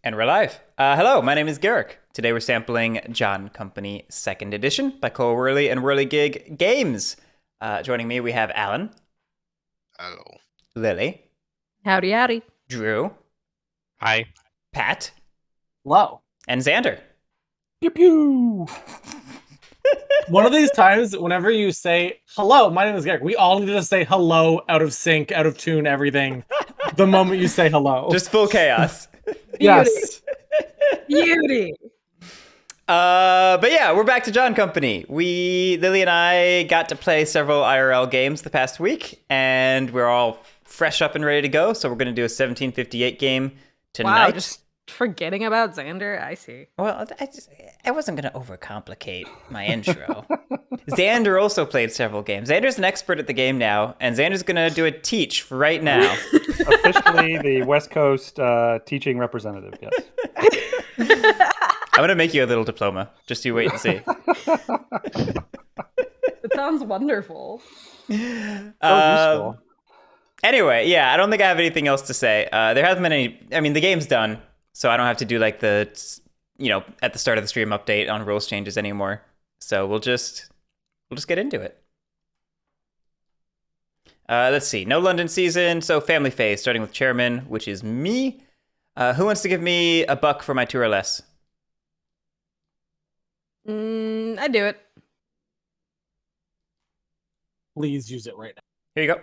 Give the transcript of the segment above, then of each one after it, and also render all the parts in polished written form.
And we're live. Hello, my name is Guerric. Today we're sampling John Company 2nd Edition by Cole Worley and Whirligig Games. Joining me, we have Alan. Hello. Lily. Howdy, howdy. Drew. Hi. Pat. Hello. And Xander. Pew pew. One of these times, whenever you say, hello, my name is Guerric, we all need to say hello out of sync, out of tune, everything, the moment you say hello. Just full chaos. Yes. Beauty. But yeah, we're back to John Company. Lily and I got to play several IRL games the past week, and we're all fresh up and ready to go. So we're going to do a 1758 game tonight. Wow, just forgetting about Xander. I see. Well, I wasn't going to overcomplicate my intro. Xander also played several games. Xander's an expert at the game now, and Xander's going to do a teach right now. Officially the West Coast teaching representative, yes. I'm going to make you a little diploma. Just you wait and see. It sounds wonderful. Useful. Anyway, yeah, I don't think I have anything else to say. There hasn't been any... I mean, the game's done, so I don't have to do like the, at the start of the stream update on rules changes anymore. So we'll just get into it. Let's see. No London season, so family phase, starting with chairman, which is me. Who wants to give me $1 for my 2 or less? I do it. Please use it right now. Here you go.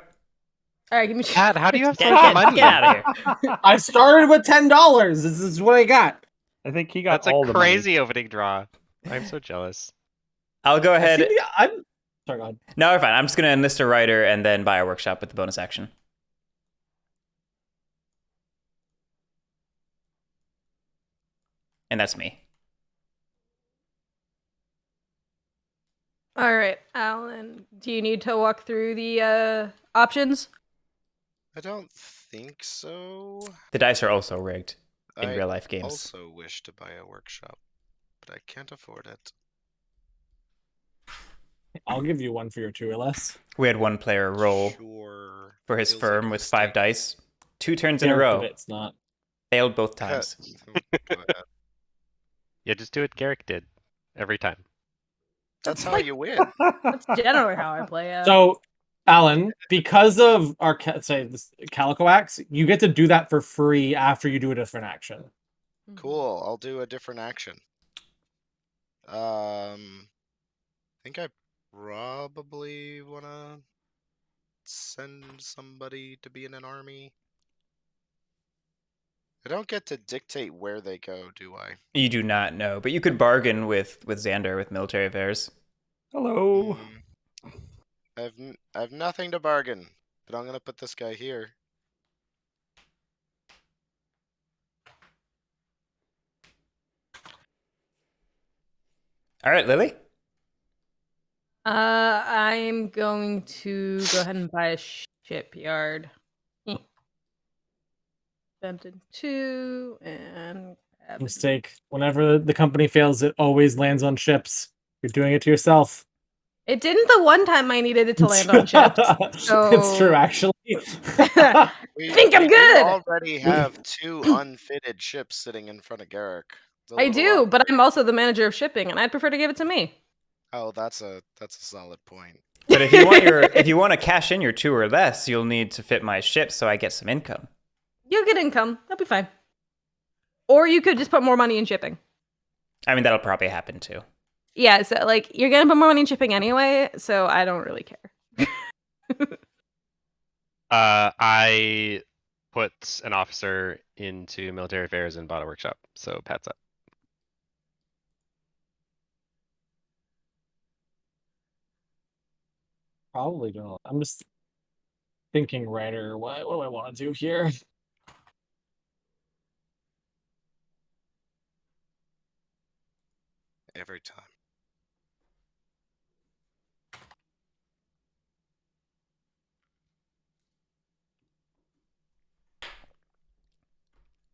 All right, give me. Pat, how do you have so Get, much get, money? get out of here. I started with $10. This is what I got. I think he got That's all a the crazy opening draw. I'm so jealous. I'll go ahead. I'm sorry, go ahead. No, we're fine. I'm just going to enlist a writer and then buy a workshop with the bonus action. And that's me. All right, Alan. Do you need to walk through the options? I don't think so. The dice are also rigged in I real life games. also wish to buy a workshop, but I can't afford it. I'll give you one for your 2 or less. We had one player roll Sure. for his Feels firm like a with 5 mistake. dice. 2 turns in a Character row. It's not. Failed both times. Go ahead. Yeah, just do what Guerric did every time. That's how like- you win. That's generally how I play. So, Alan, because of our this Calico Axe, you get to do that for free after you do a different action. Cool. I'll do a different action. I think I probably wanna send somebody to be in an army. I don't get to dictate where they go, do I? You do not know, but you could bargain with Xander with military affairs. Hello. I have nothing to bargain, but I'm gonna put this guy here. All right, Lily. I'm going to go ahead and buy a shipyard. Spent in 2 and grab Mistake. Whenever the company fails, it always lands on ships. You're doing it to yourself. It didn't the one time I needed it to land on ships. It's true, actually. We, think I'm we do good. already have 2 unfitted ships sitting in front of Guerric. It's a I little do, odd. but I'm also the manager of shipping, and I'd prefer to give it to me. Oh, that's a solid point. But if you want to cash in your 2 or less, you'll need to fit my ship so I get some income. You'll get income. That'll be fine. Or you could just put more money in shipping. I mean, that'll probably happen too. Yeah, so like you're gonna put more money in shipping anyway, so I don't really care. I put an officer into military affairs and bought a workshop, so Pat's up. Probably don't. I'm just thinking writer. What do I want to do here? Every time.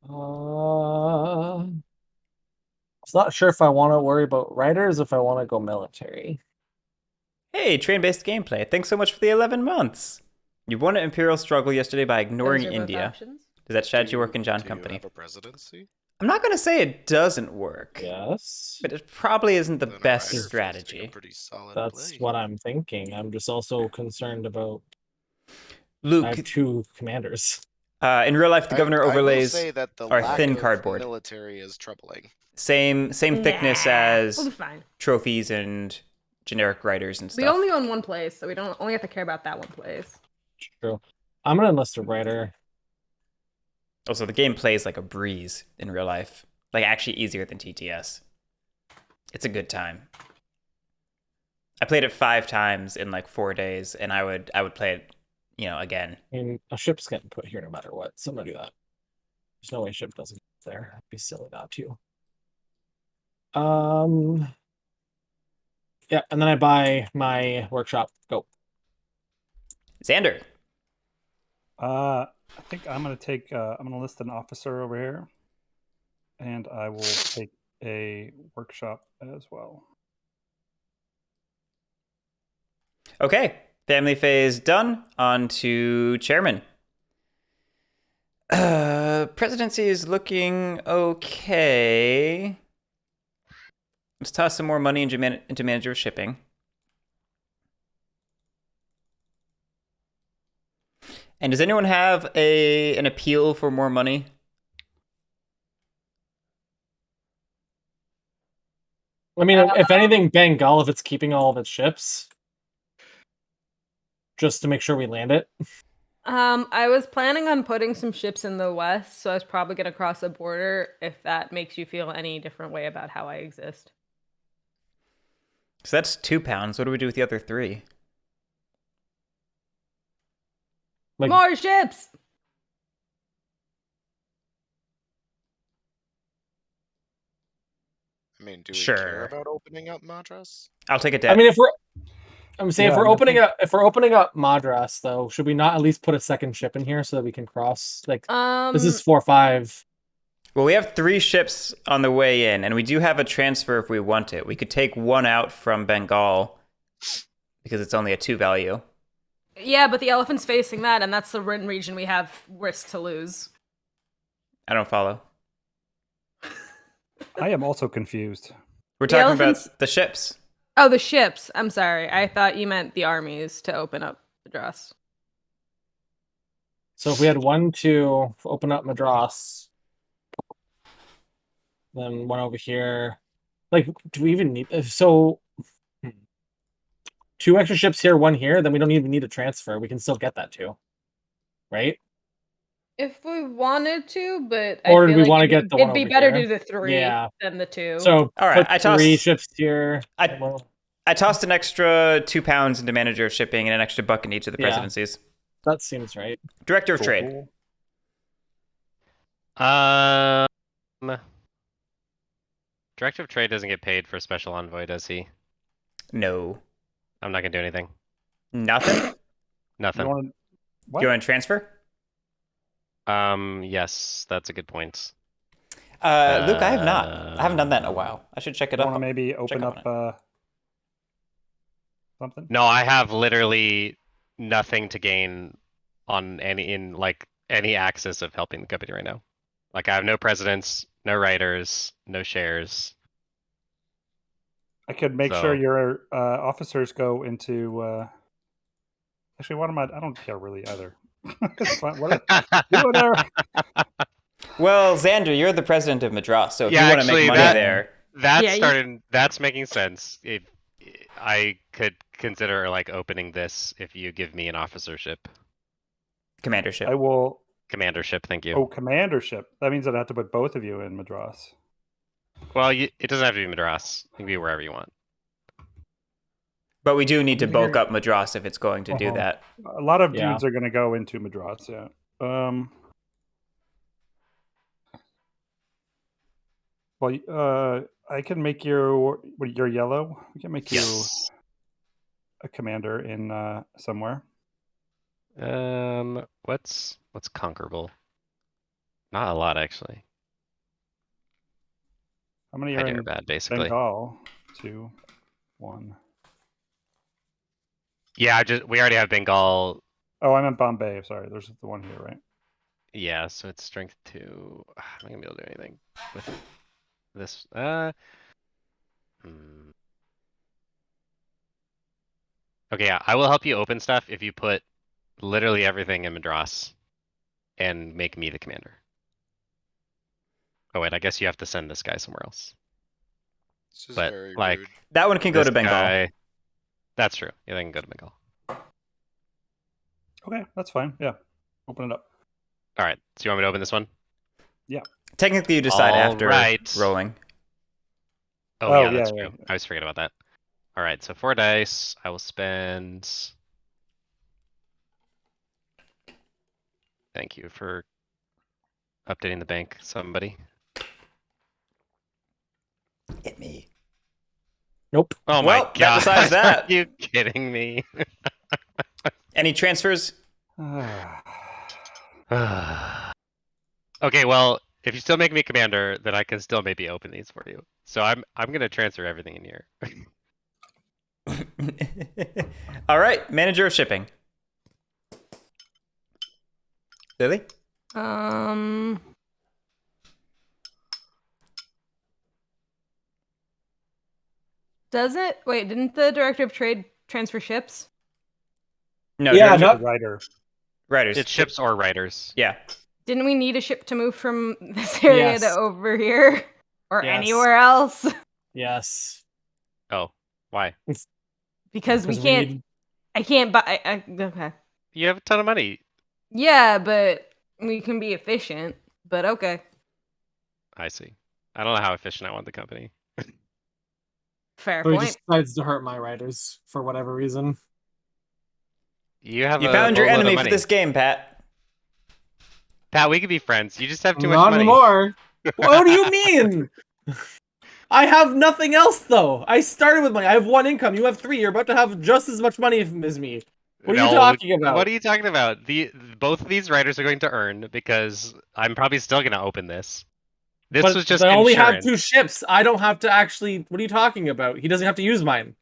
I'm not sure if I want to worry about writers, if I want to go military. Hey, train-based gameplay. Thanks so much for the 11 months. You won an Imperial struggle yesterday by ignoring Those are both India. options. Does that strategy work in John Do Company? you have a presidency? I'm not going to say it doesn't work, Yes. but it probably isn't the Then a best rider feels like a strategy. pretty solid That's play. what I'm thinking. I'm just also concerned about. I Luke, have 2 commanders. in real life, the governor I will overlays say that the are lack thin of cardboard. military is troubling. Same thickness Nah, as we'll be fine. trophies and generic riders and We stuff. only own one place, so we don't only have to care about that one place. True. I'm gonna enlist a rider. Also, the game plays like a breeze in real life. Like, actually easier than TTS. It's a good time. I played it 5 times in like 4 days, and I would play it, again. I mean, a ship's getting put here no matter what. So I'm gonna do that. There's no way ship doesn't get there. It'd be silly not to. Yeah, and then I buy my workshop. Go. Xander. I think I'm gonna take. I'm gonna list an officer over here, and I will take a workshop as well. Okay, family phase done. On to chairman. Presidency is looking okay. Let's toss some more money into manager of shipping. And does anyone have an appeal for more money? I mean, if anything, Bengal, if it's keeping all of its ships, just to make sure we land it. I was planning on putting some ships in the west, so I was probably gonna cross a border if that makes you feel any different way about how I exist. So that's £2. What do we do with the other 3? Like, More ships! I mean, do we Sure. care about opening up Madras? I'll take a I debt. mean, I'm saying Yeah, if we're I opening think- up, if we're opening up Madras, though, should we not at least put a second ship in here so that we can cross? Like, this is 4-5. Well, we have 3 ships on the way in, and we do have a transfer if we want it. We could take one out from Bengal because it's only a 2 value. Yeah, but the elephant's facing that, and that's the region we have risk to lose. I don't follow. I am also confused. We're The talking elephants- about the ships. Oh, the ships. I'm sorry. I thought you meant the armies to open up Madras. So if we had 1, 2, open up Madras, then 1 over here. Like, do we even need? So 2 extra ships here, 1 here. Then we don't even need a transfer. We can still get that too, right? If we wanted to, but Or I do feel we wanna get the one it'd be over better here? to do the 3 Yeah. than the 2. So All right, put I 3 toss- ships here. I tossed an extra £2 into manager of shipping and an extra buck in each of the Yeah. presidencies. That seems right. Director of Cool, trade. cool. Director of Trade doesn't get paid for special envoy, does he? No. I'm not gonna do anything. Nothing? Nothing. You wanna- Do What? you want to transfer? Yes, that's a good point. Luke, I have not. I haven't done that in a while. I should check it You want to up. maybe open up up something? No, I have literally nothing to gain on any axis of helping the company right now. Like I have no presidents, no writers, no shares. I could make So- sure your officers go into. Actually, what am I? I don't care really either. It's fine. Do whatever. Well, Xander, you're the president of Madras, so if Yeah, you want to actually, make money that- there, That's making sense. I could consider like opening this if you give me an officership, commandership. I will. commandership. Thank you. Oh, commandership. That means I'd have to put both of you in Madras. Well, it doesn't have to be Madras. It can be wherever you want. But we do need to I'm bulk hearing- up Madras if it's going to do Uh-huh. that. A lot of Yeah. dudes are going to go into Madras. Yeah. Well, I can make you. You're yellow. We can make you Yes. a commander in somewhere. What's conquerable? Not a lot actually. How many I are did in bad basically. Bengal? 2, 1. Yeah, we already have Bengal. Oh, I'm in Bombay. Sorry, there's the one here, right? Yeah, so it's strength 2. I'm not gonna be able to do anything with this. Okay, yeah, I will help you open stuff if you put literally everything in Madras and make me the commander. Oh wait, I guess you have to send this guy somewhere else. This is But very like rude. That one can go this to Bengal. guy, that's true. Yeah, they can go to Bengal. Okay, that's fine. Yeah, open it up. All right, so you want me to open this one? Technically, you decide All after right. rolling. Oh, Oh, yeah, that's yeah, true. I always forget about that. All right, so 4 dice. I will spend. Thank you for updating the bank, somebody. Hit me. Nope. Oh Well, my that god! decides that. Are you kidding me? Any transfers? Okay, well, if you still make me commander, then I can still maybe open these for you. So I'm gonna transfer everything in here. All right, manager of shipping. Lily? Does it? Wait, didn't the director of trade transfer ships? No, Yeah, director- no- Writer. Writers. It's ships or riders. Yeah. Didn't we need a ship to move from this area Yes. to over here? Or Yes. anywhere else? Yes. Oh, why? Because we 'Cause can't. need- I can't buy. Okay. You have a ton of money. Yeah, but we can be efficient. But okay. I see. I don't know how efficient I want the company. Fair So he point. just decides to hurt my writers for whatever reason. You have You a found your boatload of enemy for money. this game, Pat. Pat, we could be friends. You just have too much Not money. anymore. What do you mean? I have nothing else though. I started with money. I have 1 income. You have 3. You're about to have just as much money as me. What are you talking about? What are you talking about? Both of these writers are going to earn because I'm probably still going to open this. This But was just they only have insurance. 2 ships. I don't have to actually. What are you talking about? He doesn't have to use mine.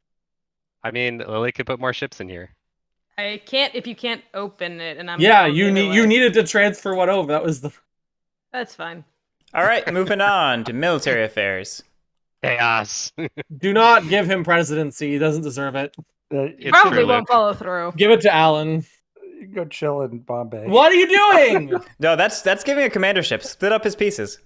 I mean, Lily could put more ships in here. I can't if you can't open it, and I'm. Yeah, going you the other need you way. needed to transfer one over. That was the. That's fine. All right, moving on to military affairs. Chaos. Do not give him presidency. He doesn't deserve it. It's Probably true, won't Luke. follow through. Give it to Alan. You go chill in Bombay. What are you doing? No, that's giving a commandership. Split up his pieces.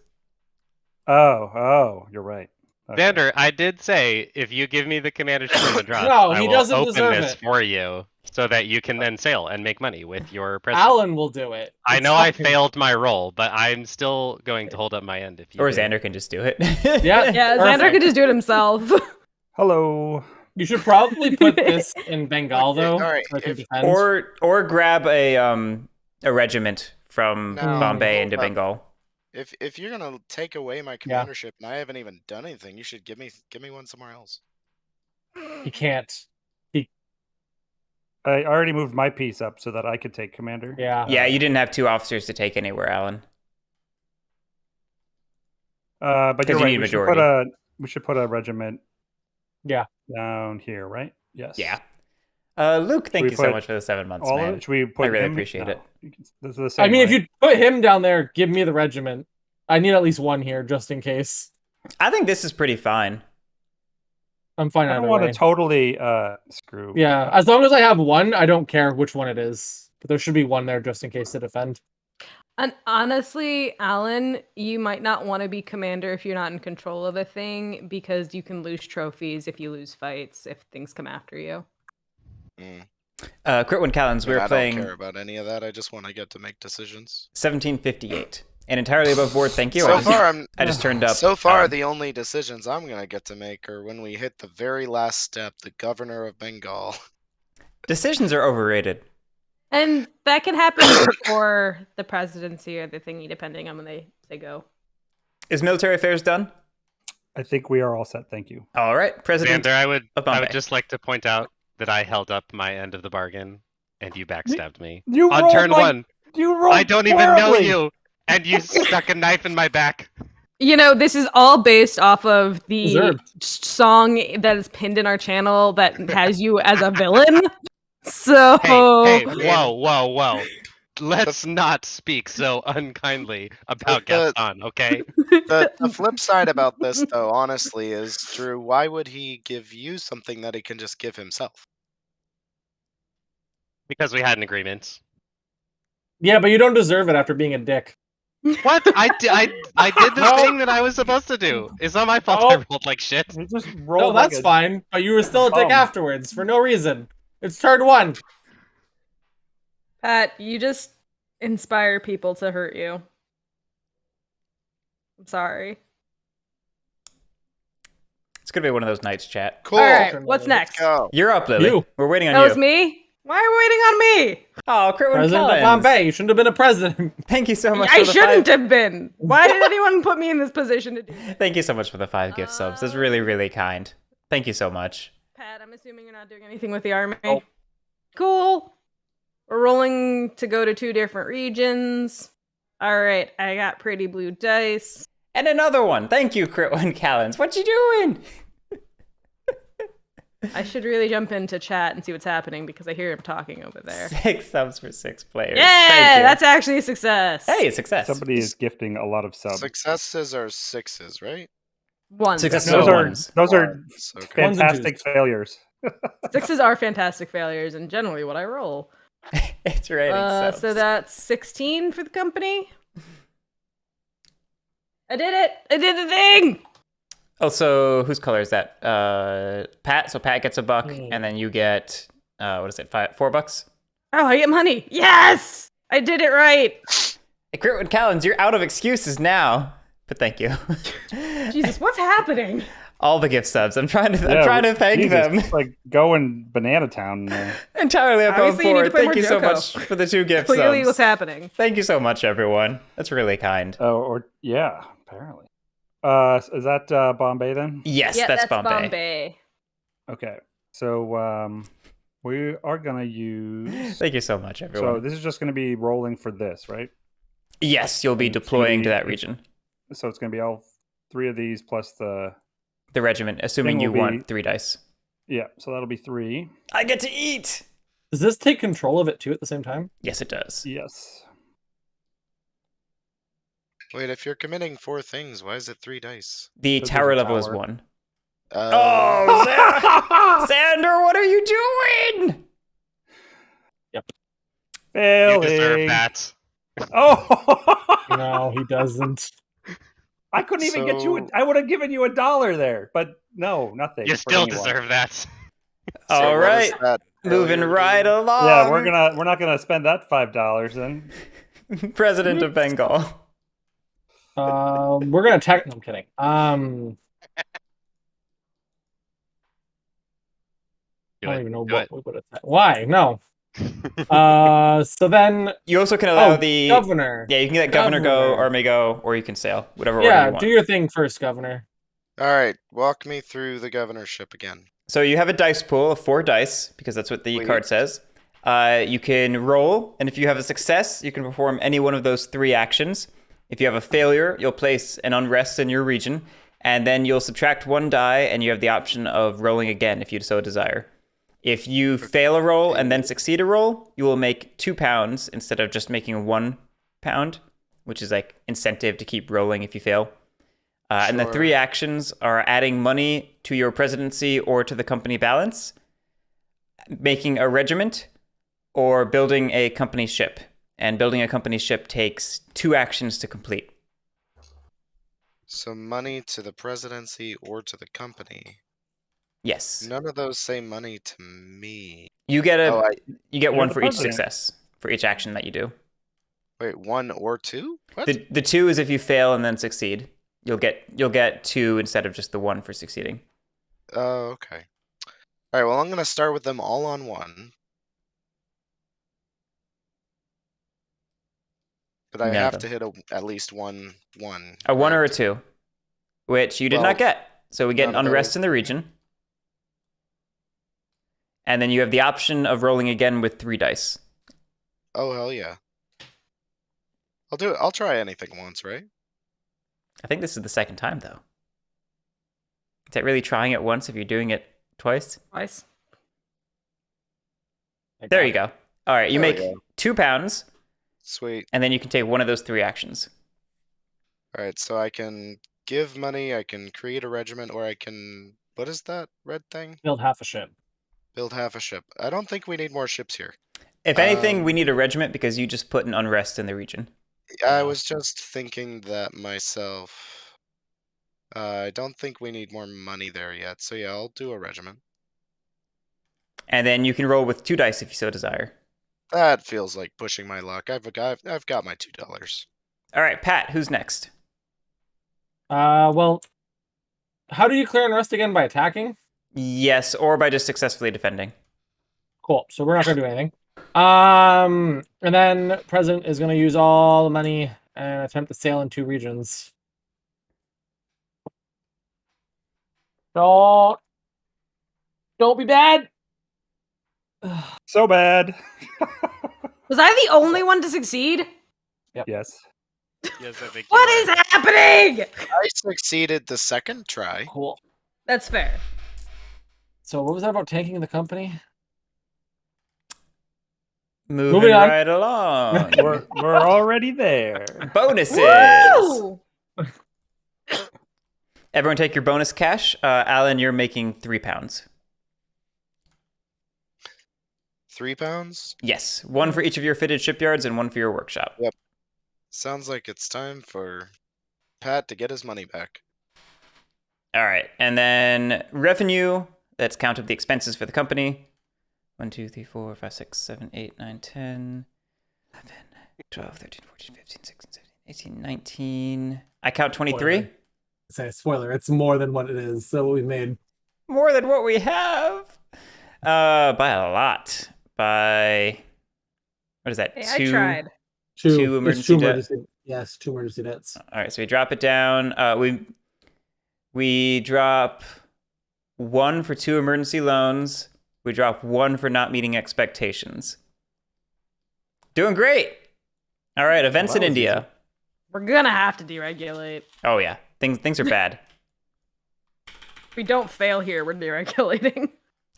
Oh, you're right. Okay. Xander, I did say if you give me the commandership in Madras, No, I he will doesn't open deserve this it. for you so that you can then sail and make money with your president. Alan will do it. I It's know I fine. failed my role, but I'm still going to hold up my end if you Or do. Xander can just do it. Yeah, Yeah, Xander perfect. could just do it himself. Hello. You should probably put this in Bengal Okay, though. all right, So I can if- defend. or grab a regiment from No, Bombay hold into up. Bengal. If you're gonna take away my commandership and I haven't even done anything, you should give me one somewhere else. He can't. I already moved my piece up so that I could take commander. Yeah. Yeah, you didn't have 2 officers to take anywhere, Alan. But 'Cause you're you right. need We majority. should put a regiment. Yeah. Down here, right? Yes. Yeah. Luke, thank we you so put much for the 7 months, All man. of it. Should we put I really him? appreciate it. Those are the same. I mean, if right? you put him down there, give me the regiment. I need at least 1 here just in case. I think this is pretty fine. I'm fine I either don't want way. to totally screw. Yeah, as long as I have 1, I don't care which one it is. But there should be 1 there just in case to defend. And honestly, Alan, you might not want to be commander if you're not in control of a thing because you can lose trophies if you lose fights if things come after you. Critwin Callens, we I were don't playing care about any of that. I just want to get to make decisions. 1758. And entirely above board, thank you. So I just, far, I'm. I just turned up. So far, the only decisions I'm gonna get to make are when we hit the very last step, the governor of Bengal. Decisions are overrated. And that can happen before the presidency or the thingy, depending on when they go. Is military affairs done? I think we are all set. Thank you. All right, President. Xander, I would Bombay. just like to point out that I held up my end of the bargain and you backstabbed me. You On rolled turn like- 1, You rolled I don't even know horribly. you, and you stuck a knife in my back. You know, this is all based off of the Deserved. song that is pinned in our channel that has you as a villain. So Hey, whoa. let's not speak so unkindly about The- Gaston, okay? The flip side about this, though, honestly, is Drew. Why would he give you something that he can just give himself? Because we had an agreement. Yeah, but you don't deserve it after being a dick. What? I did the No. thing that I was supposed to do. It's not my fault I No. rolled like shit. You just No, rolled that's like a fine. But you were still a dick bum. afterwards for no reason. It's turn 1. Pat, you just inspire people to hurt you. I'm sorry. It's gonna be one of those nights, chat. Cool. All right, Turn what's one. next? Go. You're up, Lily. You. We're waiting on That you. was me? Why are you waiting on me? Oh, Critwin President of Collins. Bombay. You shouldn't have been a president. Thank you so much. I for the shouldn't 5... have been. Why did anyone put me in this position to do that? Thank you so much for the 5 gift subs. That's really, really kind. Thank you so much. Pat, I'm assuming you're not doing anything with the army. Nope. Cool. We're rolling to go to 2 different regions. All right, I got pretty blue dice. And another one. Thank you, Critwin Collins. What you doing? I should really jump into chat and see what's happening because I hear him talking over there. 6 subs for 6 players. Yeah, Thank you. that's actually a success. Hey, success. Somebody is gifting a lot of subs. Successes are 6s, right? One. Success- Those No are ones. those are Ones, okay. Ones and fantastic failures. 6s are fantastic failures and generally what I roll. It's raining subs. So that's 16 for the company. I did it! I did the thing! Oh, so whose color is that? Pat. So Pat gets $1, Hmm. and then you get what is it? $4? Oh, I get money. Yes! I did it right. Hey, Critwin Collins, you're out of excuses now. But thank you. Jesus, what's happening? All the gift subs. I'm trying to thank Jesus, them. it's like going Banana Town. Entirely above Obviously, you need to board. play Thank more you so Joko. much for the 2 gift Clearly, subs. what's happening? Thank you so much, everyone. That's really kind. Oh, or yeah, apparently. Is that Bombay then? Yes, Yeah, that's that's Bombay. Okay, so we are gonna use. Thank you so much, So everyone. this is just gonna be rolling for this, right? Yes, you'll be It's gonna deploying be- to that region. So it's gonna be all 3 of these plus the The regiment, assuming Thing you will want be- 3 dice. yeah. So that'll be 3. I get to eat! Does this take control of it too at the same time? Yes, it does. Yes. Wait, if you're committing 4 things, why is it 3 dice? The Because tower there's a level is tower. 1. Oh, Oh, Xander, what are you doing? You Failing. deserve that. Oh. No, he doesn't. I couldn't even get you. So- I would have given you $1 there, but no, nothing. You for still anyone. deserve that. so All what is right, that moving failure right do? along. Yeah, we're not gonna spend that $5 then. President of Bengal. We're gonna attack. No, I'm kidding. Do I don't it. even know Do what it. we would attack. Why? No. So then, You also can allow the governor. Yeah, you can let governor go, Governor. army go, or you can sail, whatever order Yeah, you want. do your thing first, governor. All right, walk me through the governorship again. So you have a dice pool of 4 dice because that's what the Wait. card says. You can roll, and if you have a success, you can perform any one of those 3 actions. If you have a failure, you'll place an unrest in your region, and then you'll subtract 1 die, and you have the option of rolling again if you so desire. If you fail a roll and then succeed a roll, you will make £2 instead of just making £1, which is like incentive to keep rolling if you fail. And the Sure. 3 actions are adding money to your presidency or to the company balance, making a regiment, or building a company ship. And building a company ship takes 2 actions to complete. So money to the presidency or to the company. Yes. None of those say money to me. You get Oh, you get You're 1 the for each president. success, for each action that you do. Wait, 1 or 2? What? The 2 is if you fail and then succeed. You'll get 2 instead of just the 1 for succeeding. Oh, okay. All right, well, I'm going to start with them all on 1. But I None of have them. to hit at least one. A 1 or a correct? 2, which you did Well, not get. So we get an none of unrest those. in the region. And then you have the option of rolling again with 3 dice. Oh, hell yeah. I'll do it. I'll try anything once, right? I think this is the second time, though. Is that really trying it once if you're doing it twice? Twice. There you go. All right, you There we make go. £2. Sweet. And then you can take one of those 3 actions. All right, so I can give money, I can create a regiment, or I can. What is that red thing? Build half a ship. Build half a ship. I don't think we need more ships here. If anything, we Um, need a regiment because you just put an unrest in the region. I Yeah. was just thinking that myself. I don't think we need more money there yet. So yeah, I'll do a regiment. And then you can roll with 2 dice if you so desire. That feels like pushing my luck. I've got my $2. All right, Pat, who's next? Well, how do you clear unrest again? By attacking? Yes, or by just successfully defending. Cool. So we're not gonna do anything. And then President is gonna use all the money and attempt to sail in 2 regions. Don't be bad. So bad. Was I the only one to succeed? Yes. Yes, I think What you're is right. happening? I succeeded the second try. Cool. That's fair. So what was that about tanking the company? Moving on. right along. We're already there. Bonuses. Woo! Everyone take your bonus cash. Alan, you're making £3. £3? Yes, 1 for each of your fitted shipyards and 1 for your workshop. Sounds like it's time for Pat to get his money back. All right, and then revenue. Let's count up the expenses for the company. 1, 2, 3, 4, 5, 6, 7, 8, 9, 10, 11, 12, 13, 14, 15, 16, 17, 18, 19. I count 23. Spoiler. Say spoiler, it's more than what it is. So what we've made. More than what we have. By a lot. By what is that? Hey, 2. I tried. Two emergency debt. Yes, 2 emergency debts. All right, so we drop it down. We drop 1 for 2 emergency loans. We drop 1 for not meeting expectations. Doing great. All right, events Well, in that was India. We're gonna have to deregulate. Oh yeah, things are bad. If we don't fail here, we're deregulating.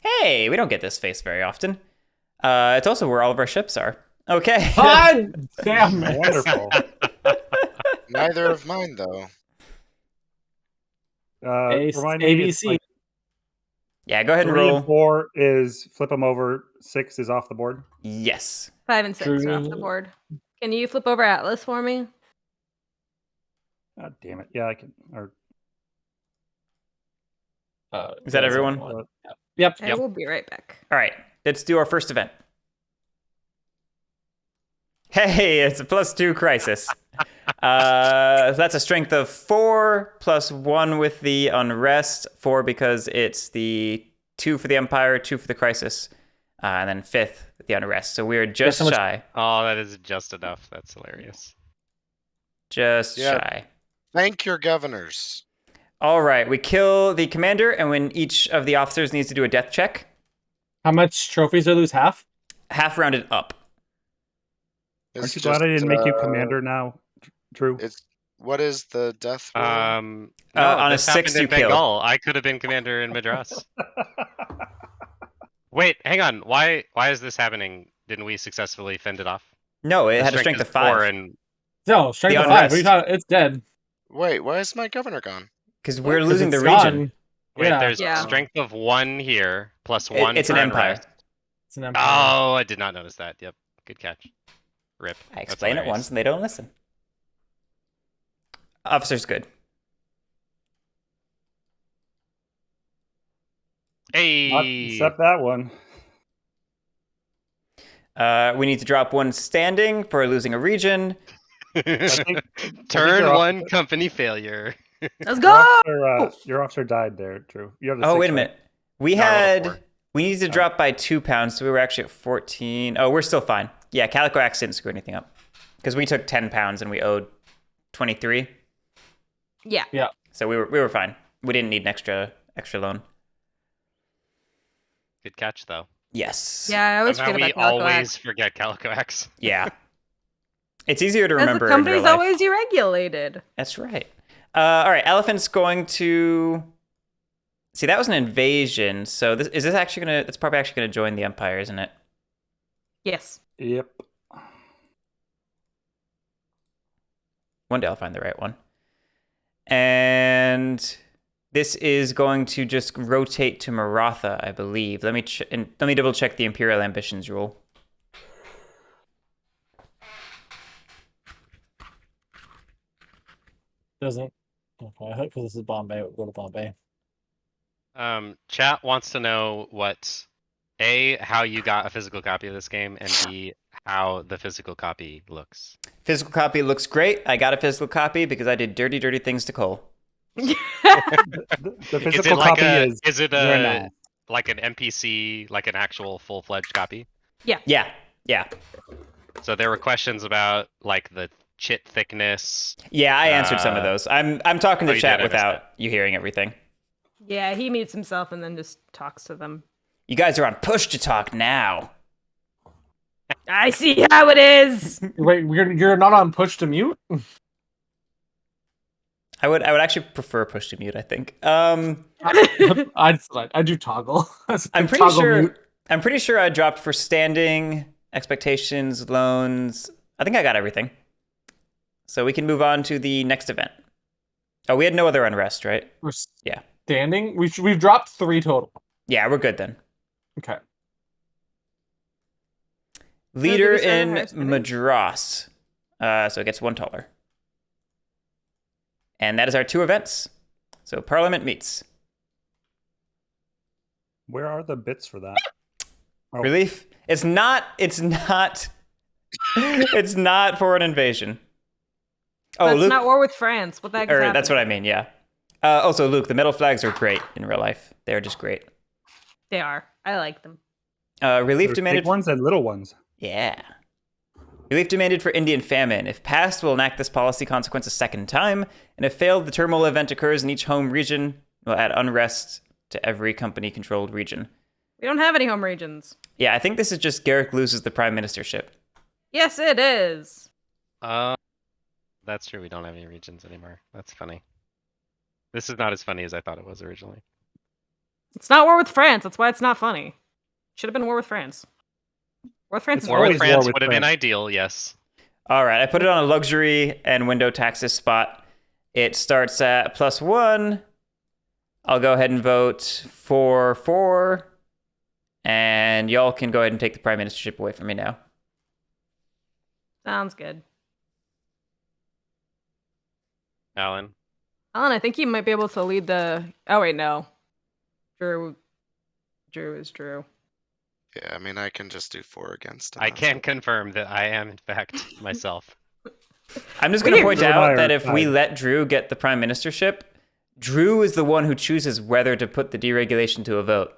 Hey, we don't get this face very often. It's also where all of our ships are. Okay. God damn it. Wonderful. Neither of mine, though. Remind me, it's ABC. like Yeah, go ahead and 3 roll. and 4 is flip them over. 6 is off the board. Yes. 5 and 6 are off the True. board. Can you flip over Atlas for me? God damn it. Yeah, I can. Or Is that everyone? Yep. I will be right back. All right, let's do our first event. Hey, it's a +2 crisis. So that's a strength of 4 plus 1 with the unrest. 4 because it's the 2 for the Empire, 2 for the crisis, and then 5th with the unrest. So we're just so much- shy. Oh, that is just enough. That's hilarious. Just Yeah. shy. Thank your governors. All right, we kill the commander, and when each of the officers needs to do a death check, How much trophies do I lose? Half? half rounded up. aren't you glad I didn't make you commander now, Drew? What is the death roll? No, on a this 6 happened in you kill. Bengal. I could have been commander in Madras. Wait, hang on. Why is this happening? Didn't we successfully fend it off? No, it The had a strength is of 5. 4 and No, strength The of 5. What are you unrest. talking? It's dead. Wait, why is my governor gone? Because we're 'Cause losing the it's region. gone. wait, Yeah. there's Yeah. strength of 1 here plus 1 It's for an empire. unrest. It's an empire. Oh, I did not notice that. Yep, good catch. Rip. I That's explain it hilarious. once and they don't listen. Officer's good. Hey. Not except that one. We need to drop 1 standing for losing a region. Turn you're off- 1 company failure. Let's go! Your officer died there, Drew. You have the Oh, 6, wait a right? minute. We No, I rolled a had 4. we needed to drop by 2 pounds, so we were actually at 14. Oh, we're still fine. Yeah, Calico Axe didn't screw anything up because we took 10 pounds and we owed 23. Yeah. So we were fine. We didn't need an extra loan. Good catch, though. Yes. Yeah, I always Somehow forget we about Calico always Axe. forget Calico Axe. Yeah. It's easier to Because remember the in real company's life. always deregulated. That's right. All right, Elephant's going to see. That was an invasion. So this actually gonna? It's probably actually gonna join the Empire, isn't it? Yes. Yep. One day I'll find the right one. And this is going to just rotate to Maratha, I believe. Let me double check the Imperial Ambitions rule. Doesn't. Okay, hopefully this is Bombay. We'll go to Bombay. Chat wants to know what A, how you got a physical copy of this game, and B, how the physical copy looks. Physical copy looks great. I got a physical copy because I did dirty, dirty things to Cole. The Is it physical like copy a, is it there a now. like an NPC, like an actual full-fledged copy? Yeah. So there were questions about like the chit thickness. Yeah, I answered some of those. I'm talking to you chat did, I missed without it. you hearing everything. Yeah, he mutes himself and then just talks to them. You guys are on push to talk now. I see how it is. Wait, you're not on push to mute? I would actually prefer push to mute, I think. I do toggle. I'm pretty Toggle sure mute. I'm pretty sure I dropped for standing, expectations, loans. I think I got everything. So we can move on to the next event. Oh, we had no other unrest, right? We're Yeah. standing. We've dropped 3 total. Yeah, we're good then. Okay. Leader we start in higher standing? Madras. So it gets 1 taller. And that is our 2 events. So Parliament meets. Where are the bits for that? Oh. Relief? It's not it's not for an invasion. Oh, That's Luke. not war with France. What the heck is happening? That's what I mean, yeah. Also, Luke, the metal flags are great in real life. They're just great. They are. I like them. Relief There's demanded. big ones and little ones. Yeah. Relief demanded for Indian famine. If passed, we'll enact this policy consequence a second time. And if failed, the terminal event occurs in each home region. We'll add unrest to every company-controlled region. We don't have any home regions. Yeah, I think this is just Guerric loses the prime ministership. Yes, it is. That's true. We don't have any regions anymore. That's funny. This is not as funny as I thought it was originally. It's not war with France. That's why it's not funny. Should have been war with France. War with France is It's War always with war France with would have been France. ideal, yes. All right, I put it on a luxury and window taxes spot. It starts at +1. I'll go ahead and vote for 4. And y'all can go ahead and take the prime ministership away from me now. Sounds good. Alan. Alan, I think you might be able to lead the... Oh, wait, no. Drew is Drew. Yeah, I mean, I can just do 4 against. I can confirm that I am, in fact, myself. I'm just going to point Drew and I out are that if we tied. let Drew get the prime ministership, Drew is the one who chooses whether to put the deregulation to a vote.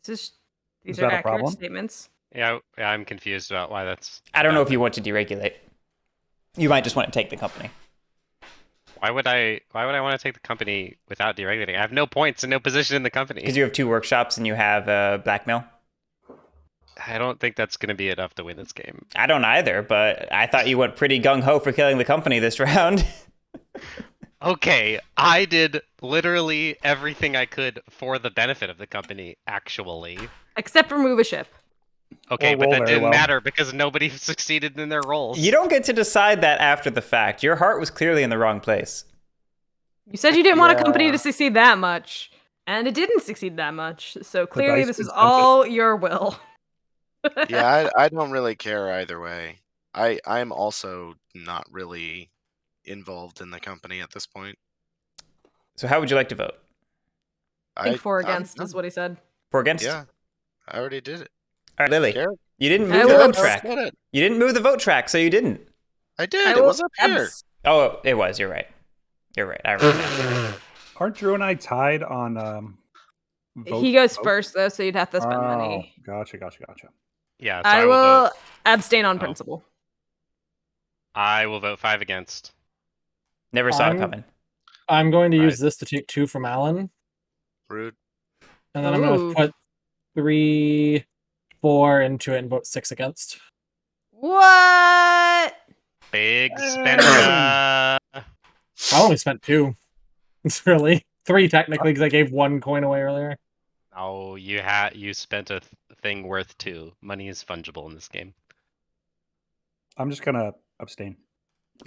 These Is are that a accurate problem? statements. Yeah, I'm confused about why that's... I don't know bad. if you want to deregulate. You might just want to take the company. Why would I want to take the company without deregulating? I have no points and no position in the company. Because you have 2 workshops and you have blackmail. I don't think that's going to be enough to win this game. I don't either, but I thought you went pretty gung-ho for killing the company this round. Okay, I did literally everything I could for the benefit of the company, actually. Except remove a ship. Okay, Or but roll that very didn't well. matter because nobody succeeded in their roles. You don't get to decide that after the fact. Your heart was clearly in the wrong place. You said you didn't want a company Yeah. to succeed that much, and it didn't succeed that much. So clearly, dice this is could sense it. all your will. Yeah, I don't really care either way. I'm also not really involved in the company at this point. So how would you like to vote? I think 4 I'm against done. is what he said. For or against? Yeah, I already did it. All right, Lily. Garrett, You didn't I move the will vote abs- track. did it. You didn't move the vote track, so you didn't. I did. I It will was up here. abs- Oh, it was. You're right. You're right. I remember now. Aren't Drew and I tied on vote? He goes vote? first, though, so you'd have to spend money. Oh, gotcha. Yeah, so I will will vote. abstain on Oh. principle. I will vote 5 against. Never saw it I'm- coming. I'm going to Right. use this to take 2 from Alan, Rude. and then I'm going Ooh. to put 3, 4 into it and vote 6 against. What? Big spender. I only spent 2. It's really 3 technically because I gave 1 coin away earlier. Oh, you spent a thing worth 2. Money is fungible in this game. I'm just gonna Abstain.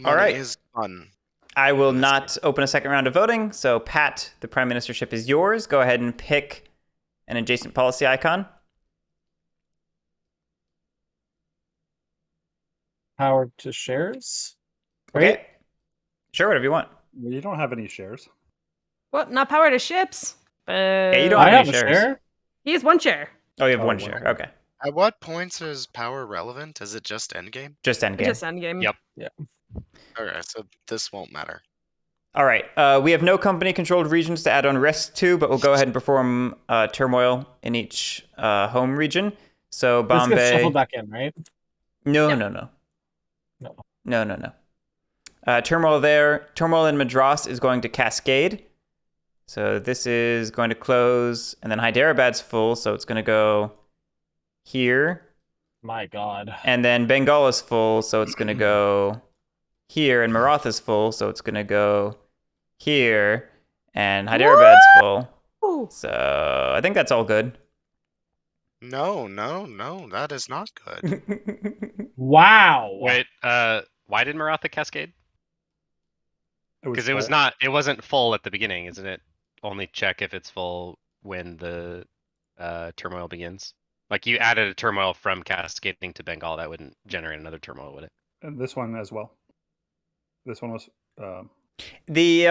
All right. Money is fun. I will not open a second round of voting. So, Pat, the prime ministership is yours. Go ahead and pick an adjacent policy icon. Power to shares. Okay. Right? Sure, whatever you want. Well, you don't have any shares. What? Not power to ships? Yeah, you don't I have have any a shares. share. He has 1 share. Oh, you have Oh, one one share. share. Okay. At what points is power relevant? Is it just endgame? Just endgame. Just endgame. Yep. Okay, so this won't matter. All right. We have no company-controlled regions to add on rest to, but we'll go ahead and perform turmoil in each home region. So This Bombay. gets shuffled back in, right? No. No. Turmoil there. Turmoil in Madras is going to cascade. So this is going to close, and then Hyderabad's full, so it's going to go here. My God. And then Bengal is full, so it's going to go here, and Maratha's full, so it's going to go here, and Hyderabad's full. Ooh. So I think that's all good. No, that is not good. Wow. Wait, why did Maratha cascade? Because it was full. not, it wasn't full at the beginning, isn't it? Only check if it's full when the turmoil begins. Like you added a turmoil from cascading to Bengal, that wouldn't generate another turmoil, would it? And this one as well. This one was. The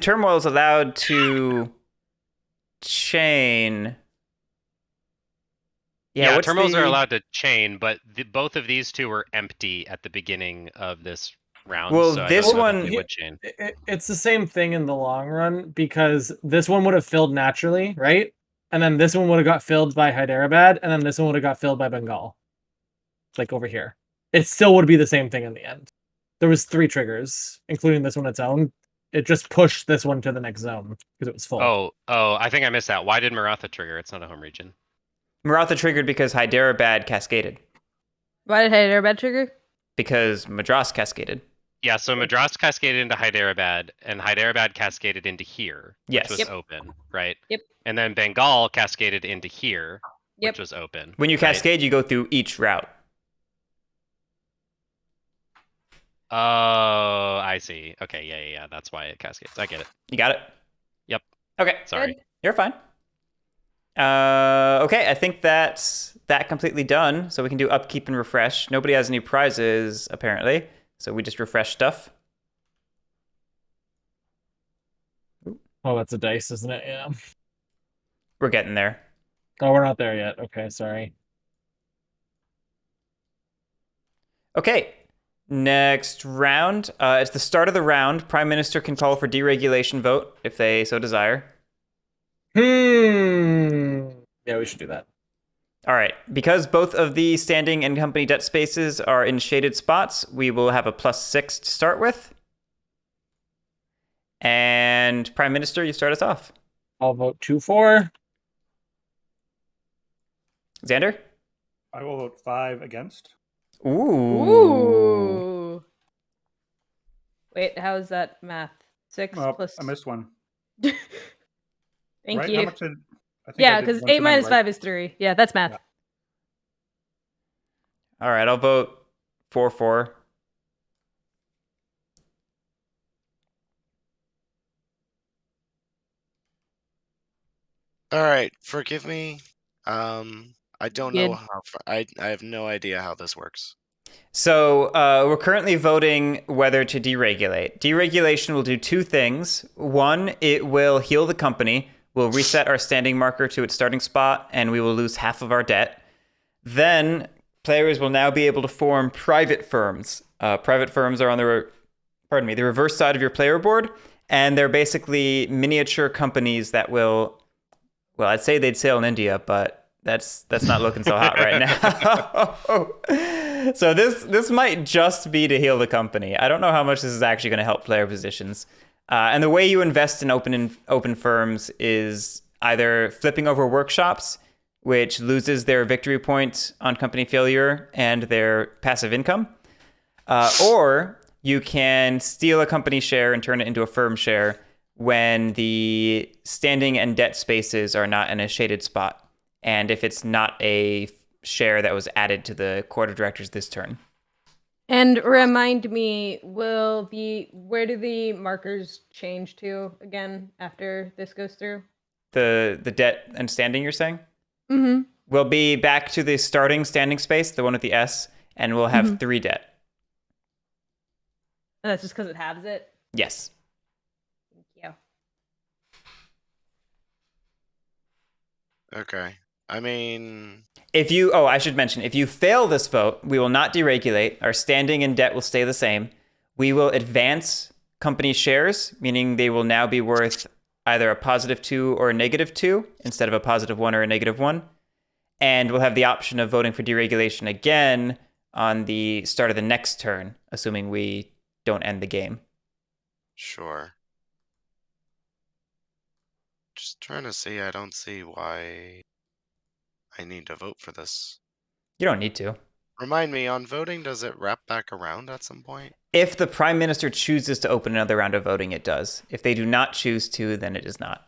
turmoil is allowed to chain. Yeah, what's turmoils are the- allowed to chain, but both of these two were empty at the beginning of this round. Well, so I this don't know if one- they would chain. It's the same thing in the long run because this one would have filled naturally, right? And then this one would have got filled by Hyderabad, and then this one would have got filled by Bengal. Like over here. It still would be the same thing in the end. There was 3 triggers, including this one its own. It just pushed this one to the next zone because it was full. Oh, I think I missed that. Why did Maratha trigger? It's not a home region. Maratha triggered because Hyderabad cascaded. Why did Hyderabad trigger? Because Madras cascaded. Yeah, so Madras cascaded into Hyderabad, and Hyderabad cascaded into here, which Yes. was Yep. open, right? Yep. And then Bengal cascaded into here, Yep. which was open. When you right? cascade, you go through each route. Oh, I see. Okay, yeah. That's why it cascades. I get it. You got it? Yep. Okay. Sorry. Good. You're fine. Okay, I think that's that completely done. So we can do upkeep and refresh. Nobody has any prizes, apparently. So we just refresh stuff. Oh, that's a dice, isn't it? Yeah. We're getting there. Oh, we're not there yet. Okay, sorry. Okay. Next round. It's the start of the round. Prime Minister can call for deregulation vote if they so desire. Yeah, we should do that. All right. Because both of the standing and company debt spaces are in shaded spots, we will have a +6 to start with. And Prime Minister, you start us off. I'll vote 2-4. Xander? I will vote 5 against. Ooh. Wait, how is that math? 6 Oh, plus. I missed one. Thank right? you. How much did? I think I Yeah, did because 1 8 to 9, minus right? 5 is 3. Yeah, that's math. Yeah. All right, I'll vote 4-4. All right, forgive me. I don't know Good. how. I have no idea how this works. So we're currently voting whether to deregulate. Deregulation will do 2 things. One, it will heal the company. We'll reset our standing marker to its starting spot, and we will lose half of our debt. Then players will now be able to form private firms. Private firms are on the reverse side of your player board, and they're basically miniature companies that will. Well, I'd say they'd sail in India, but that's not looking so hot right now. So this might just be to heal the company. I don't know how much this is actually going to help player positions. And the way you invest in open firms is either flipping over workshops, which loses their victory point on company failure and their passive income, or you can steal a company share and turn it into a firm share when the standing and debt spaces are not in a shaded spot, and if it's not a share that was added to the court of directors this turn. And remind me, where do the markers change to again after this goes through? The debt and standing, you're saying? Mm-hmm. We'll be back to the starting standing space, the one with the S, and we'll have 3 debt. And that's just because it halves it? Yes. Thank you. Okay. I mean, I should mention, if you fail this vote, we will not deregulate. Our standing and debt will stay the same. We will advance company shares, meaning they will now be worth either a +2 or a -2 instead of a +1 or a -1. And we'll have the option of voting for deregulation again on the start of the next turn, assuming we don't end the game. sure. Just trying to see. I don't see why I need to vote for this. You don't need to. Remind me, on voting, does it wrap back around at some point? If the Prime Minister chooses to open another round of voting, it does. If they do not choose to, then it does not.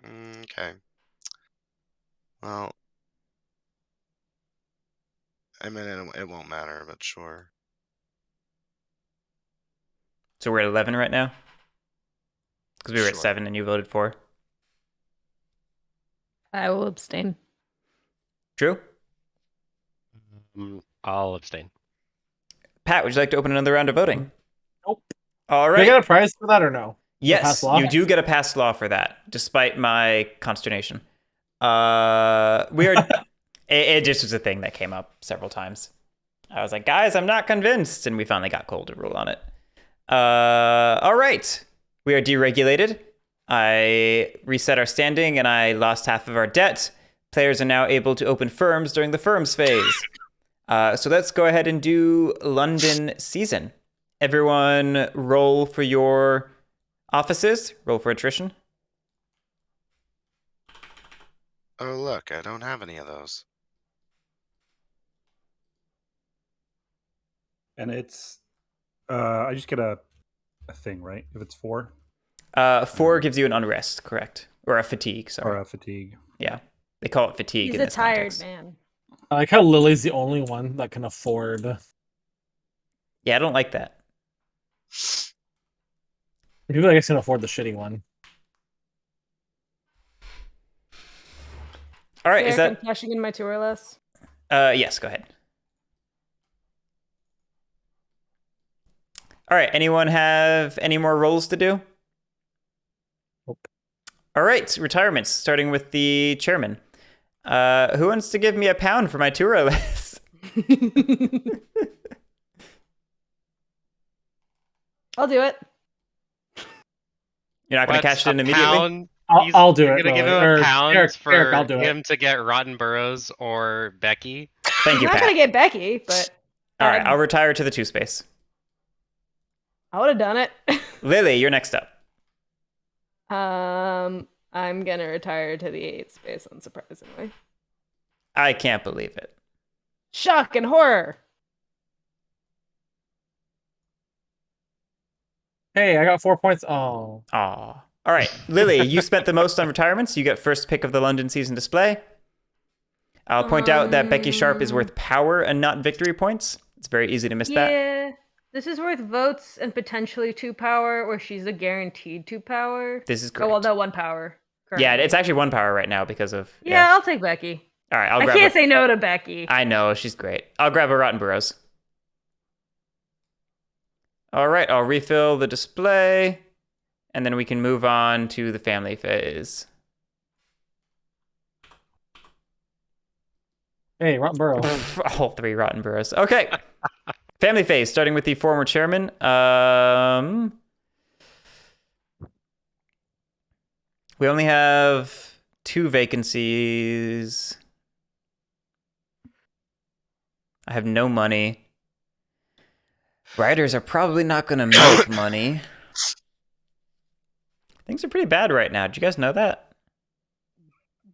Okay. Well, I mean, it won't matter, but sure. So we're at 11 right now? Because we were at Sure. 7 and you voted 4. I will abstain. Drew? I'll abstain. Pat, would you like to open another round of voting? Nope. All Do I right. get a prize for that or no? Yes, pass law? you do get a pass law for that, despite my consternation. We are. It just was a thing that came up several times. I was like, guys, I'm not convinced, and we finally got Cole to rule on it. All right, we are deregulated. I reset our standing, and I lost half of our debt. Players are now able to open firms during the firms phase. So let's go ahead and do London season. Everyone, roll for your offices. Roll for attrition. Oh, look, I don't have any of those. And it's I just get a thing, right? If it's 4 4 gives you an unrest, correct? Or a fatigue, sorry. or a fatigue. Yeah. They call it fatigue He's in a this tired context. man. I like how Lily's the only one that can afford. Yeah, I don't like that. People, I guess, can afford the shitty one. All right, is Derek, that... I'm cashing in my 2 or less. Yes, go ahead. All right, anyone have any more rolls to do? Nope. All right, retirements, starting with the chairman. Who wants to give me £1 for my tour list? I'll do it. You're not going to cash it in immediately? I'll do You're it. gonna give him Or a pound Eric, for I'll do him it. to get Rotten Burrows or Becky. Thank you, I'm not Pat. gonna get Becky, but All right, I'll retire to the 2 space. I would have done it. Lily, you're next up. I'm gonna retire to the 8 space, unsurprisingly. I can't believe it. Shock and horror. Hey, I got 4 points. Oh. Aw. All right, Lily, you spent the most on retirements. You get first pick of the London season display. I'll point out that Becky Sharp is worth power and not victory points. It's very easy to miss that. Yeah, this is worth votes and potentially 2 power, or she's a guaranteed 2 power. This is Oh, well, correct. no, 1 power. Yeah, currently. it's actually 1 power right now because of... Yeah, I'll take Becky. All right, I'll I grab can't say no to Becky. I know, she's great. I'll grab a Rotten Burrows. All right, I'll refill the display, and then we can move on to the family phase. Hey, Rotten Burrow. All 3 Rotten Burrows. Okay. Family phase, starting with the former chairman. We only have 2 vacancies. I have no money. Writers are probably not going to make money. Things are pretty bad right now. Did you guys know that?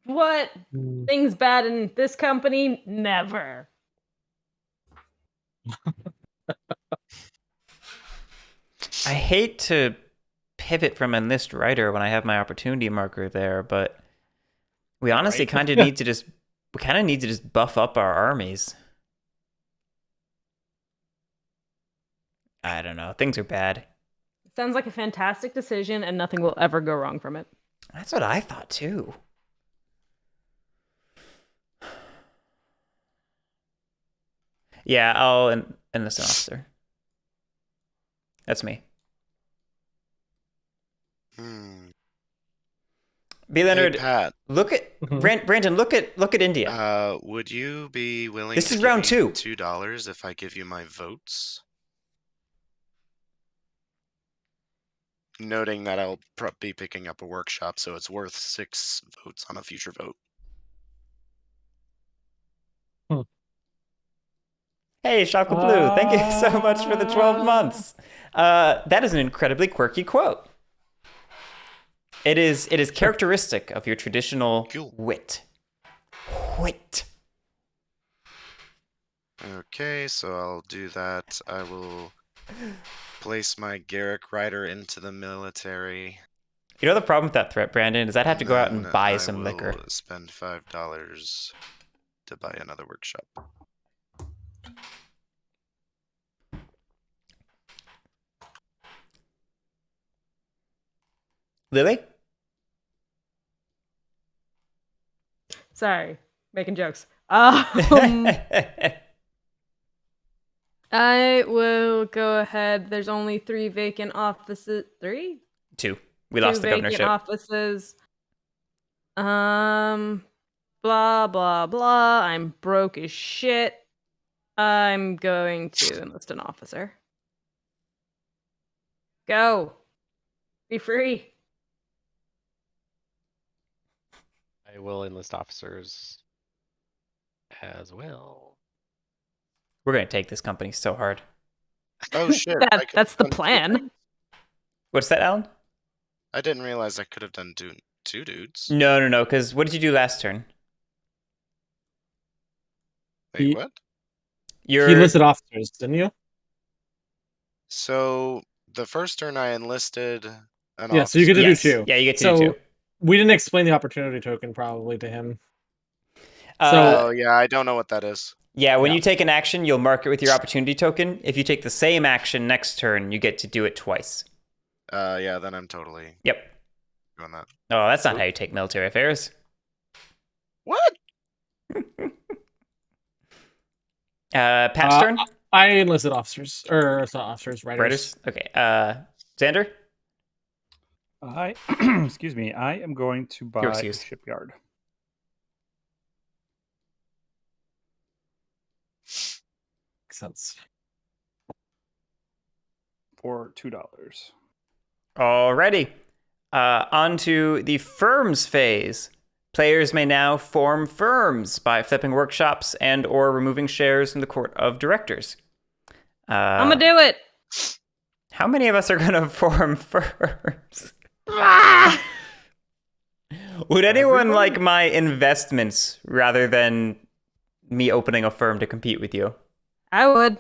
What? Things bad in this company? Never. I hate to pivot from enlist writer when I have my opportunity marker there, but we honestly kind of need to just buff up our armies. I don't know. Things are bad. Sounds like a fantastic decision, and nothing will ever go wrong from it. That's what I thought too. Yeah, I'll enlist an officer. That's me. B. Hey, Leonard, Pat, look at Brandon. Look at India. would you be willing This to is give round me two. $2 if I give you my votes? Noting that I'll be picking up a workshop, so it's worth 6 votes on a future vote. Hey, Shaka Blue, thank you so much for the 12 months. That is an incredibly quirky quote. It is characteristic of your traditional wit. Wit. Okay, so I'll do that. I will place my Guerric rider into the military. You know the problem with that threat, Brandon, is I'd have to go out and buy some liquor. I will spend $5 to buy another workshop. Lily? Sorry, making jokes. I will go ahead. There's only 3 vacant offices. 3? 2. We lost the vacant governorship. offices. Blah blah blah. I'm broke as shit. I'm going to enlist an officer. Go. Be free. I will enlist officers as well. We're going to take this company so hard. Oh shit. That's the plan. What's that, Alan? I didn't realize I could have done two dudes. No, because what did you do last turn? Wait, what? He enlisted officers, didn't you? So the first turn I enlisted an officer. So you get to do 2. Yeah, you get to do 2. We didn't explain the opportunity token probably to him. Oh, yeah, I don't know what that is. Yeah, when you take an action, you'll mark it with your opportunity token. If you take the same action next turn, you get to do it twice. Yeah, then I'm totally doing that. Oh, that's not how you take military affairs. What? Pat's turn? I enlisted officers. Or it's not officers, writers. Okay. Xander? Excuse me, I am going to buy a shipyard. Makes sense. For $2. Alrighty. On to the firms phase. Players may now form firms by flipping workshops and or removing shares from the court of directors. I'm gonna do it. How many of us are gonna form firms? Would anyone like my investments rather than me opening a firm to compete with you? I would.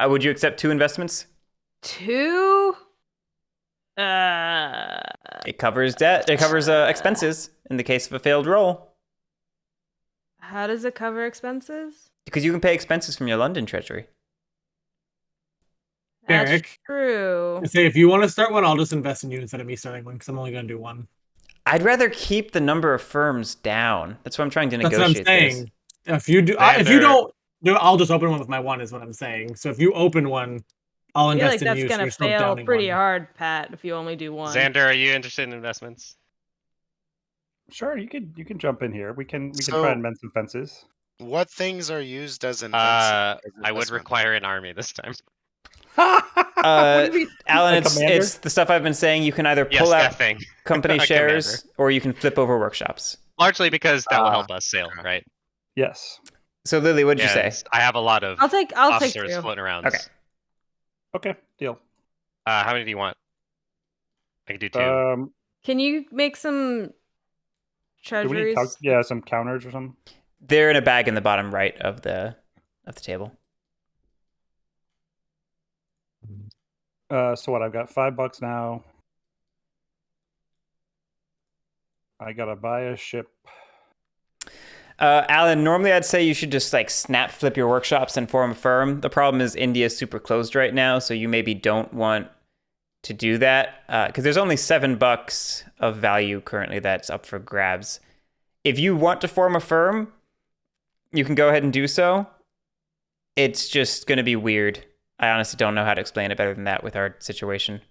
Would you accept 2 investments? 2? It covers debt. It covers expenses in the case of a failed roll. How does it cover expenses? Because you can pay expenses from your London treasury. That's Guerric, true. say if you want to start one, I'll just invest in you instead of me starting one because I'm only going to do 1. I'd rather keep the number of firms down. That's what I'm trying to negotiate. That's what I'm saying. If you do, if you don't do, I'll just open one with my 1. Is what I'm saying. So if you open one, I'll invest in you. I feel like that's gonna fail pretty hard, Pat. If you only do 1. Xander, are you interested in investments? Sure, you can jump in here. We can try and mend some fences. What things are used as investments? I would require an army this time. Alan, it's the stuff I've been saying. You can either pull out company shares or you can flip over workshops. Largely because that will help us sail, right? Yes. So Lily, what did you say? I have a lot of I'll take officers 2. floating around. Okay, deal. How many do you want? I can do 2. Can you make some treasuries? Some counters or something. They're in a bag in the bottom right of the table. So what? I've got $5 now. I gotta buy a ship. Alan, normally I'd say you should just like snap flip your workshops and form a firm. The problem is India's super closed right now, so you maybe don't want to do that because there's only $7 of value currently that's up for grabs. If you want to form a firm, you can go ahead and do so. It's just going to be weird. I honestly don't know how to explain it better than that with our situation.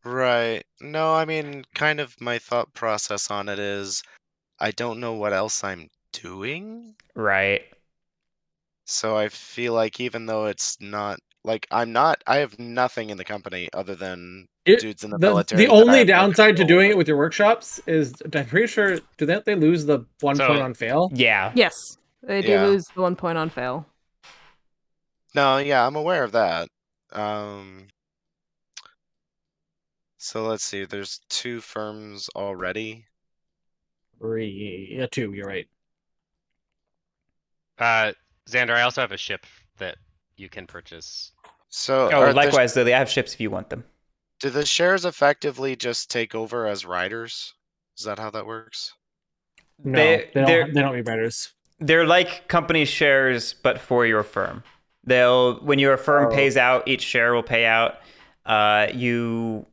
Right. No, I mean, kind of my thought process on it is I don't know what else I'm doing. Right. So I feel like even though it's not like I have nothing in the company other than dudes in the military. The that I only have no downside to control doing over. it with your workshops is I'm pretty sure they lose the 1 So- point on fail? Yeah. Yes, they do Yeah. lose the 1 point on fail. No, yeah, I'm aware of that. So let's see, there's 2 firms already. 3, yeah, 2. You're right. Xander, I also have a ship that you can purchase. So Oh, are likewise, Lily, I have ships if you want them. do the shares effectively just take over as riders? Is that how that works? No, they don't be riders. They're like company shares, but for your firm. When your firm pays out, each share will pay out. You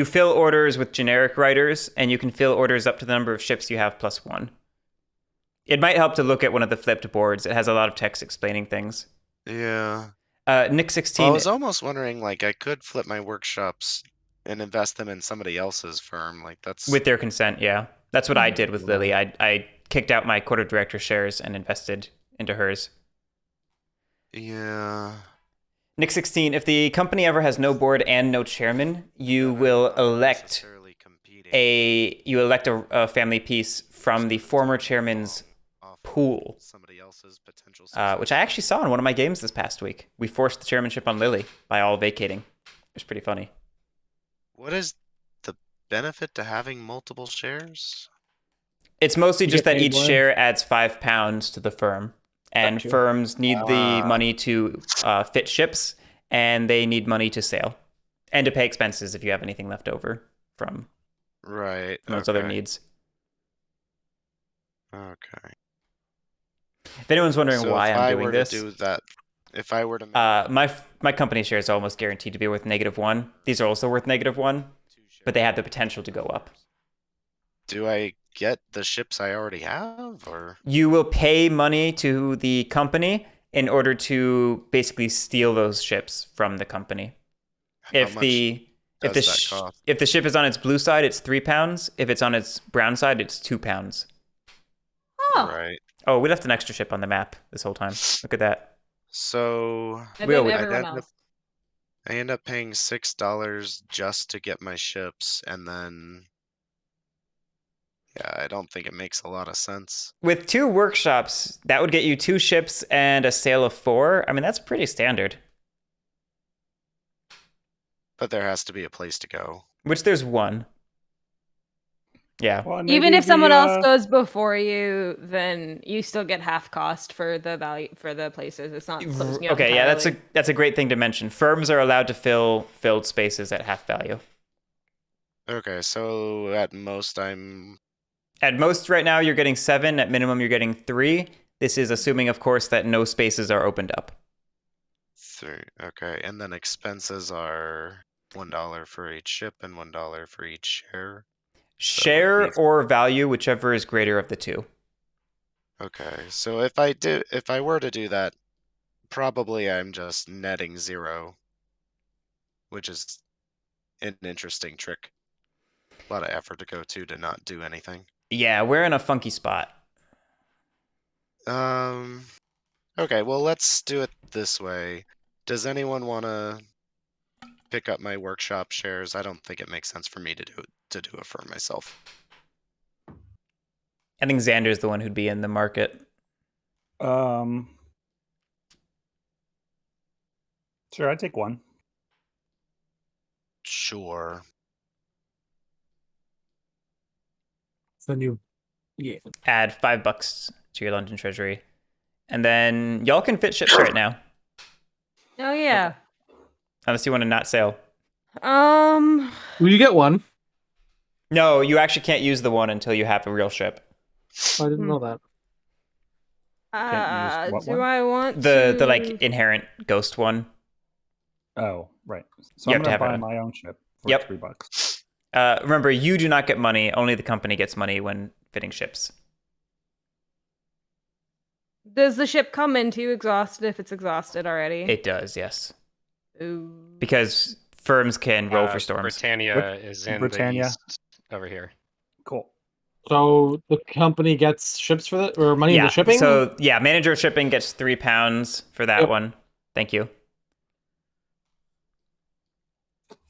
fill orders with generic writers, and you can fill orders up to the number of ships you have plus 1. It might help to look at one of the flipped boards. It has a lot of text explaining things. Yeah. Nick 16. Well, I was almost wondering, like, I could flip my workshops and invest them in somebody else's firm. Like, that's With their consent, yeah. That's what I did with Lily. I kicked out my quarter director shares and invested into hers. yeah. Nick 16, if the company ever has no board and no chairman, you will elect Necessarily competing a family piece from the former chairman's off pool, somebody else's potential which I actually saw in one of my games this past week. We forced the chairmanship on Lily by all vacating. It was pretty funny. What is the benefit to having multiple shares? It's mostly You just get that paid each more. share adds £5 to the firm, and Gotcha. firms need the money to fit ships, and they need money to sail, and to pay expenses if you have anything left over from Right. those other needs. Okay. If anyone's wondering So why if I'm I doing were this, to do that, if I were to make my company shares are almost guaranteed to be worth -1. These are also worth -1, but they have the potential to go up. do I get the ships I already have, or You will pay money to the company in order to basically steal those ships from the company. how much does that cost? If the ship is on its blue side, it's £3. If it's on its brown side, it's £2. Oh, Right. Oh, we left an extra ship on the map this whole time. Look at that. So and We then always- everyone I'd else. I end up paying $6 just to get my ships, and then yeah, I don't think it makes a lot of sense. With 2 workshops, that would get you 2 ships and a sale of 4. I mean, that's pretty standard. But there has to be a place to go. Which there's 1. Yeah. Well, and Even maybe if someone the, else goes before you, then you still get half cost for the value for the places. It's not closing you out Okay, yeah, entirely. that's a great thing to mention. Firms are allowed to fill filled spaces at half value. Okay, so at most At most right now you're getting 7, at minimum you're getting 3. This is assuming of course that no spaces are opened up. 3. Okay, and then expenses are $1 for each ship and $1 for each share. Share maybe- or value, whichever is greater of the 2. Okay, so if I were to do that, probably I'm just netting 0, which is an interesting trick. A lot of effort to go to not do anything. Yeah, we're in a funky spot. Okay, well, let's do it this way. Does anyone want to pick up my workshop shares? I don't think it makes sense for me to do it for myself. I think Xander's the one who'd be in the market. Sure, I'd take 1. Sure. So then yeah. Add $5 to your London treasury. And then y'all can fit ships right now. Oh yeah. Unless you want to not sail. Will you get 1? No, you actually can't use the 1 until you have a real ship. I didn't know that. Can't use what Do one? I want The to... like inherent ghost one. Oh, right. So You I'm have to gonna have buy a- my own ship for Yep. $3. Remember, you do not get money. Only the company gets money when fitting ships. Does the ship come into exhausted if it's exhausted already? It does, yes, Ooh. because firms can roll for storms. Britannia is in Britannia? the east over here. Cool. So the company gets ships for that, or money Yeah. into shipping? So yeah, manager of shipping gets £3 for that Yep. one. Thank you.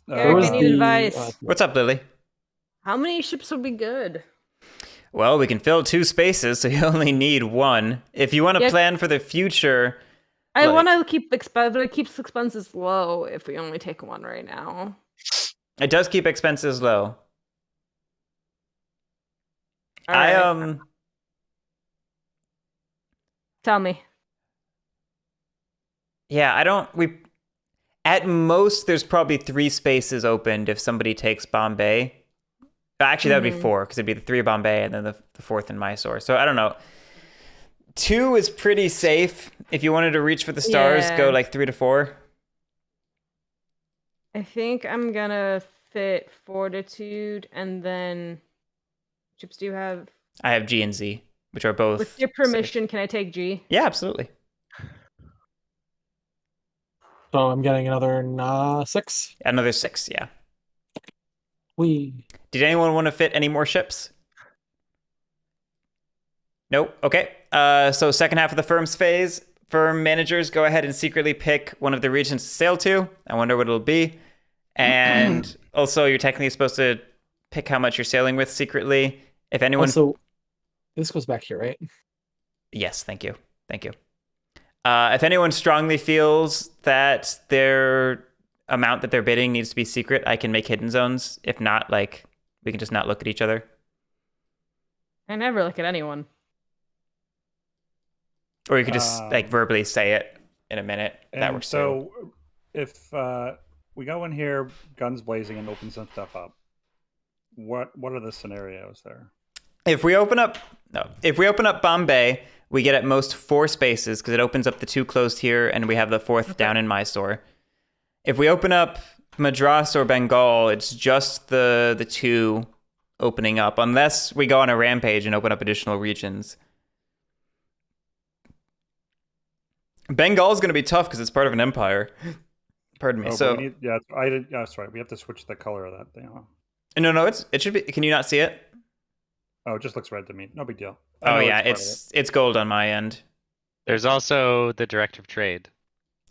Guerric, was I need the- advice. What's up, Lily? How many ships would be good? Well, we can fill 2 spaces, so you only need 1. If you want to Yeah. plan for the future, I Like- want to keep but it keeps expenses low if we only take 1 right now. it does keep expenses low. All right. Tell me. Yeah, at most there's probably 3 spaces opened if somebody takes Bombay. Actually, that would be 4 because it'd be the 3 Bombay and then the 4th in Mysore. So I don't know. 2 is pretty safe. If you wanted to reach for the stars, Yeah. go like 3 to 4. I think I'm gonna fit Fortitude and then ships do you have? I have G and Z, which are both. With your permission, can I take G? Yeah, absolutely. So I'm getting another 6. Another 6, yeah. Did anyone want to fit any more ships? Nope. Okay. So second half of the firm's phase, firm managers go ahead and secretly pick one of the regions to sail to. I wonder what it'll be. And also, you're technically supposed to pick how much you're sailing with secretly. If anyone... Also, this goes back here, right? Yes, thank you. Thank you. If anyone strongly feels that their amount that they're bidding needs to be secret, I can make hidden zones. If not, like, we can just not look at each other. I never look at anyone. Or you could just like verbally say it in a minute. That And works too. so if we go in here, guns blazing, and open some stuff up, what are the scenarios there? If we open up Bombay, we get at most 4 spaces because it opens up the 2 closed here, and we have the 4th down in Mysore. If we open up Madras or Bengal, it's just the 2 opening up, unless we go on a rampage and open up additional regions. Bengal is going to be tough because it's part of an empire. Pardon me. That's right. We have to switch the color of that thing. Huh? No, it should be. Can you not see it? Oh, it just looks red to me. No big deal. Oh yeah, it's gold on my end. There's also the Director of Trade.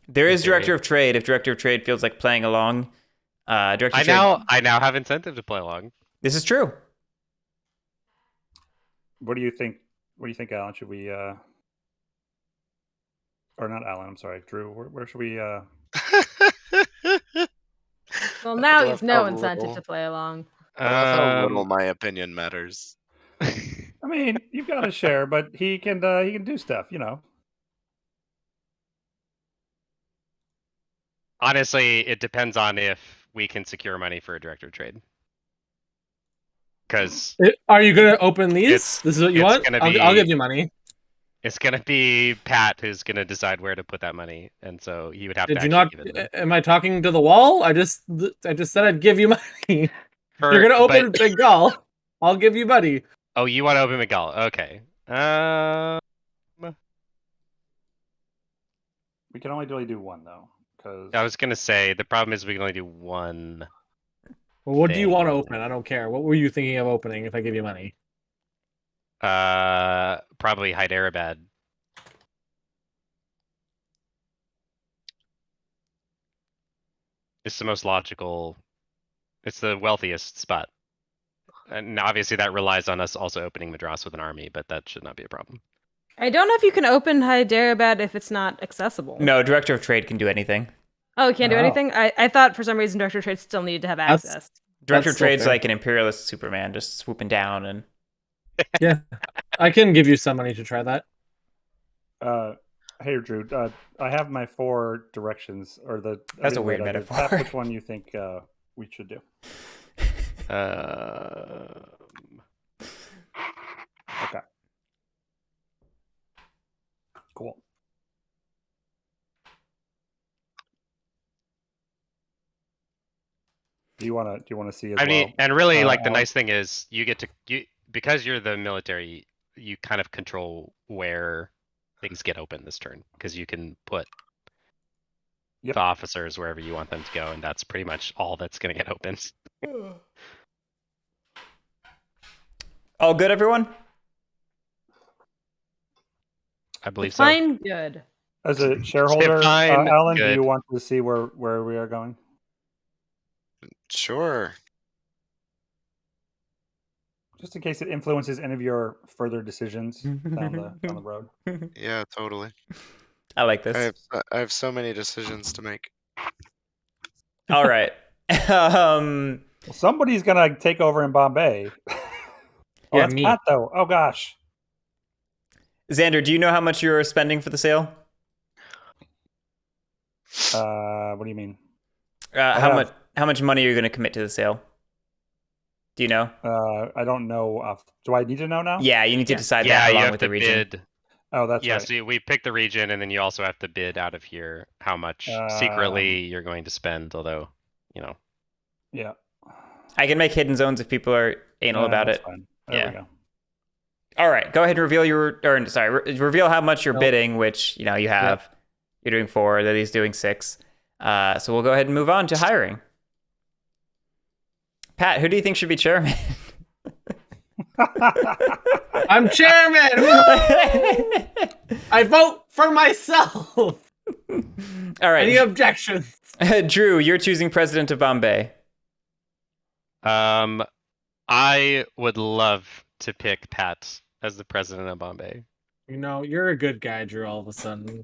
There is Director of Trade. If Director of Trade feels like playing along, Director of Trade. I now have incentive to play along. This is true. What do you think? What do you think, Alan? Should we? Or not Alan? I'm sorry, Drew. Where should we? Well, now love he's no how incentive little- to play along. I love how little my opinion matters. I mean, you've got to share, but he can do stuff, you know. Honestly, it depends on if we can secure money for a Director of Trade. Because Are you gonna open these? It's- This is what you it's want? gonna I'll be- give you money. it's gonna be Pat who's gonna decide where to put that money, and so he would have Did to you actually not? give it. Am I talking to the wall? I just said I'd give you money. You're gonna open Bengal. I'll give you money. Oh, you want to open Miguel? Okay. We can only really do one though, because I was gonna say the problem is we can only do one. Well, what do you want to Thing. open? I don't care. What were you thinking of opening if I give you money? Probably Hyderabad. It's the most logical. It's the wealthiest spot. And obviously that relies on us also opening Madras with an army, but that should not be a problem. I don't know if you can open Hyderabad if it's not accessible. No, Director of Trade can do anything. Oh, you can't do Oh. anything? I thought for some reason Director of Trade still needed to have That's- access. Director of still Trade's fair. like an imperialist Superman, just swooping down and. I can give you some money to try that. hey Drew, I have my 4 directions or the. That's a every weird way I do. metaphor. Tap which one you think we should do. Um, Okay. you want to see as I mean, well? and really, like the Alan? nice thing is you get to because you're the military, you kind of control where things get open this turn because you can put Yep. the officers wherever you want them to go, and that's pretty much all that's gonna get opened. All good, everyone? I believe so. Fine, good. As a shareholder, Fine, Alan, do good. you want to see where we are going? Sure. Just in case it influences any of your further decisions down the road. Yeah, totally. I like this. I have so many decisions to make. All right. Well, somebody's gonna take over in Bombay. Yeah, That's me. Pat, though. Oh gosh. Xander, do you know how much you're spending for the sale? What do you mean? How much money are you going to commit to the sale? Do you know? I don't know. Do I need to know now? Yeah, you need to Yeah. decide Yeah, that you along have with to the region. bid. Oh, that's Yeah, right. so we pick the region, and then you also have to bid out of here how much secretly you're going to spend. Although, you know, Yeah. I can make hidden zones if people are anal about that's it. fine. There Yeah. we go. All right, go ahead and reveal reveal how much you're Nope. bidding, which you have. Yep. You're doing 4, Lily's doing 6. So we'll go ahead and move on to hiring. Pat, who do you think should be chairman? I'm chairman. I vote for myself. All right, Any objections? Drew, you're choosing president of Bombay. I would love to pick Pat as the president of Bombay. You're a good guy, Drew. All of a sudden,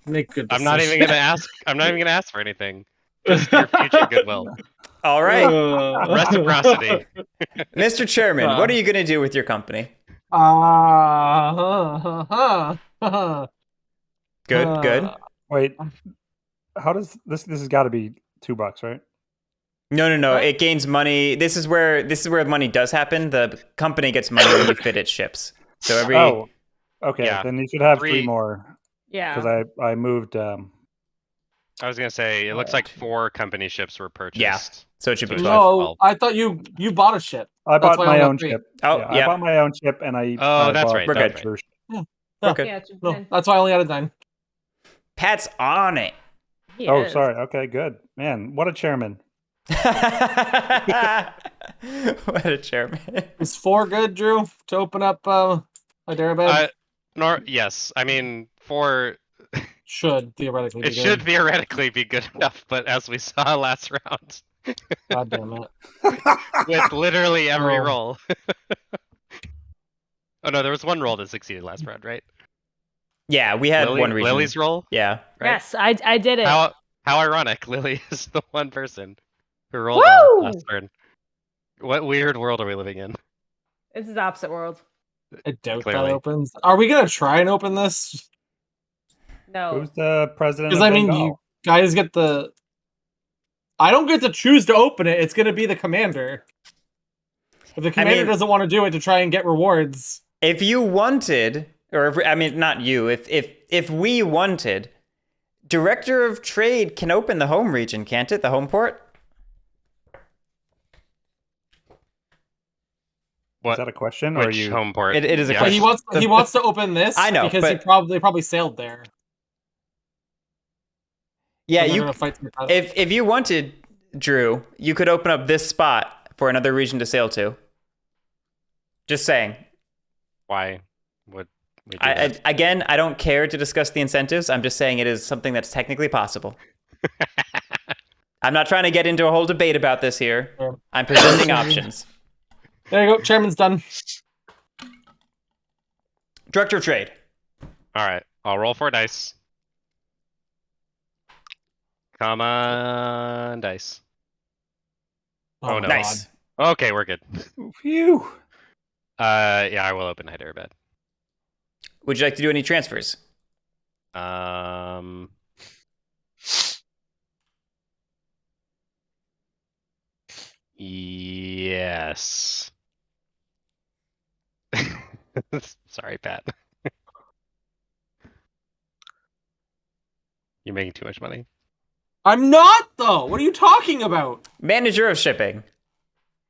make good I'm decisions. not even gonna ask. I'm not even gonna ask for anything. Just your future goodwill, All right, reciprocity. Mr. Chairman, what are you going to do with your company? Good. Wait. How does this has got to be $2, right? No. What? It gains money. This is where money does happen. The company gets money when you fit its ships. So every Oh, okay. Yeah. Then you should have 3 3 more Yeah. because I moved. I was gonna say it looks like 4 company ships were purchased. Yeah. So it should be So 12. No, I thought you bought a ship. I That's bought why I my only own got 3. ship. Oh, yeah, yeah. I bought my own ship, and I. Oh, that's bought right, We're good. Dutch version. We're good. Yeah, it's No, fine. that's why I only added 9. Pat's on it. He Oh, is. sorry. Okay, good. Man, what a chairman. What a chairman. Is 4 good, Drew, to open up Hyderabad? Yes. I mean, 4. Should theoretically be It should theoretically be good enough, but as we saw last round, God damn it. with literally every Oh. roll. Oh no, there was one roll that succeeded last round, right? Yeah, we had one region. Lily's roll. Yeah. Right? Yes, I did it. How ironic! Lily is the one person who rolled Woo! well last turn. What weird world are we living in? This is opposite world. I doubt Clearly. that opens. Are we gonna try and open this? No. Who's the president? Because of I mean, Bengal? you guys get the. I don't get to choose to open it. It's gonna be the commander. If the commander doesn't want to do it to try and get rewards. If you wanted, not you, if we wanted, Director of Trade can open the home region, can't it? The home port? What? Is that a question, or are Which you? home port? It is a But question. he wants to open this. I know, because but- they probably sailed there. Yeah, And they're you. gonna fight through that. If you wanted, Drew, you could open up this spot for another region to sail to. Just saying. Why would we do that? Again, I don't care to discuss the incentives. I'm just saying it is something that's technically possible. I'm not trying to get into a whole debate about this here. Yeah. I'm presenting options. There you go. Chairman's done. Director of Trade. All right, I'll roll 4 dice. Come on, dice. Oh, no. Nice. Okay, we're good. Phew. Yeah, I will open Hyderabad. Would you like to do any transfers? Yes. Sorry, Pat. You're making too much money. I'm not, though. What are you talking about? Manager of shipping.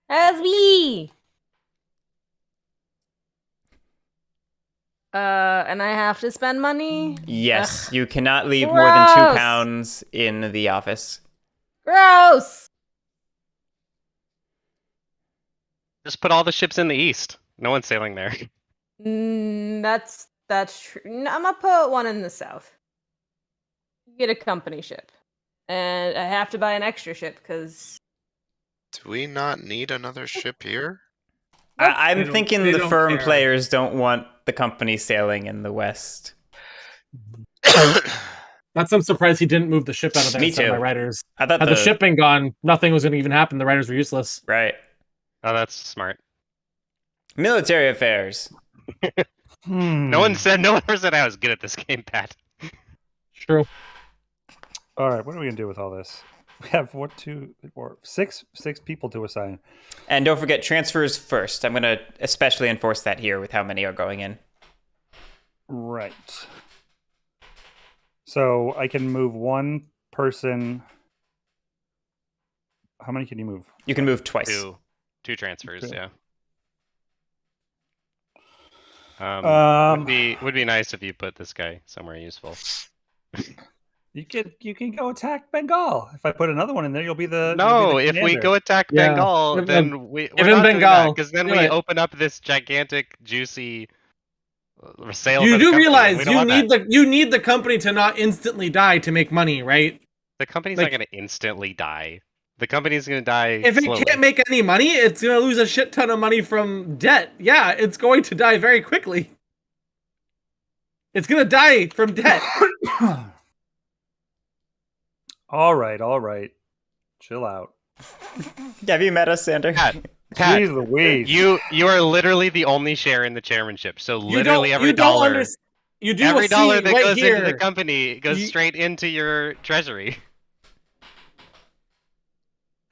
As me. And I have to spend money? Yes, Ugh. you cannot leave more than 2 Gross. pounds in the office. Gross. Just put all the ships in the east. No one's sailing there. That's true. I'm gonna put one in the south. Get a company ship. And I have to buy an extra ship because Do we not need another ship here? I'm They don't- thinking they the don't firm care. players don't want the company sailing in the west. That's I'm surprised he didn't move the ship out of there Me instead of my too. riders. I thought Had the ship been gone, nothing was going to even happen. The riders were useless. Right. Oh, that's smart. Military affairs. No one ever said I was good at this game, Pat. True. All right, what are we gonna do with all this? We have 1, 2, 4, 6 people to assign. And don't forget transfers first. I'm going to especially enforce that here with how many are going in. Right. So I can move one person. How many can you move? You can move twice. Two transfers, Okay. yeah. Um, Would be nice if you put this guy somewhere useful. You can go attack Bengal. If I put another one in there, you'll be the No, if we commander. go attack Yeah. Bengal, Give then him- we're give him not doing that Bengal. because then Do we it. open up this gigantic, juicy sale. You for the do company. realize We don't want that. you need the company to not instantly die to make money, right? The company's like- not going to instantly die. The company's going to die If it slowly. can't make any money, it's going to lose a shit ton of money from debt. Yeah, it's going to die very quickly. It's going to die from debt. All right. Chill out. Have you met us, Xander? Pat, Jeez Louise. you are literally the only share in the chairmanship. So literally every you don't dollar, under- you do every see dollar that right goes here, into the company goes You- straight into your treasury.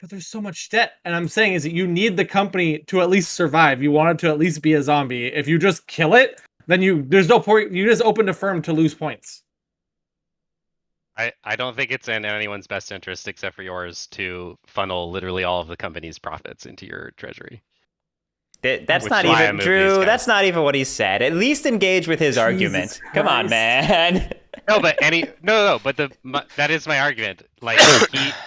But there's so much debt, and I'm saying is that you need the company to at least survive. You want it to at least be a zombie. If you just kill it, then there's no point. You just opened a firm to lose points. I don't think it's in anyone's best interest except for yours to funnel literally all of the company's profits into your treasury. That's Which not is why I even moved Drew. these guys. That's not even what he said. At least engage with his argument. Come on, Christ. man. No, but but that is my argument. Like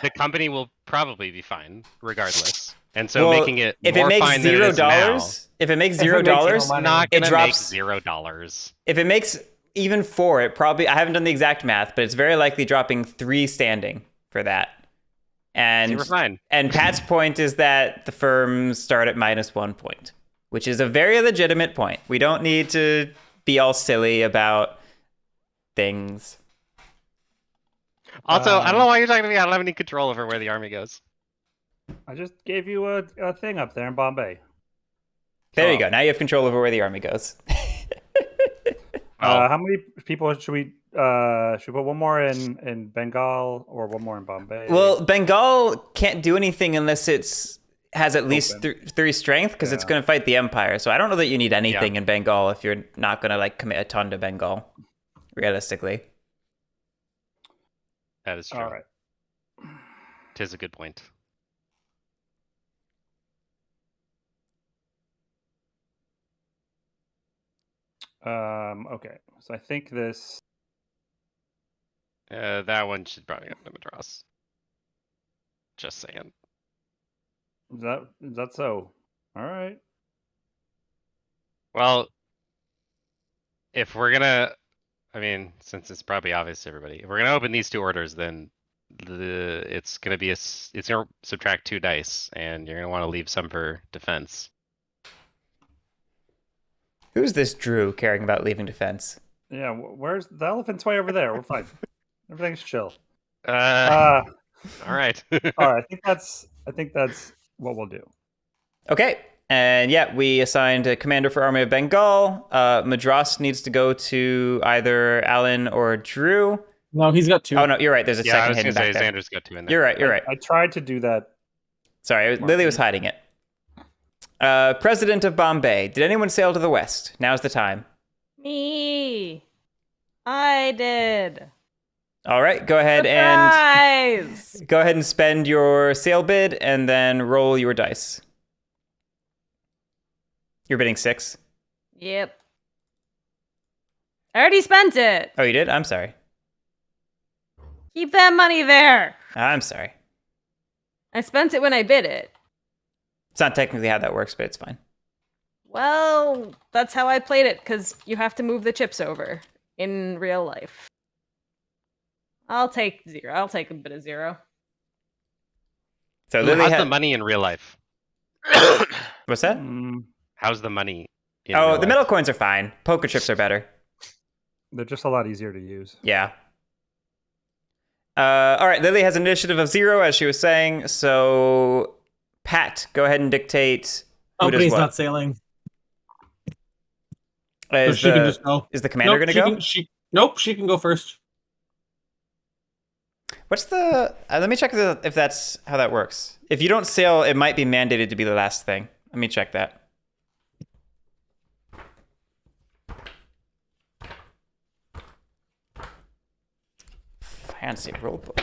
the company will probably be fine regardless, and so Well, making it if more it makes fine than it is now, $0, if it makes If it makes $0, no money. not it gonna drops. make $0. If it makes even 4, it probably. I haven't done the exact math, but it's very likely dropping 3 standing for that. So And we're fine. and Pat's point is that the firms start at -1 point, which is a very legitimate point. We don't need to be all silly about things. Also, I don't know why you're talking to me. I don't have any control over where the army goes. I just gave you a thing up there in Bombay. There you go. Now you have control over where the army goes. Well, How many people should we put one more in Bengal or one more in Bombay? Well, Bengal can't do anything unless has at least Open. 3 strength because it's Yeah. going to fight the Empire. So I don't know that you need anything in Bengal if you're not going to like commit a ton to Bengal, realistically. that is true. All right. Tis a good point. Okay. So I think this. That one should probably go to Madras. Just saying. Is that so? All right. Well, if we're gonna, I mean, since it's probably obvious to everybody, if we're gonna open these 2 orders, then it's gonna be it's gonna subtract 2 dice, and you're gonna want to leave some for defense. Who's this Drew caring about leaving defense? Yeah. Where's the elephant's way over there? We're fine. Everything's chill. All right. All right. I think that's what we'll do. Okay. And yeah, we assigned a commander for Army of Bengal. Madras needs to go to either Alan or Drew. No, he's got 2. Oh, no, you're right. There's a Yeah, I second was hidden gonna back say there. Xander's got 2 in there. You're right. I tried to do that. Sorry, Lily was hiding it. President of Bombay. Did anyone sail to the west? Now's the time. Me. I did. All right, go ahead and Surprise! go ahead and spend your sale bid, and then roll your dice. You're bidding 6. Yep. I already spent it. Oh, you did? I'm sorry. Keep that money there. I'm sorry. I spent it when I bid it. It's not technically how that works, but it's fine. Well, that's how I played it, because you have to move the chips over in real life. I'll take 0. I'll take a bit of 0. So Ooh, Lily how's the had. money in real life? What's that? How's the money in Oh, real the life? metal coins are fine. Poker chips are better. They're just a lot easier to use. Yeah. All right, Lily has an initiative of 0, as she was saying. So, Pat, go ahead and dictate who does Company's what. not sailing. So Is she can just go. Is the commander going to go? Nope, she can go first. What's the? Let me check if that's how that works. If you don't sail, it might be mandated to be the last thing. Let me check that. Fancy rulebook.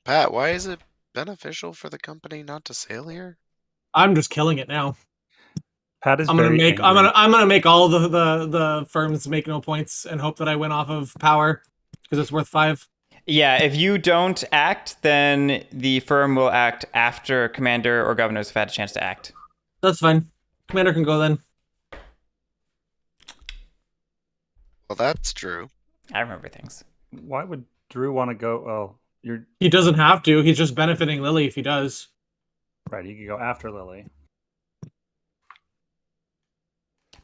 Pat, why is it beneficial for the company not to sail here? I'm just killing it now. Pat is I'm gonna very make angry. I'm gonna make all the firms make no points and hope that I win off of power because it's worth 5. Yeah, if you don't act, then the firm will act after commander or governors have had a chance to act. That's fine. Commander can go then. Well, that's true. I remember things. Why would Drew want to go? Oh, you're He doesn't have to. He's just benefiting Lily if he does. right. He could go after Lily.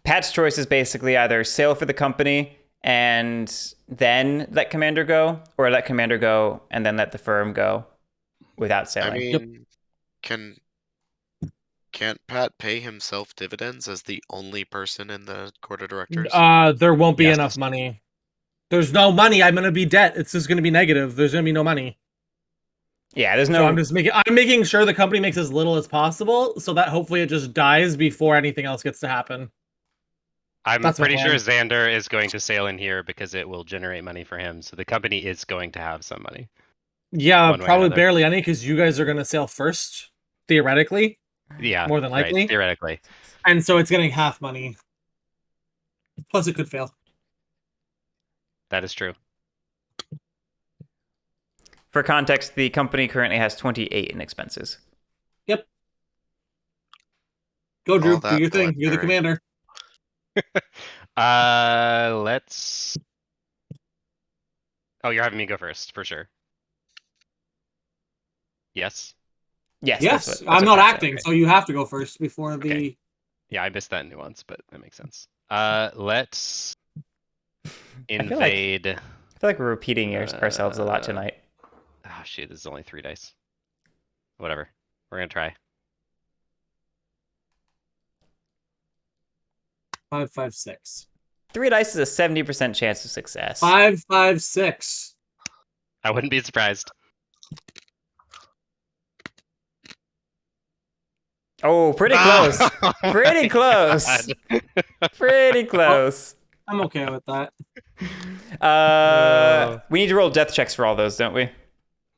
Pat's choice is basically either sail for the company and then let commander go, or let commander go and then let the firm go without sailing. I mean, can't Pat pay himself dividends as the only person in the court of directors? There won't be Yes. enough money. There's no money. I'm gonna be debt. It's just gonna be negative. There's gonna be no money. Yeah, there's So no. I'm making sure the company makes as little as possible, so that hopefully it just dies before anything else gets to happen. I'm That's my pretty sure plan. Xander is going to sail in here because it will generate money for him. So the company is going to have some money. Yeah, One way or probably another. barely any because you guys are gonna sail first, theoretically, Yeah, more than right, likely, theoretically. and so it's getting half money. Plus, it could fail. That is true. For context, the company currently has 28 in expenses. Yep. Go, Drew. All Do that your thing. You're the BlackBerry. commander. Let's. Oh, you're having me go first for sure. Yes. Yes. Yes, that's I'm what not Pat said. acting, Okay. so you have to go first before the. Okay. Yeah, I missed that nuance, but that makes sense. Let's invade. I feel like we're repeating ourselves a lot tonight. Oh shit, this is only 3 dice. Whatever. We're gonna try. 5, 5, 6. 3 dice is a 70% chance of success. 5, 5, 6. I wouldn't be surprised. Oh, pretty close. Pretty close. Pretty close. I'm okay with that. We need to roll death checks for all those, don't we?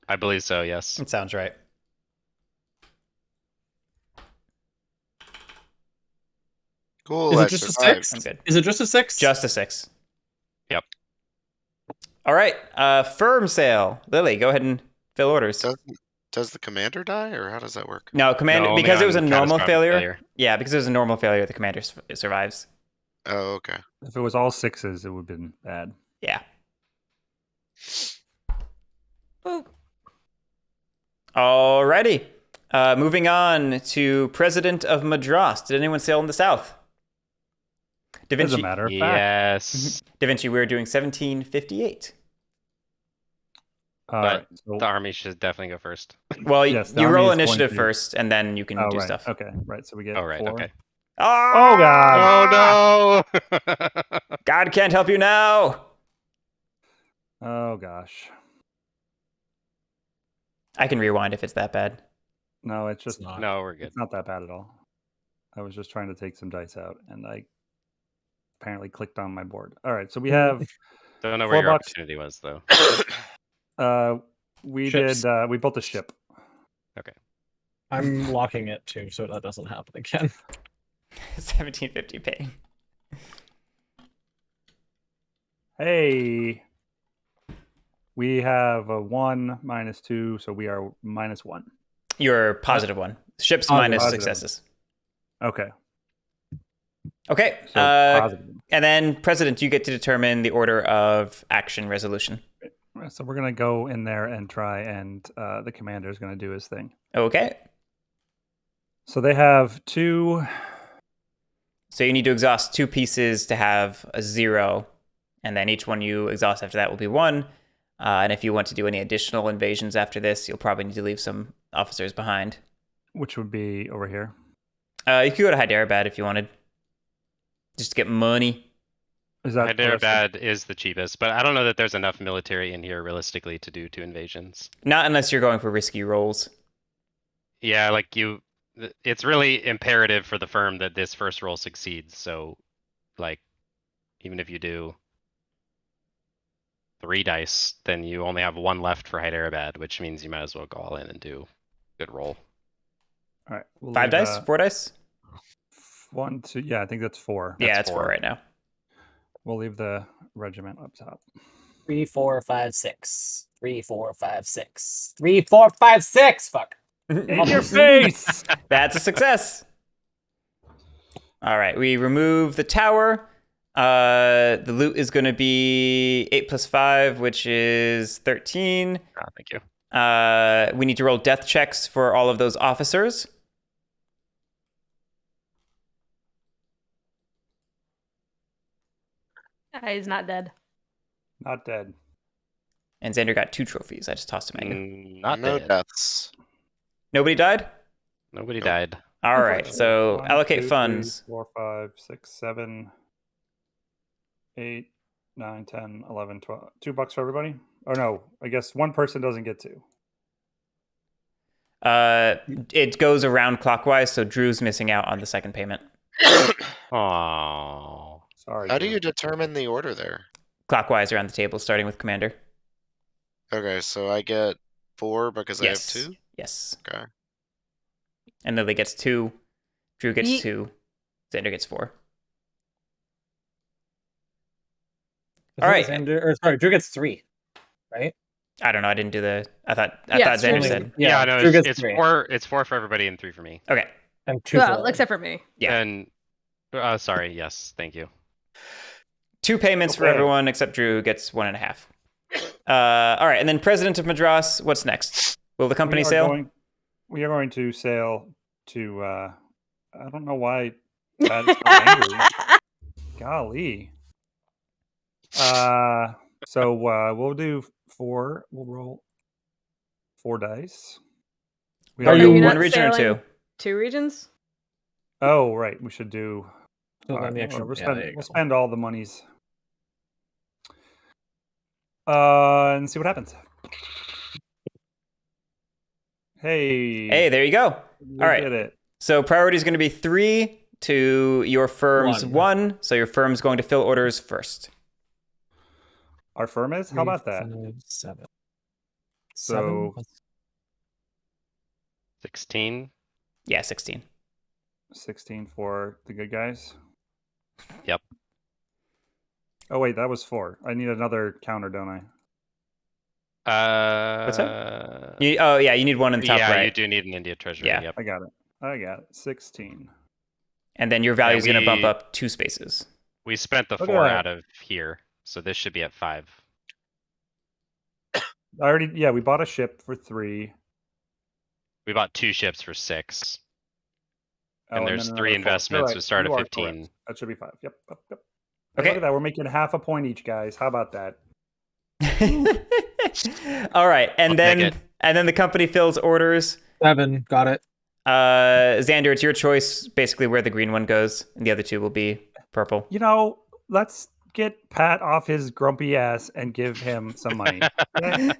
I believe so, yes. That sounds right. Cool. Is I it just a survived. 6? I'm good. Is it just a 6? Just a 6. Yep. All right. Firm sale. Lily, go ahead and fill orders. Does the commander die, or how does that work? No, commander, No, only because it was a on normal catastrophic failure. Yeah, because it was a normal failure, the commander survives. Oh, okay. If it was all 6s, it would have been bad. Yeah. Boop. Alrighty. Moving on to President of Madras. Did anyone sail in the south? Da As a Vinci. matter of fact. Yes. Da Vinci, we're doing 1758. All But right. So, the army should definitely go first. Well, Yes, the you army roll is going initiative to- first, and then you can oh, do right. stuff. Okay. Right. So we get Oh, right, 4. okay. Oh, God. Oh no! God can't help you now. Oh gosh. I can rewind if it's that bad. No, it's just not. No, we're good. It's not that bad at all. I was just trying to take some dice out, and I apparently clicked on my board. All right, so we have Don't know where your $4. opportunity was though. We Ships. did. We built a ship. I'm locking it too, so that doesn't happen again. 1750 paying. Hey, we have a 1 minus 2, so we are -1. You're positive one. Ships Positive. minus Positive. successes. Okay. Okay. So positive. And then, President, you get to determine the order of action resolution. So we're gonna go in there and try, and the commander is gonna do his thing. Okay. So they have 2. So you need to exhaust 2 pieces to have a 0, and then each one you exhaust after that will be 1. And if you want to do any additional invasions after this, you'll probably need to leave some officers behind. Which would be over here. You could go to Hyderabad if you wanted, just to get money. Is that Hyderabad is the cheapest, but I don't know that there's enough military in here realistically to do 2 invasions. Not unless you're going for risky rolls. Yeah, like it's really imperative for the firm that this first roll succeeds. So, like, even if you do 3 dice, then you only have 1 left for Hyderabad, which means you might as well go all in and do a good roll. All right. We'll 5 leave, dice? 4 dice? 1, 2. Yeah, I think that's 4. Yeah, That's it's 4 4 right now. We'll leave the regiment up top. 3, 4, 5, 6. 3, 4, 5, 6. 3, 4, 5, 6. Fuck. In your face! That's a success. All right, we remove the tower. The loot is going to be 8 plus 5, which is 13. Thank you. We need to roll death checks for all of those officers. He's not dead. Not dead. And Xander got 2 trophies. I just tossed him at you. Not no dead. deaths. Nobody died? Nobody died. All right, so 1, allocate 2, 3, funds. 4, 5, 6, 7, 8, 9, 10, 11, 12. $2 for everybody? Or no, I guess one person doesn't get 2. It goes around clockwise, so Drew's missing out on the second payment. Oh. Sorry. How do Drew. you determine the order there? Clockwise around the table, starting with Commander. Okay, so I get 4 because Yes. I have 2? Yes. Okay. And Lily gets 2. Drew gets Ye- 2. Xander gets 4. I All think right. Xander, or sorry, Drew gets 3. Right? I don't know. I didn't do the. I thought Yeah, Xander Drew- said. Yeah, no, Drew gets it's 3. 4. It's 4 for everybody and 3 for me. Okay. And 2 Well, for except for me. Yeah. And sorry, yes, thank you. 2 payments for Okay. everyone except Drew, who gets 1.5. All right, and then President of Madras. What's next? Will the company sail? We are going to sail to. I don't know why. That is so angry. Golly. So we'll do 4. We'll roll 4 dice. We Are Are you you one not region or sailing? 2? 2 regions? Oh, right. We should do. So all then right, the extra, we'll yeah, spend, there you we'll go. spend all the monies. And see what happens. Hey. Hey, there you go. we all right. did it. So priority is going to be 3 to your firm's 1. 1. So your firm's going to fill orders first. Our firm is? How about that? 7. So- 16. Yeah, 16. 16 for the good guys? Yep. Oh, wait, that was 4. I need another counter, don't I? What's that? You need 1 in the top yeah, right. you do need an India treasury. Yeah. Yep. I got it. 16. And then your value is going to bump we- up 2 spaces. We spent the Look at 4 that. out of here, so this should be at 5. We bought a ship for 3. We bought 2 ships for 6. Oh, And there's then 3 another 4. investments You're to start You at are 15. correct. That should be 5. Yep. Hey, Okay. Look at that. We're making half a point each, guys. How about that? All right, and I'll then take it. the company fills orders. 7. Got it. Xander, it's your choice. Basically, where the green one goes, and the other 2 will be purple. Let's get Pat off his grumpy ass and give him some money. Okay?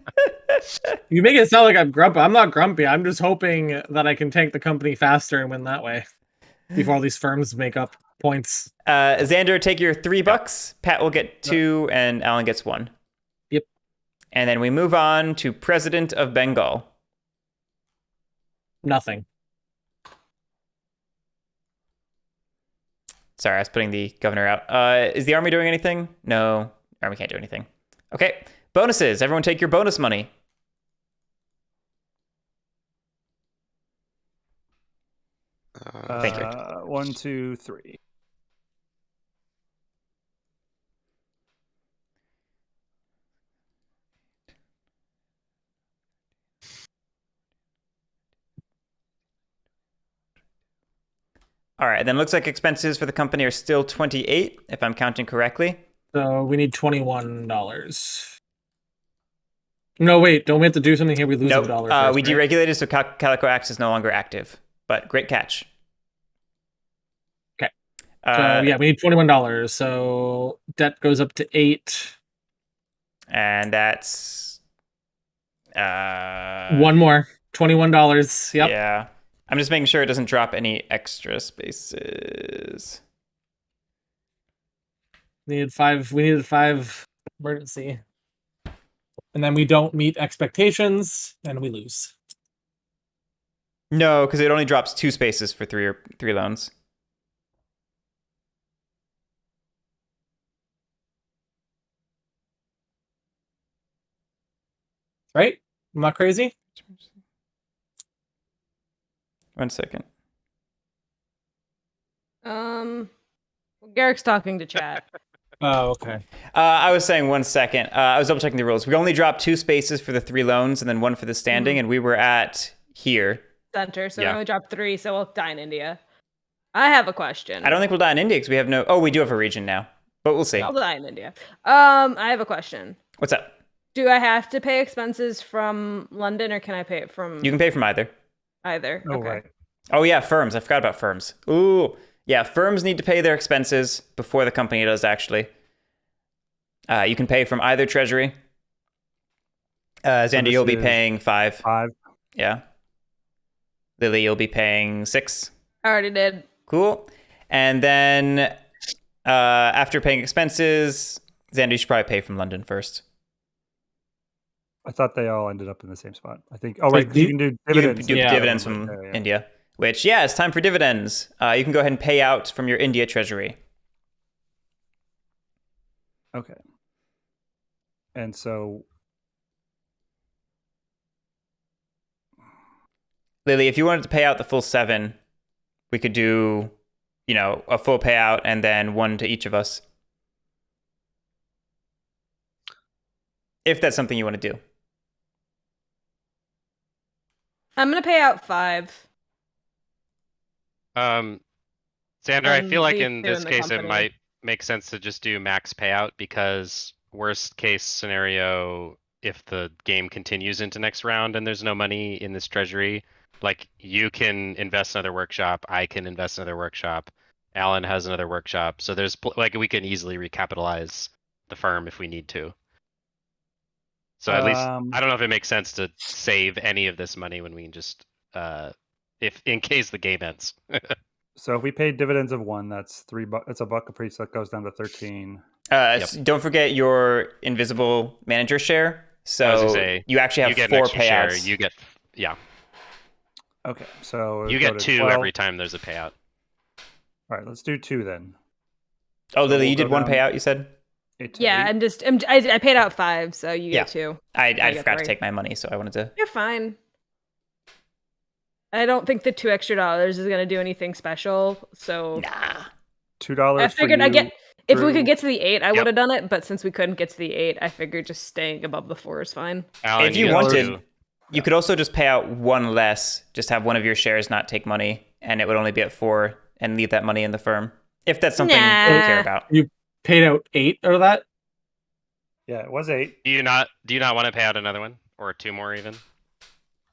You make it sound like I'm grumpy. I'm not grumpy. I'm just hoping that I can tank the company faster and win that way before all these firms make up. points. Xander, take your $3. Pat will get 2, and Alan gets 1. Yep. And then we move on to President of Bengal. Nothing. Sorry, I was putting the governor out. Is the army doing anything? No, army can't do anything. Okay, bonuses. Everyone take your bonus money. Thank you. 1, 2, 3. All right, then looks like expenses for the company are still 28, if I'm counting correctly. So we need $21. No, wait. Don't we have to do something here? We lose Nope. $1 first, We right? deregulated, so Calico Axe is no longer active. But great catch. Okay. So yeah, we need $21. So debt goes up to 8. And that's... One more. $21. Yep. Yeah. I'm just making sure it doesn't drop any extra spaces. We needed 5 emergency. And then we don't meet expectations, and we lose. No, because it only drops 2 spaces for 3 loans. Right? I'm not crazy? 1 second. Garrick's talking to chat. Oh, okay. I was saying 1 second. I was double checking the rules. We only dropped 2 spaces for the 3 loans and then 1 for the standing, and we were at here. Center, so Yeah. we only dropped 3, so we'll die in India. I have a question. I don't think we'll die in India because we have no... Oh, we do have a region now, but we'll see. I'll die in India. I have a question. What's up? Do I have to pay expenses from London, or can I pay it from You can pay from either. either? Oh, Okay. right. Oh, yeah, firms. I forgot about firms. Ooh. Yeah, firms need to pay their expenses before the company does, actually. You can pay from either treasury. Xander, this you'll be is paying 5. 5. Yeah. Lily, you'll be paying 6. I already did. Cool. And then after paying expenses, Xander, you should probably pay from London first. I thought they all ended up in the same spot. I think. Oh, right. 'cause do- you can do You can dividends. do Yeah. dividends from Yeah. India, which, yeah, it's time for dividends. You can go ahead and pay out from your India treasury. Okay. And so, Lily, if you wanted to pay out the full 7, we could do, a full payout and then 1 to each of us. If that's something you want to do. I'm gonna pay out 5. Xander, I And feel like leave in 2 this in the case it company. might make sense to just do max payout, because worst case scenario, if the game continues into next round and there's no money in this treasury, like you can invest in another workshop, I can invest in another workshop, Alan has another workshop, so there's like we can easily recapitalize the firm if we need to. So at least I don't know if it makes sense to save any of this money when we can just if in case the game ends. so if we paid dividends of 1, that's $3. It's $1 apiece. So that goes down to 13. Don't forget your invisible manager share. I was So gonna say, you actually have you get 4 an extra share, payouts. you get Okay. So you go get to 2 12. every time there's a payout. All right. Let's do 2 then. Oh, Lily, we'll you did go 1 down- payout, you said? 8 to Yeah, 8. and just I paid out 5, so you Yeah. get 2. I get forgot to 3. take my money, so I wanted to... You're fine. I don't think the $2 extra is gonna do anything special. So Nah. $2. I figured if we Drew. could get to the 8, I Yep. would have done it. But since we couldn't get to the 8, I figured just staying above the 4 is fine. Alan, If you get wanted, 2. you could also just pay out 1 less, just have one of your shares not take money, and it would only be at 4, and leave that money in the firm. If that's something you care Nah. about. Paid out 8 or that? Yeah, it was 8. Do you not want to pay out another one or 2 more even?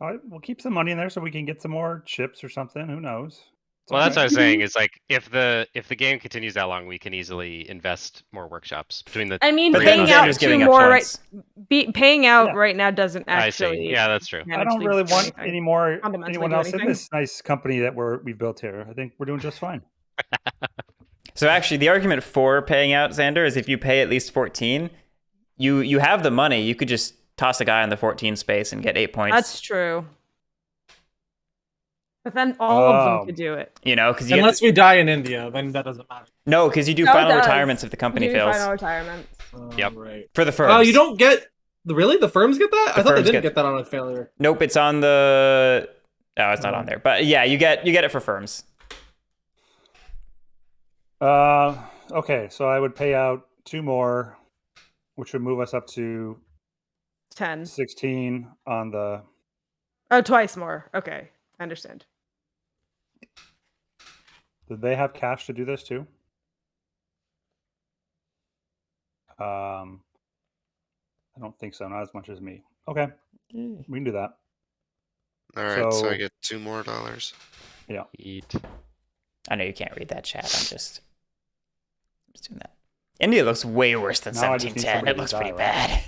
All right, we'll keep some money in there so we can get some more chips or something. Who knows? It's Well, all that's what I right. was saying. Is like if the game continues that long, we can easily invest more workshops between the. I mean, But three then of us. paying out Xander's 2 giving up more points. paying out Yeah. right now doesn't I see. actually. Yeah, that's true. I manage don't to really do want anything. any more Fundamentally anyone do else in anything. this nice company that we've built here. I think we're doing just fine. So actually, the argument for paying out Xander is if you pay at least 14, you have the money. You could just toss a guy on the 14 space and get 8 points. That's true. But then all of them could do it. You know, because Unless we die in India, then that doesn't matter. no, because you do No, it final does. retirements if the company You do fails final retirements. Yep. Right. for the firms. Oh, you don't get really the firms get that? I thought they firms didn't get- get that on a failure. Nope, it's on the. Oh, it's not on there. But yeah, you get it for firms. Okay, so I would pay out 2 more, which would move us up to 10. 16 on the. Oh, twice more. Okay, I understand. Did they have cash to do this too? I don't think so. Not as much as me. Okay, we can do that. All right, so I So- get $2 more. Eat. I know you can't read that chat. I'm just doing that. India looks way worse than Now I just need 1710. somebody It to looks die, pretty right? bad.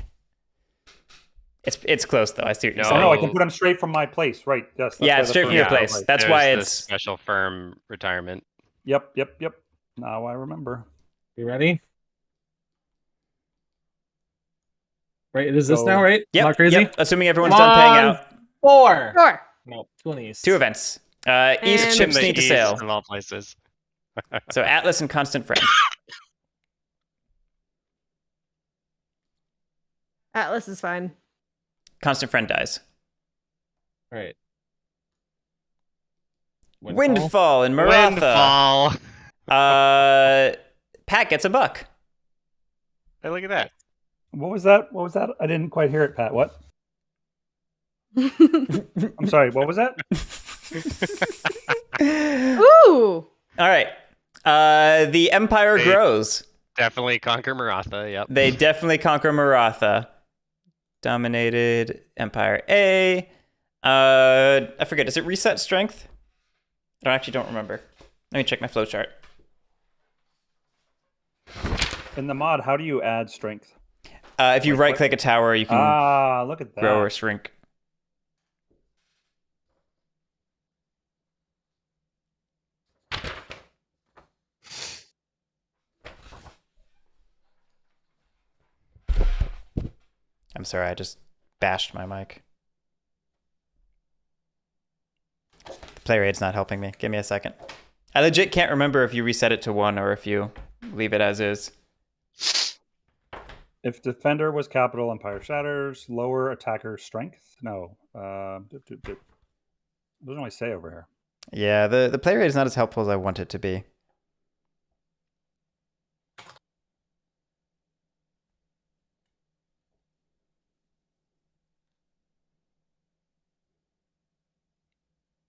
It's close though. I see what you're No. Oh saying. no, I can put them straight from my place. Right? Yes. that's Yeah, why it's the straight from firm your is place. right. That's There's why the it's special firm retirement. Yep. Now I remember. You ready? Right, it is this So- now, right? yep, Not crazy? yep. Assuming everyone's done paying out. 4. Sure. No, 20s. 2 events. East And- ships In the need to east, sail. in all places. So Atlas and Constant Friend. Atlas is fine. Constant Friend dies. Right. Windfall in Maratha. Windfall. Pat gets a buck. Hey, look at that. What was that? I didn't quite hear it, Pat. What? I'm sorry. What was that? Ooh. All right. The Empire They- grows. Definitely conquer Maratha. Yep. They definitely conquer Maratha. Dominated Empire A. I forget. Does it reset strength? I actually don't remember. Let me check my flowchart. In the mod, how do you add strength? If you Like right what? click a tower, you can Look at that. grow or shrink. I'm sorry, I just bashed my mic. The play rate's not helping me. Give me a second. I legit can't remember if you reset it to 1 or if you leave it as is. If defender was capital, Empire shatters. Lower attacker strength. No. It doesn't really say over here. Yeah, the play rate is not as helpful as I want it to be.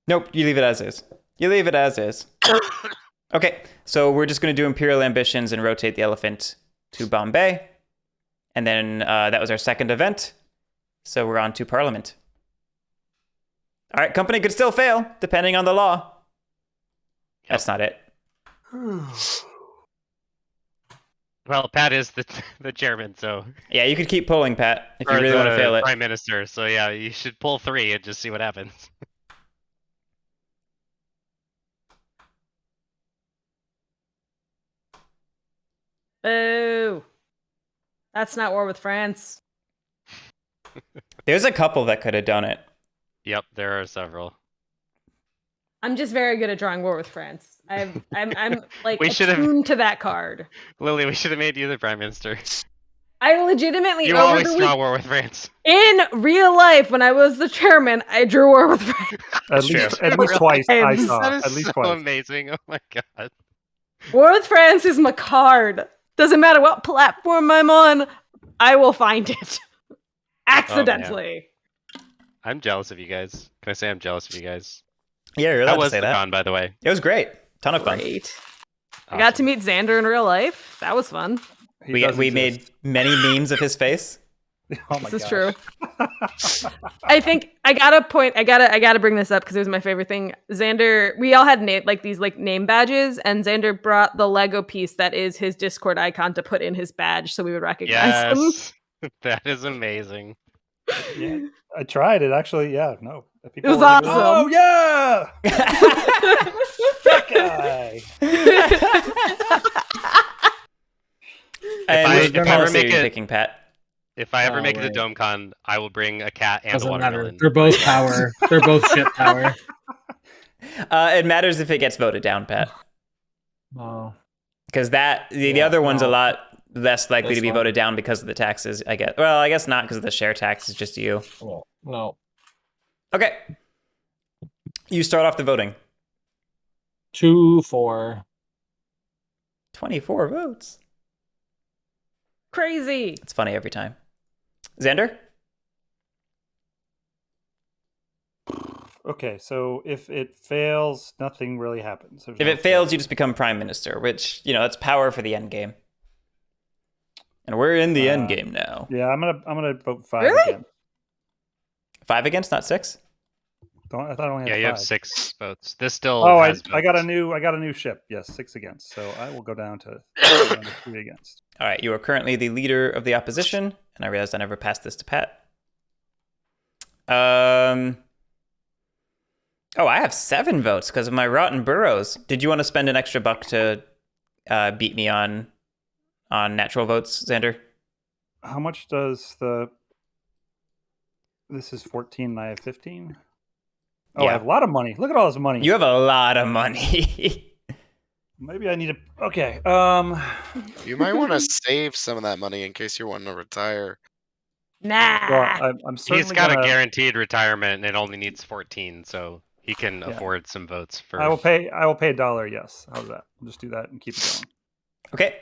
Nope, you leave it as is. You leave it as is. Okay, so we're just going to do Imperial Ambitions and rotate the elephant to Bombay. And then that was our second event. So we're on to Parliament. All right, company could still fail, depending on the law. That's not it. Well, Pat is the chairman, so Yeah, you could keep pulling, Pat, if you or really want to the fail it. prime minister. So yeah, you should pull 3 and just see what happens. Boo. That's not war with France. There's a couple that could have done it. Yep, there are several. I'm just very good at drawing war with France. I'm like We should have- attuned to that card. Lily, we should have made you the prime minister. I legitimately You over always the draw week war with France. in real life when I was the chairman, I drew war with France. At least twice I Times. saw. That is At least so twice. amazing. Oh my god. War with France is my card. Doesn't matter what platform I'm on, I will find it. Accidentally. I'm jealous of you guys. Can I say I'm jealous of you guys? Yeah, you're allowed That to was say the that. con, by the way. It was great. Ton of fun. Great. I got to Awesome. meet Xander in real life. That was fun. He We does made exist. many memes of his face. Oh my This is gosh. true. I think I gotta bring this up because it was my favorite thing. Xander, we all had these name badges, and Xander brought the Lego piece that is his Discord icon to put in his badge so we would recognize him. Yes. That is amazing. Yeah, I tried it actually. Yeah, no, It was awesome. Oh yeah, that guy. And which if I ever policy are make you it- picking, Pat? If I ever Oh, make it right. to DomeCon, I will bring a cat and a Doesn't matter. watermelon. They're both power. They're both shit power. It matters if it gets voted down, Pat. Oh. Because the Yeah, other one's a no. lot less likely This to be one. voted down because of the taxes, I guess. Well, I guess not because of the share tax. It's just you. Well, no. Okay. You start off the voting. 2-4. 24 votes. Crazy. It's funny every time. Xander? Okay, so if it fails, nothing really happens. There's If no it fails, fail. you just become prime minister, which, that's power for the end game. And we're in the end game now. Yeah, I'm gonna vote 5 Really? again. 5 against, not 6? I thought I only had Yeah, 5. you have 6 votes. This still Oh, has I got a votes. new ship. Yes, 6 against. So I will go down to 3 against. All right, you are currently the leader of the opposition, and I realized I never passed this to Pat. Oh, I have 7 votes because of my rotten boroughs. Did you want to spend an extra buck to beat me on natural votes, Xander? How much does the? This is 14, and I have 15. Oh, Yeah. I have a lot of money. Look at all this money. You have a lot of money. Maybe I need to. Okay. You might want to save some of that money in case you're wanting to retire. Nah. Well, I'm certainly He's got gonna, a guaranteed retirement and it only needs 14, so he can Yeah. afford some votes for. I will pay $1. Yes. How's that? I'll just do that and keep it going. Okay.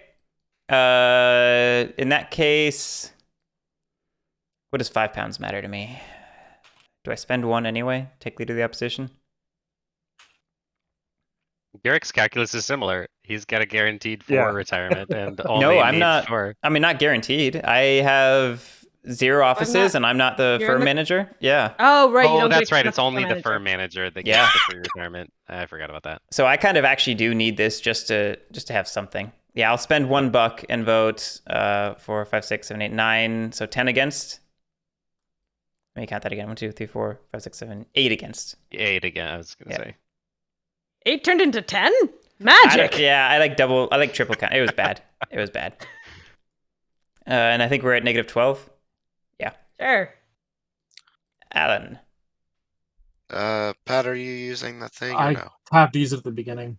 In that case, what does £5 matter to me? Do I spend 1 anyway? Take lead of the opposition? Guerric's calculus is similar. He's got a guaranteed 4 Yeah. retirement and only No, I'm needs not. 4. I mean, not guaranteed. I have 0 offices, and I'm not the you're firm the- manager. Yeah. Oh, right. you Oh, don't that's get right. much It's only the manager. firm manager that Yeah. gets the free retirement. I forgot about that. So I kind of actually do need this just to have something. Yeah, I'll spend $1 and vote 4, 5, 6, 7, 8, 9. So 10 against. Let me count that again. 1, 2, 3, 4, 5, 6, 7, 8 against. 8 again, I was going to Yeah. say. 8 turned into 10? I Magic. like triple count. It was bad. It was bad. And I think we're at negative 12. Sure. Alan. Pat, are you using the thing or I no? have to use it at the beginning.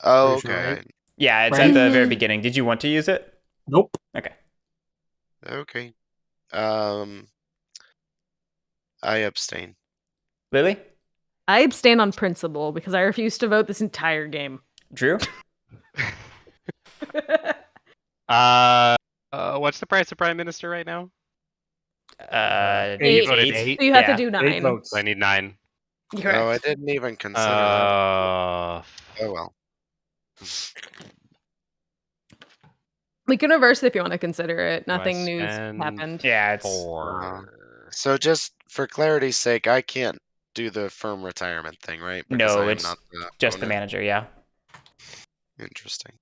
Oh, pretty sure, okay. right? Yeah, it's Right. at the very beginning. Did you want to use it? Nope. Okay. I abstain. Lily? I abstain on principle because I refuse to vote this entire game. Drew? What's the price of prime minister right now? Eight. You voted 8. 8. So you have Yeah. to do 9. 8 votes. So I need 9. Correct. Oh, I didn't even consider that. Oh well. We can reverse it if you want to consider it. Nothing West news End. happened. Yeah, it's 4. So just for clarity's sake, I can't do the firm retirement thing, right? Because No, I am it's not the just the owner. manager, yeah. Interesting.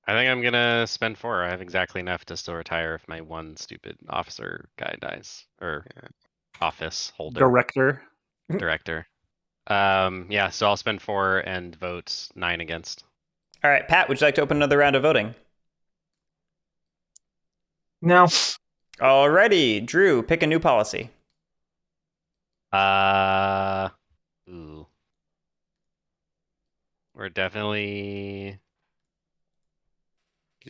I think I'm gonna spend 4. I have exactly enough to still retire if my one stupid officer guy dies. Or office holder. Director. Director. Yeah, so I'll spend 4 and vote 9 against. All right, Pat, would you like to open another round of voting? No. Alrighty, Drew, pick a new policy. Ooh. We're definitely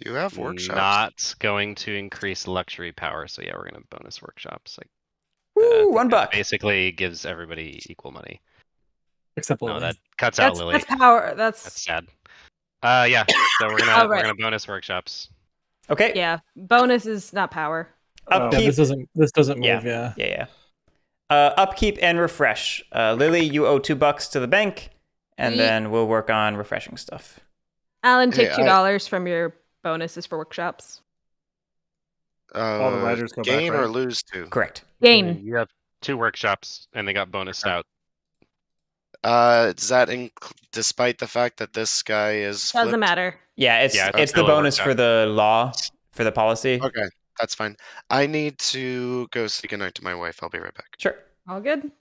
You have workshops. not going to increase luxury power, so yeah, we're gonna bonus workshops. Like Woo, think that $1. basically gives everybody equal money. Except No, Lily. that cuts out Lily. That's power. That's That's sad. Yeah. So we're gonna Oh, we're right. gonna bonus workshops. Okay. yeah. Bonus is not power. Oh. Yeah, Upkeep. this doesn't move, Yeah. yeah. Upkeep and refresh. Lily, you owe $2 to the bank, and Yeet. then we'll work on refreshing stuff. Alan, take Hey, $2 from your bonuses for workshops. All the writers go back, gain or right? lose to. Correct. Gain. You have 2 workshops, and they got bonused out. Does that despite the fact that this guy is Doesn't flipped? matter. Yeah, it's Yeah, it's the still a bonus workshop. for the law, for the policy. Okay. That's fine. I need to go say goodnight to my wife. I'll be right back. Sure. All good.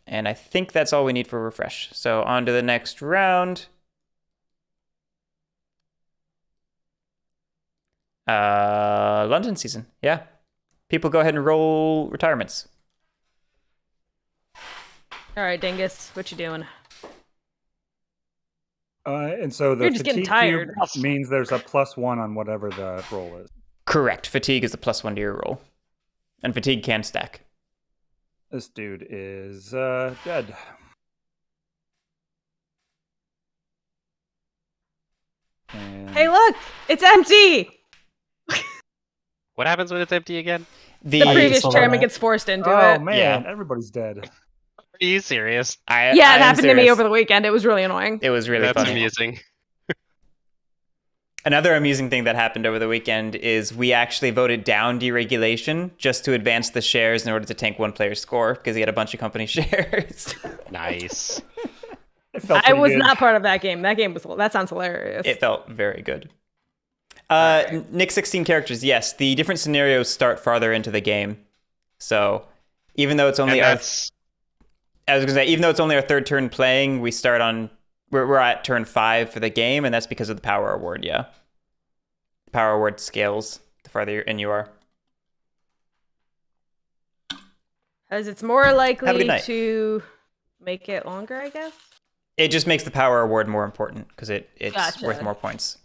And I think that's all we need for refresh. So on to the next round. London season. Yeah. People go ahead and roll retirements. All right, Dingus, what you doing? And so the You're just getting fatigue cube tired. means there's a +1 on whatever the roll is. Correct. Fatigue is the +1 to your roll. And fatigue can stack. This dude is dead. And Hey, look, it's empty. What happens when it's empty again? The I previous saw chairman that. gets forced into oh it. man, Yeah. everybody's dead. Are you serious? I Yeah, it am happened to me serious. over the weekend. It was really annoying. It was really That's funny. amusing. Another amusing thing that happened over the weekend is we actually voted down deregulation just to advance the shares in order to tank one player's score because he had a bunch of company shares. Nice. It felt I pretty was good. not part of that game. That sounds hilarious. It felt very good. Nick 16 characters, yes. The different scenarios start farther into the game. So even though it's only And our... that's I was going to say, even though it's only our third turn playing, we start on... We're at turn 5 for the game, and that's because of the power award, yeah. The power award scales the farther in you are. As it's more Have a likely good night. to make it longer, I guess. It just makes the power award more important because it's Gotcha. worth more points.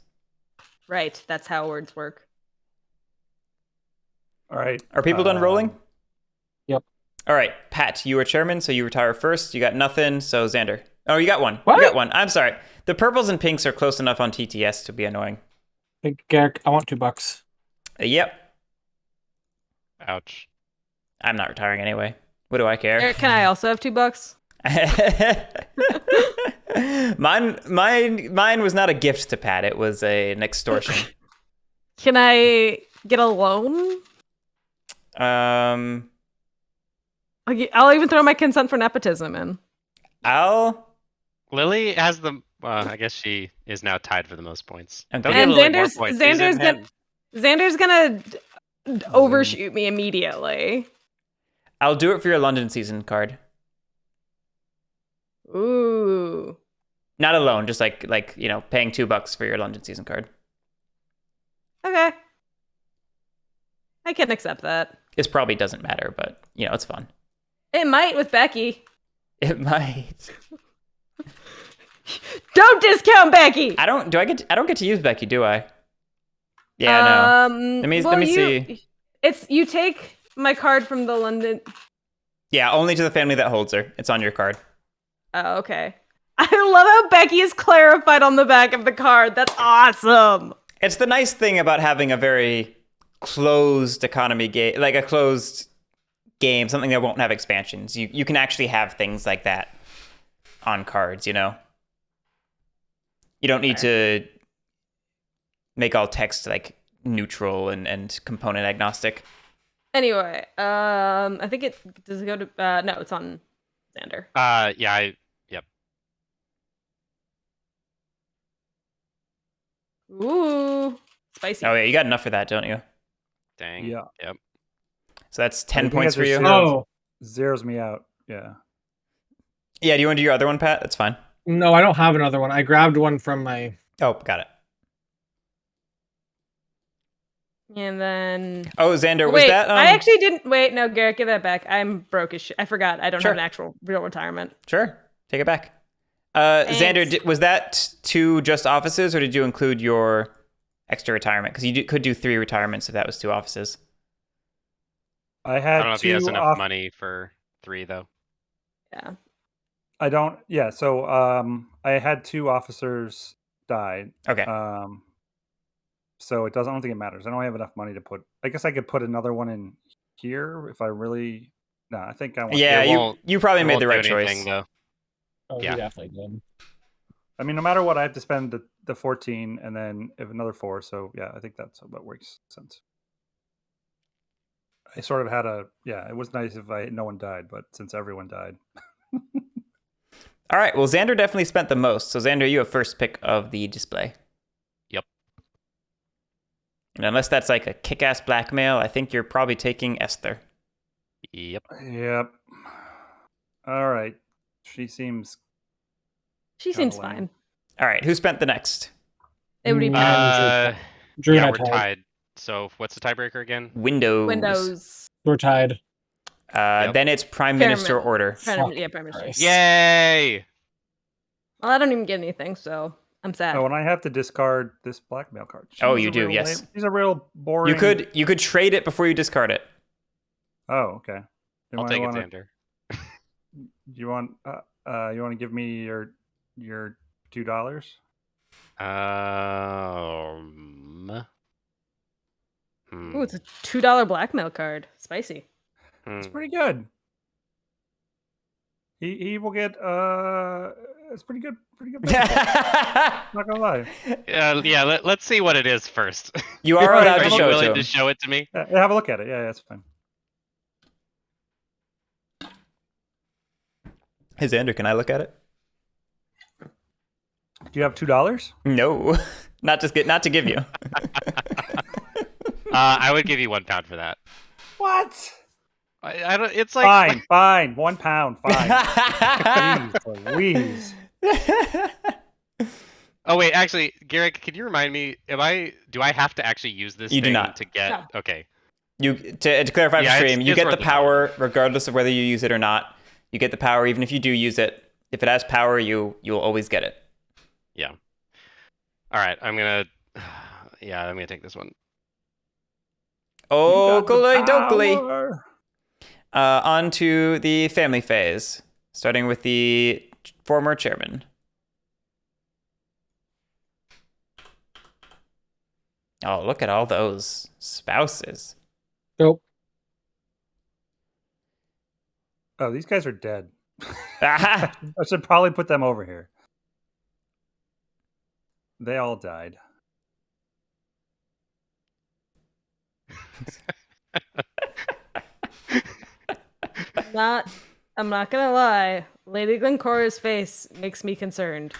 Right, that's how words work. All right. Are people done rolling? Yep. All right, Pat, you were chairman, so you retire first. You got nothing, so Xander. Oh, you got one. What? You got one. I'm sorry. The purples and pinks are close enough on TTS to be annoying. Hey, Guerric, I want $2. Yep. ouch. I'm not retiring anyway. What do I care? Eric, can I also have $2? Mine was not a gift to Pat. It was an extortion. Can I get a loan? I'll I'll even throw my consent for nepotism in. Lily has the. I guess she is now tied for the most points. Okay. Don't give And Lily more Xander's points. She's in head. Xander's gonna overshoot me immediately. I'll do it for your London season card. Ooh. Not alone, just like paying $2 for your London season card. Okay. I can accept that. It probably doesn't matter, but it's fun. It might with Becky. It might. Don't discount Becky. I don't get to use Becky, do I? Yeah, no. Let me see. You take my card from the London. Yeah, only to the family that holds her. It's on your card. Oh, okay. I love how Becky is clarified on the back of the card. That's awesome. It's the nice thing about having a very closed economy game, like a closed game, something that won't have expansions. You can actually have things like that on cards, You don't need to make all text like neutral and component agnostic. Anyway, I think does it go to no, it's on Xander. Yeah. Yep. Ooh, spicy. Oh yeah, you got enough for that, don't you? Dang. Yeah. Yep. So that's I 10 think points that's for you. just Oh, Zeroes me out. Yeah. Yeah, do you want to do your other one, Pat? That's fine. no, I don't have another one. I grabbed one from my... Oh, got it. And then Oh, Xander, was wait, that? I actually didn't wait. No, Garrett, give that back. I'm broke as shit. I forgot. I don't Sure. have an actual real retirement. Sure, take it back. Xander, was that 2 just offices, or did you include your extra retirement? Because you could do 3 retirements if that was 2 offices. I I had don't know if he 2 has enough off. money for 3 though. Yeah. I don't. Yeah. So I had 2 officers died. Okay. So it doesn't. I don't think it matters. I don't have enough money to put. I guess I could put another one in here if I really. No, I think I want. Yeah, It won't- you probably It made won't the right do choice. anything, though. Oh, Yeah. you definitely did. I mean, no matter what, I have to spend the 14 and then if another 4. So yeah, I think that's what makes sense. I sort of had it was nice if no one died, but since everyone died. All right. Well, Xander definitely spent the most. So Xander, you have first pick of the display. Yep. And unless that's like a kick-ass blackmail, I think you're probably taking Esther. Yep. Yep. All right. She seems. She Kinda seems lame. fine. All right, who spent the next? It would be Drew Yeah, and I we're tied. So what's the tiebreaker again? Windows. Windows. We're tied. Yep. Then it's Prime Prime Minister Min- order. Fuck Prime Minister. Christ. Yay! Well, I don't even get anything, so I'm sad. Oh, and I have to discard this blackmail card. Oh, She's you a do, real yes. lame- She's a real boring. You could trade it before you discard it. Oh, okay. Do I'll I take it, wanna- Xander. Do you want? You want to give me your $2? Ooh, it's a $2 blackmail card. Spicy. It's Hmm. pretty good. He will get it's pretty good. Pretty good. benefit. Not gonna lie. Yeah. Let's see what it is first. You are Alright, allowed Are to you show it willing to to him. show it to me? Yeah, have a look at it. Yeah, that's fine. Hey, Xander, can I look at it? Do you have $2? No, not to give you. I would give you £1 for that. What? I don't. It's like Fine. £1. Fine. Jeez Louise. Oh wait, actually, Guerric, can you remind me? Do I have to actually use this You do thing not. to get? No. Okay. To clarify Yeah, for it's- stream, you it's get worth the the power regardless of whether you use it or not. You get the power even if you do use it. If it has power, you'll always get it. Yeah. All right. I'm gonna. Yeah, I'm gonna take this one. Oh, You got the dokily. power. On to the family phase, starting with the former chairman. Oh, look at all those spouses. Nope. Oh, these guys are dead. Ah, I should probably put them over here. They all died. I'm not gonna lie. Lady Glencora's face makes me concerned.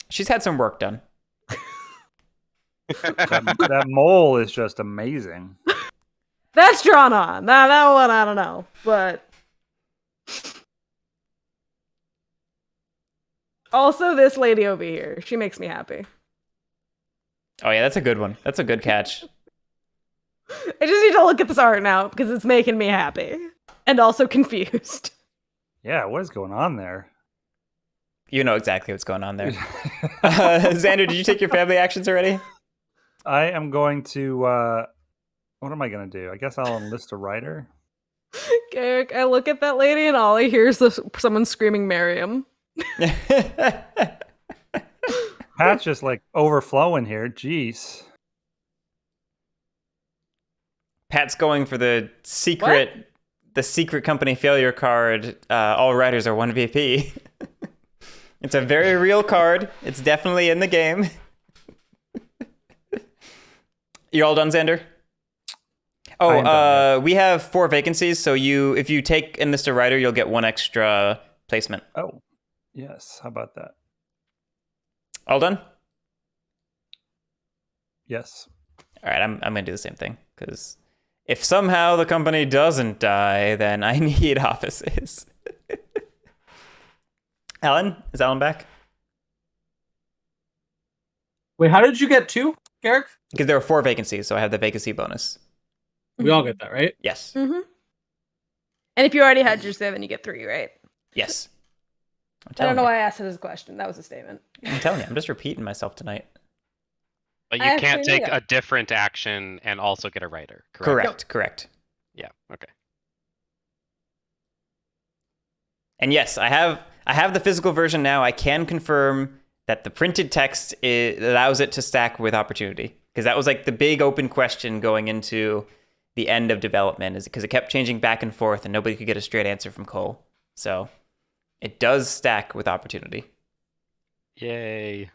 she's had some work done. That mole is just amazing. That's drawn on. That one I don't know, but also this lady over here, she makes me happy. Oh yeah, that's a good one. That's a good catch. I just need to look at this art now because it's making me happy and also confused. Yeah, what is going on there? You know exactly what's going on there. Xander, did you take your family actions already? I am going to. What am I going to do? I guess I'll enlist a writer. Guerric, I look at that lady and all I hear is someone screaming Miriam. Pat's just like overflowing here. Jeez. Pat's going for the secret company failure card. All writers are 1 VP. It's a very real card. It's definitely in the game. You all done, Xander? I am done, We have 4 vacancies, so if you take enlist a writer, you'll get 1 extra placement. Oh, yes. How about that? All done? Yes. All right, I'm gonna do the same thing because if somehow the company doesn't die, then I need offices. Alan, is Alan back? Wait, how did you get 2, Guerric? Because there are 4 vacancies, so I have the vacancy bonus. We all get that, right? Yes, Mm-hmm. And if you already had your 7, you get 3, right? yes. I don't know why I asked it as a question. That was a statement. I'm telling you, I'm just repeating myself tonight. But I you can't actually take knew a different action and also get a writer. Correct. Correct. Yeah. Okay. And yes, I have the physical version now. I can confirm that the printed text allows it to stack with opportunity, because that was like the big open question going into the end of development, is because it kept changing back and forth and nobody could get a straight answer from Cole. So it does stack with opportunity. Yay.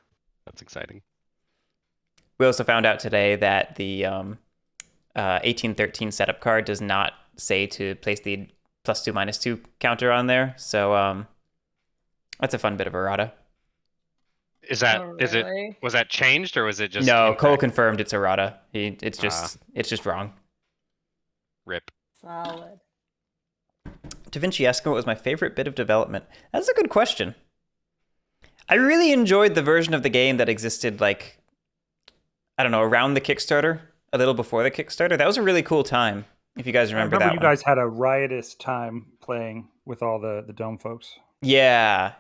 That's exciting. We also found out today that the 1813 setup card does not say to place the +2/-2 counter on there. So that's a fun bit of errata. Is that Oh, is it really? was that changed or was it just No, Cole incorrect? confirmed it's errata. It's just wrong. Rip? Solid. Da Vinci asking what was my favorite bit of development. That's a good question. I really enjoyed the version of the game that existed, like, I don't know, around the Kickstarter, a little before the Kickstarter. That was a really cool time, if you guys I remember remember that you one. guys had a riotous time playing with all the Dome folks. Yeah.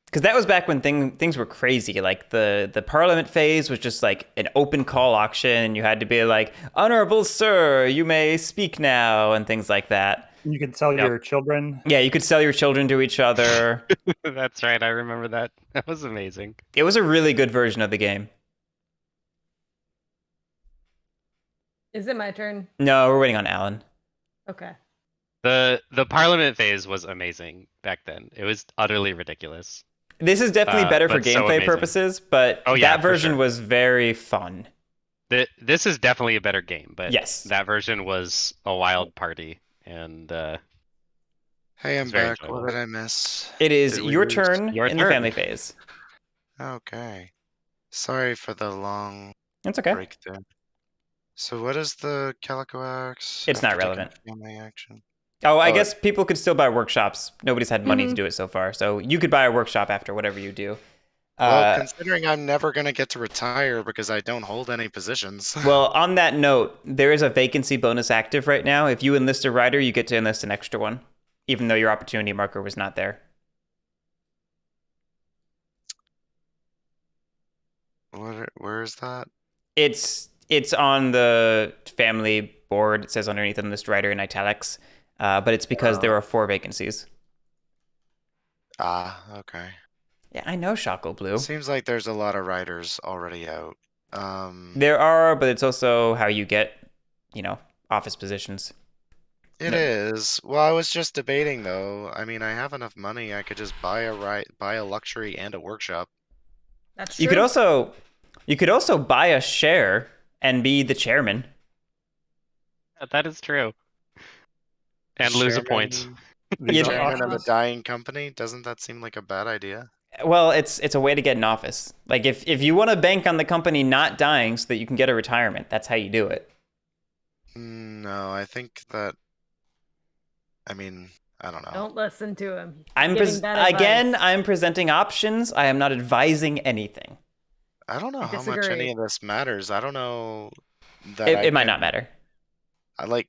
Because that was back when things were crazy. Like, the Parliament phase was just like an open call auction, and you had to be like, Honorable Sir, you may speak now, and things like that. You could sell Yep. your children. Yeah, you could sell your children to each other. That's right. I remember that. That was amazing. It was a really good version of the game. Is it my turn? No, we're waiting on Alan. Okay. The Parliament phase was amazing back then. It was utterly ridiculous. This is definitely better for but so gameplay amazing. purposes, but Oh, yeah, that for version sure. was very fun. This is definitely a better game, but Yes. that version was a wild party, and Hey, I'm It's very back. What enjoyable. did I miss? It is Did we your lose? turn Your in the turn. family phase. Okay. Sorry for the long It's okay. break there. So what is the Calico Axe? It's not after taking relevant. Family action. Oh, I Oh, guess people could still buy workshops. Nobody's had money to Mhm. do it so far, so you could buy a workshop after whatever you do. Well, considering I'm never gonna get to retire because I don't hold any positions. Well, on that note, there is a vacancy bonus active right now. If you enlist a rider, you get to enlist an extra one, even though your opportunity marker was not there. Where is that? It's on the family board. It says underneath enlist rider in italics, but it's because there are 4 vacancies. Ah, okay. Yeah, I know, Shackle Blue. Seems like there's a lot of riders already out. There are, but it's also how you get, office positions. It is. Well, I was just debating though. I mean, I have enough money. I could just buy a luxury and a workshop. That's true. You could also buy a share and be the chairman. that is true. And lose a point. Chairman- These are Chairman of a options. dying company. Doesn't that seem like a bad idea? Well, it's a way to get an office. Like if you want to bank on the company not dying so that you can get a retirement, that's how you do it. No, I think that. I mean, I don't know. Don't listen to him. He's I'm giving bad advice. I'm presenting options. I am not advising anything. I don't know I how much disagree. any of this matters. I don't know that It might not matter. I like,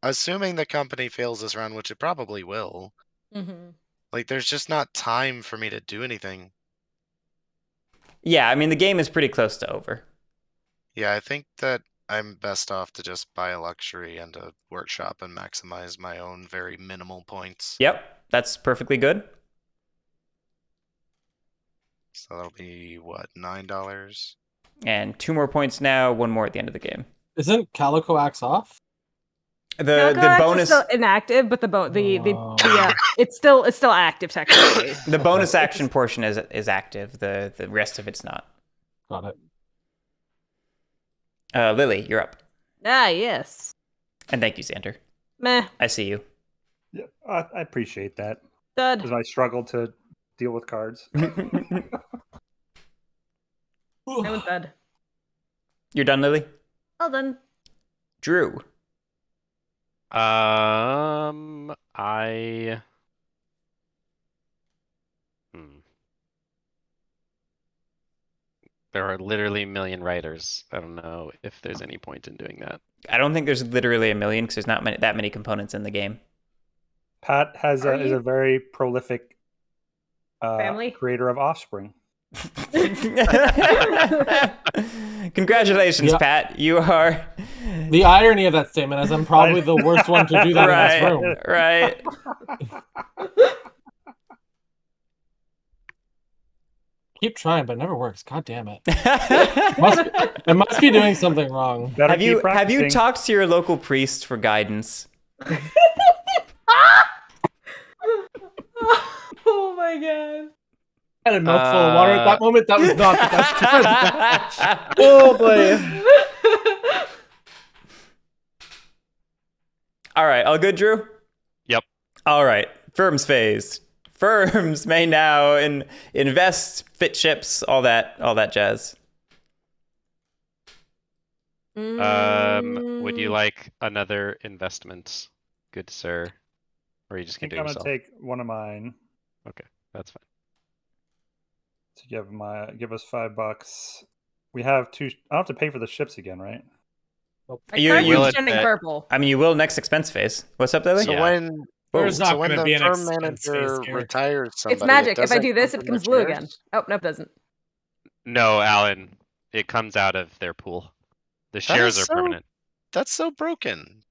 assuming the company fails this round, which it probably will. Mhm. Like, there's just not time for me to do anything. Yeah, I mean the game is pretty close to over. Yeah, I think that I'm best off to just buy a luxury and a workshop and maximize my own very minimal points. Yep, that's perfectly good. So that'll be what, $9? And 2 more points now, 1 more at the end of the game. Isn't Calico Axe off? The Calico bonus is still inactive, but it's still active technically. the bonus action portion is active. The rest of it's not. Got it. Lily, you're up. Ah, yes. And thank you, Xander. Meh. I see you. Yeah, I appreciate that Dud. because I struggle to deal with cards. No one's dud. You're done, Lily? Well done. Drew. I. There are literally a million writers. I don't know if there's any point in doing that. I don't think there's literally a million because there's not that many components in the game. Pat is Are a you- very prolific Family? creator of offspring. Congratulations, Yeah. Pat. You are The irony of that statement is I'm probably the worst one to do that in this right. room. Right. Keep trying, but it never works. God damn it. I must be doing something wrong. Better Have keep you practicing. talked to your local priest for guidance? Oh my god. I had a mouthful of water at that moment. That was not the best time. Oh boy. All right, all good, Drew? Yep. All right, firms phase. firms may now invest, fit ships, all that jazz. Would you like another investment, good sir? Or are you I just think gonna do I'm it gonna yourself? take one of mine That's fine. to give us $5. We have two. I don't have to pay for the ships again, right? My You- card you- keeps turning purple. I mean, you will next expense phase. What's up, Lily? So Yeah. when There's not so when gonna the be an firm expense manager phase, Guerric. retires somebody, It's magic. It If I doesn't do this, come it from becomes the blue shares? again. Oh, nope, doesn't. No, Alan, it comes out of their pool. The shares is are so- permanent. That's so broken.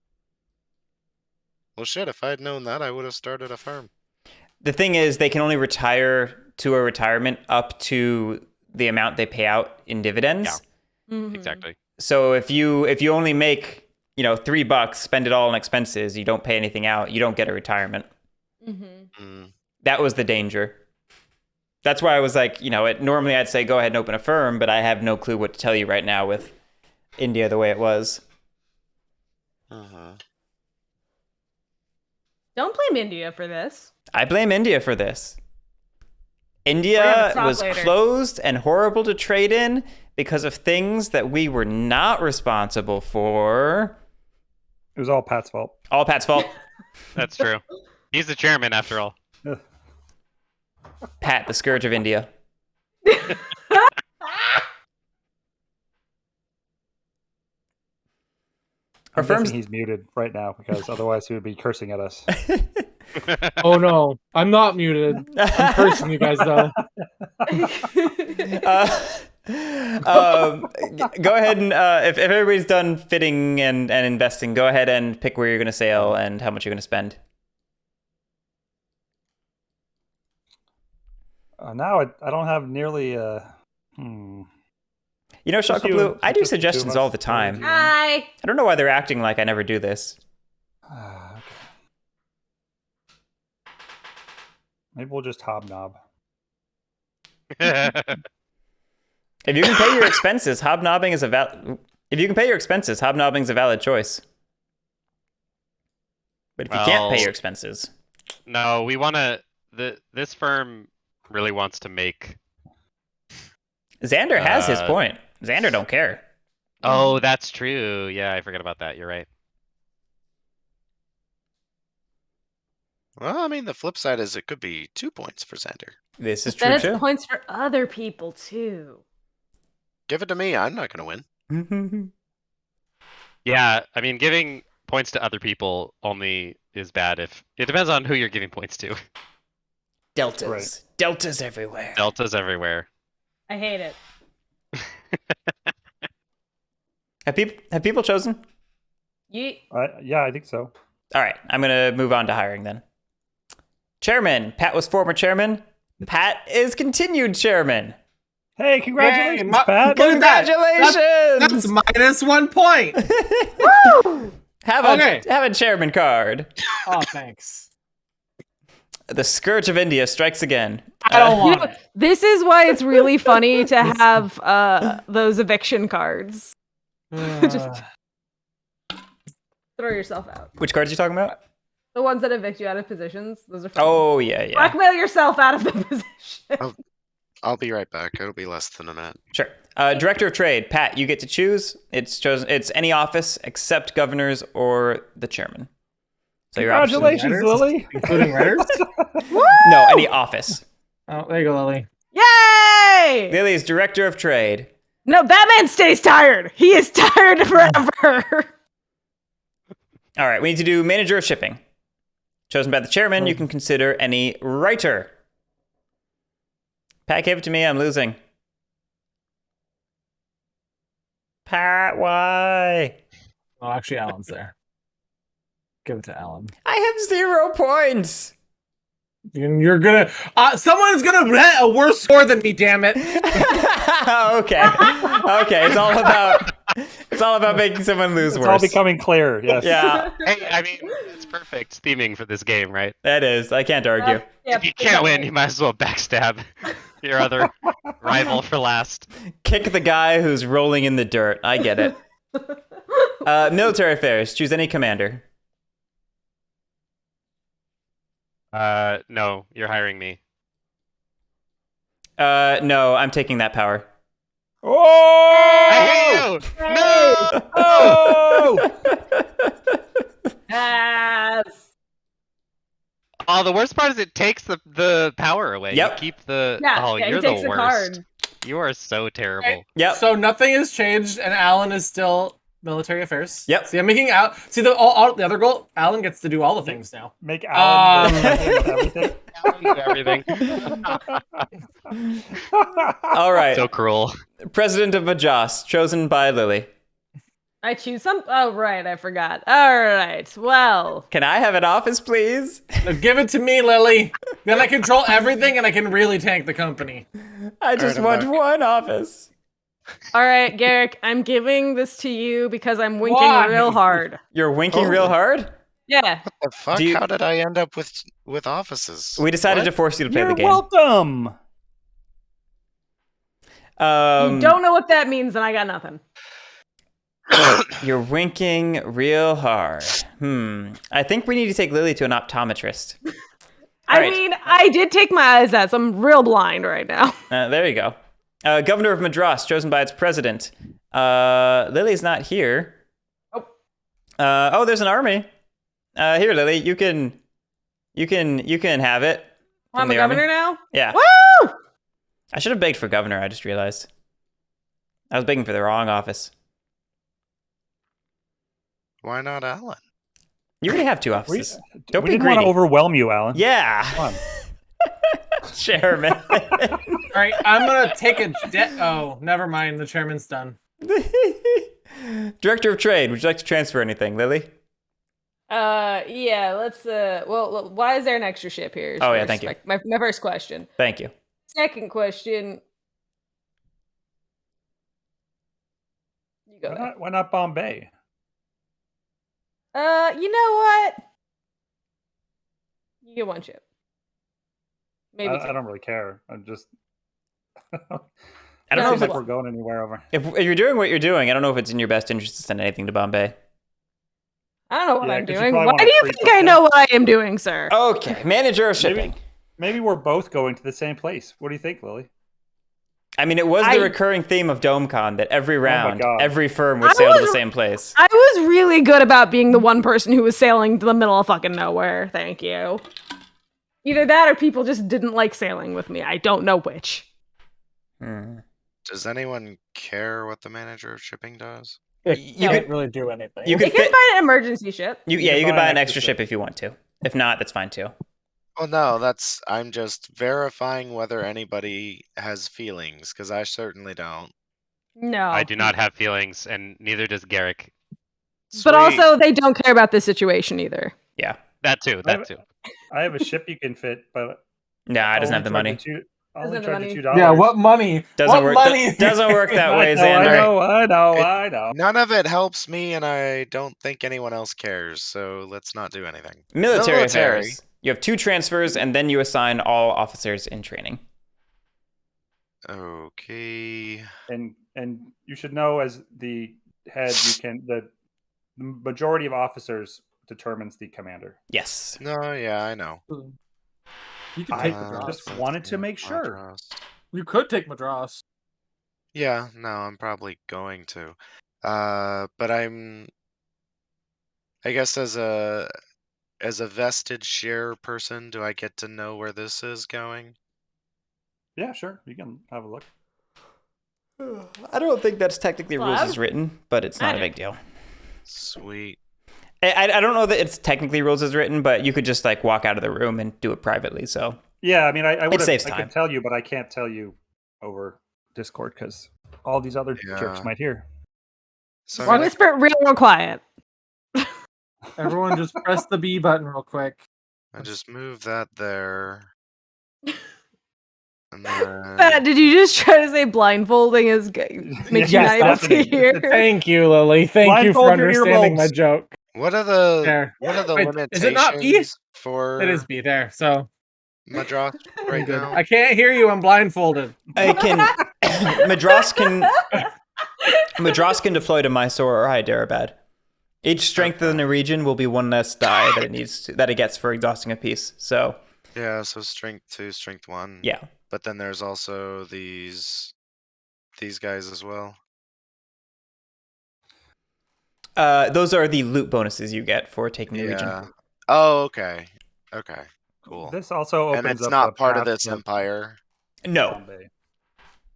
Well, shit, if I had known that, I would have started a firm. The thing is, they can only retire to a retirement up to the amount they pay out in dividends. Mhm. Exactly. So if you only make $3, spend it all on expenses, you don't pay anything out, you don't get a retirement. Mhm. Mm. That was the danger. That's why I was like, normally I'd say go ahead and open a firm, but I have no clue what to tell you right now with India the way it was. Uh-huh. Don't blame India for this. I blame India for this. We're India gonna talk was later. closed and horrible to trade in because of things that we were not responsible for. It was all Pat's fault. All Pat's fault. That's true. He's the chairman after all. Pat, the scourge of India. Our I'm guessing firms. he's muted right now because otherwise he would be cursing at us. Oh no, I'm not muted. I'm cursing you guys though. Go ahead and if everybody's done fitting and investing, go ahead and pick where you're going to sail and how much you're going to spend. Now I don't have nearly. Shotgun you Blue, and- I do just the two of suggestions us. all the time. Hi. I don't know why they're acting like I never do this. Okay. Maybe we'll just hobnob. If you can pay your expenses, hobnobbing is a valid choice. But if you can't pay Well- your expenses, No, we want to. This firm really wants to make. Xander has his Uh, point. Xander don't care. Oh, that's true. Yeah, I forgot about that. You're right. Well, I mean, the flip side is it could be 2 points for Xander. This is Then true it's too. points for other people too. Give it to me. I'm not going to win. Yeah, I mean, giving points to other people only is bad if it depends on who you're giving points to. Deltas. Right. Deltas everywhere. Deltas everywhere. I hate it. Have people chosen? Yeet. Yeah, I think so. All right, I'm going to move on to hiring then. Chairman. Pat was former chairman. Pat is continued chairman. Hey, congratulations, Hey, Pat! look at that. Congratulations! That's minus 1 point. Have Okay. a chairman card. Oh, thanks. The scourge of India strikes again. I don't You want know, it. this is why it's really funny to have those eviction cards. Just throw yourself out. Which cards are you talking about? The ones that evict you out of positions. Those are funny. Oh, yeah. Blackmail yourself out of the position. I'll be right back. It'll be less than a minute. Sure. Director of Trade, Pat, you get to choose. It's any office except governors or the chairman. So your options- Congratulations, Lily! Including writers? No, any office. Oh, there you go, Lily. Yay! Lily is Director of Trade. No, Batman stays tired. He is tired forever. All right, we need to do Manager of Shipping. Chosen by the chairman, you can consider any writer. Pat gave it to me, I'm losing. Pat, why? Oh, actually, Alan's there. Give it to Alan. I have 0 points. You're gonna. Someone's gonna bet a worse score than me. Damn it! Okay. It's all about making someone lose It's worse. all becoming clear. Yes. Yeah, Hey, I mean, it's perfect theming for this game, right? that is. I can't argue. Yeah, If you can't win, you might as well backstab your other rival for last. Kick the guy who's rolling in the dirt. I get it. Military affairs. Choose any commander. No, you're hiring me. No, I'm taking that power. Oh! No! Oh! Yes. Oh, the worst part is it takes the power away. Yep. You keep the. Yeah, Oh, yeah, you're he takes the the worst. card. You are so terrible. Yep. So nothing has changed, and Alan is still military affairs. Yep. See, I'm making out. See, the other goal. Alan gets to do all the things now. Make Alan the Um, president of everything. Everything. All right. So cruel. President of Majas, chosen by Lily. I choose some. Oh, right. I forgot. All right. Well, Can I have an office, please? Now give it to me, Lily. Then I control everything, and I can really tank the company. I just I'm want back. one office. all right, Guerric. I'm giving this to you because I'm winking Why? real hard. You're winking real Oh. hard? Yeah. The fuck? Do you- How did I end up with offices? We decided What? to force you to play You're the game. welcome. You don't know what that means, and I got nothing. You're winking real hard. I think we need to take Lily to an optometrist. I Alright. mean, I did take my eyes out, so I'm real blind right now. There you go. Governor of Madras, chosen by its president. Lily's not here. Oh. Oh, there's an army. Here, Lily, you can have it. I'm the a army. governor now? Yeah. Woo! I should have begged for governor. I just realized. I was begging for the wrong office. Why not Alan? You already have two We, offices. Don't we be didn't want to greedy. overwhelm you, Alan. Yeah. Come on. Chairman. All right, I'm gonna take a Oh, never mind. The chairman's done. Director of Trade, would you like to transfer anything, Lily? Yeah, let's, well, why is there an extra ship here? Oh, yeah, First, thank you. like, my first question. Thank you. Second question. You go. Why not Bombay? You know what? You get one ship. Maybe two. I don't really care. I'm just. I don't No, know Seems if, like it's, we're going anywhere over. if you're doing what you're doing, I don't know if it's in your best interest to send anything to Bombay. I don't know what Yeah, I'm 'cause you doing. probably Why wanna do you creep think up I there. know what I am doing, sir? Okay, manager of shipping. Maybe we're both going to the same place. What do you think, Lily? I mean, it was I- the recurring theme of DomeCon that every round, God. every firm would I sail to the was- same place. I was really good about being the one person who was sailing to the middle of fucking nowhere. Thank you. Either that or people just didn't like sailing with me. I don't know which. Does anyone care what the manager of shipping does? It You can't could- really do anything. you You could can fit. buy an emergency ship. You can could buy buy an an extra extra ship if you want to. If not, that's fine too. Well, no, I'm just verifying whether anybody has feelings, because I certainly don't. No. I do not have feelings, and neither does Guerric. But Sweet. also, they don't care about this situation either. Yeah. That too. That too. I have a ship you can fit, but Nah, it doesn't I'll have the only money. charge you I'll Doesn't only have charge the you money. $2. Yeah, what money? Doesn't what work. money? Doesn't work that way, I know, Xander. I know. None of it helps me, and I don't think anyone else cares, so let's not do anything. Military Military. affairs. You have 2 transfers, and then you assign all officers in training. Okay. And you should know, as the head, the majority of officers determines the commander. Yes. No, yeah, I know. You could I take Uh, Madras. just wanted to make sure. Madras. You could take Madras. Yeah, no, I'm probably going to. But I guess as a vested share person, do I get to know where this is going? Yeah, sure. You can have a look. I don't think that's technically Well, rules I as would- written, but it's not a I big deal. Sweet. I don't know that it's technically rules as written, but you could just like walk out of the room and do it privately. So Yeah, I mean, I would saves I time. could tell you, but I can't tell you over Discord because all these other jerks Yeah. might hear. So Or whisper it real quiet. Everyone just press the B button real quick. I just move that there. And then Pat, did you just try to say blindfolding is makes you Yes, not able that's to it. hear? Thank you, Lily. Thank you for Blindfold your understanding my earlobes. joke. what are the There. Wait, limitations is it not B? for It is B there. So Madras I'm right good. now? I can't hear you. I'm blindfolded. I can Madras can deploy to Mysore or Hyderabad. Each strength in a region will be one less die that it gets for exhausting a piece. So Yeah, so strength 2, strength 1. Yeah. But then there's also these guys as well. Those are the loot bonuses you get for taking the region. Yeah. Oh, okay. Okay. Cool. This also And opens it's up not a part of path this to empire. No. Bombay.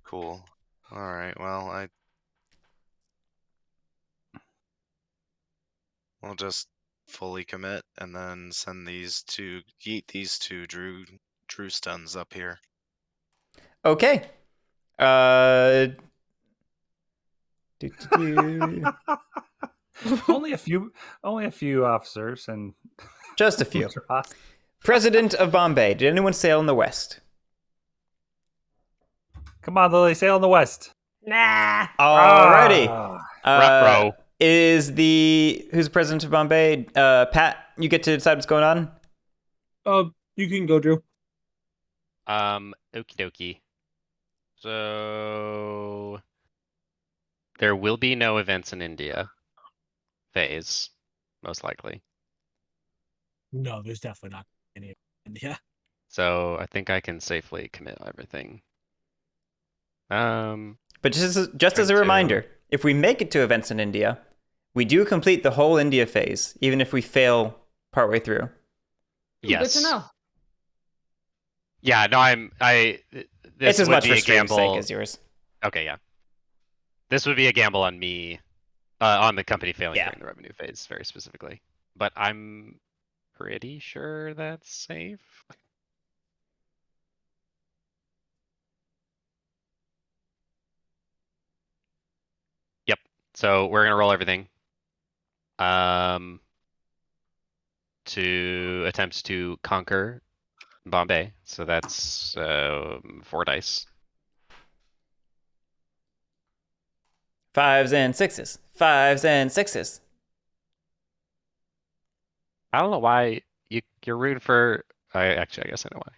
Cool. All right. Well, I'll just fully commit and then send these two, yeet these two Drew stuns up here. Okay. Do, do, do. only a few officers and Just a few. President of Bombay. Did anyone sail in the west? Come on, Lily, sail in the west. Nah. Alrighty. Ruh-roh. Who's the president of Bombay? Pat, you get to decide what's going on? You can go, Drew. Okie dokie. So there will be no events in India phase, most likely. No, there's definitely not any in India. So I think I can safely commit everything. But just as a Turn two. reminder, if we make it to events in India, we do complete the whole India phase, even if we fail partway through. Yes. Good to know. Yeah, no, this It's as would much be for a stream's gamble. sake as yours. Okay, yeah. This would be a gamble on me, on the company failing Yeah. during the revenue phase, very specifically. But I'm pretty sure that's safe. Yep. So we're gonna roll everything. To attempt to conquer Bombay. So that's 4 dice. 5s and 6s. 5s and 6s. I don't know why you're rooting for. I guess I know why.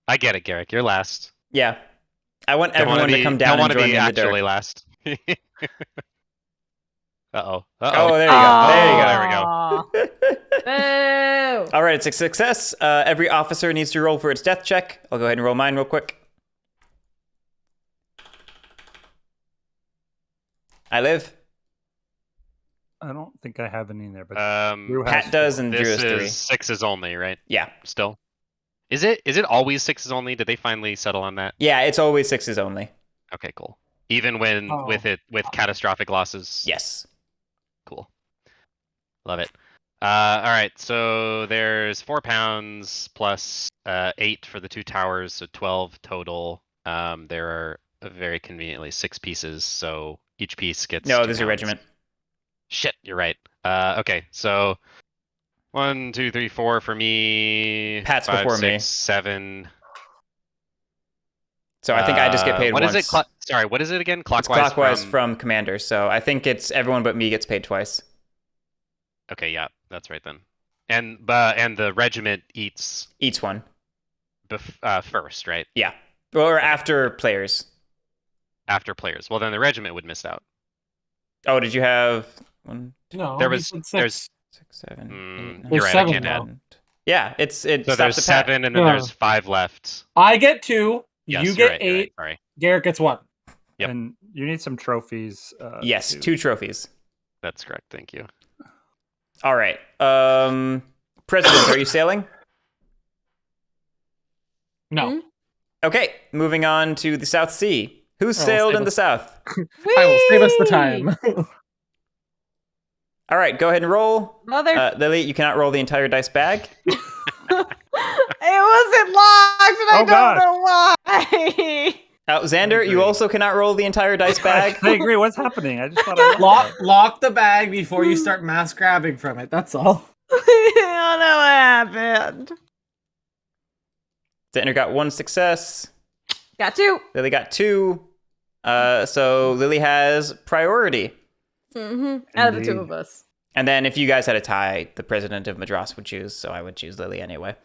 I get it, Guerric. You're last. Yeah. I want Don't wanna everyone to be- come don't down and wanna join be me in the dirt. actually last. Uh-oh. Oh, there you go. There you go. There we go. Boo. All right, it's a success. Every officer needs to roll for its death check. I'll go ahead and roll mine real quick. I live. I don't think I have any in there, but Drew has Pat does, four. and Drew This has 3. is 6s only, right? Yeah. Still. Is it always 6s only? Did they finally settle on that? Yeah, it's always 6s only. Okay, cool. Even when with catastrophic losses? Yes. Cool. Love it. All right, so there's 4 pounds plus 8 for the 2 towers, so 12 total. There are very conveniently 6 pieces, so each piece gets. No, 2 there's a pounds. regiment. Shit, you're right. Okay, so 1, 2, 3, 4 for me. Pat's 5, before 6, me. 7. So I think I just get paid what once. is it? Sorry, what is it again? It's Clockwise. clockwise from commander, so I think it's everyone but me gets paid twice. Okay, yeah, that's right then. And the regiment eats Each one. first, right? Yeah. Or after players. After players. Well, then the regiment would miss out. Oh, did you have 1, No, There he was- said 6. there's- 6, 7, 8, Mm, 9, There's you're right. 7 I can't now. add. Yeah, it So stops there's at Pat. 7, and then Yeah. there's 5 left. I get 2. Yes, you you're get right, you're 8. right, sorry. Garrett gets 1. Yep. And you need some trophies. Yes, to- 2 trophies. That's correct. Thank you. All right. President, are you sailing? No. Hmm? Okay, moving on to the South Sea. Who Oh, sailed save in the us. South? I will save us the time. All right, go ahead and roll. Mother. Lily, you cannot roll the entire dice bag. It wasn't locked, and I Oh, don't God. know why. Xander, you agree. also cannot roll the entire dice bag. I agree. What's happening? I just thought I lock the bag before you start mass grabbing from it. That's all. I don't know what happened. Xander got 1 success. Got 2. Lily got 2. So Lily has priority. Out of the 2 Indeed. of us. And then if you guys had a tie, the president of Madras would choose, so I would choose Lily anyway.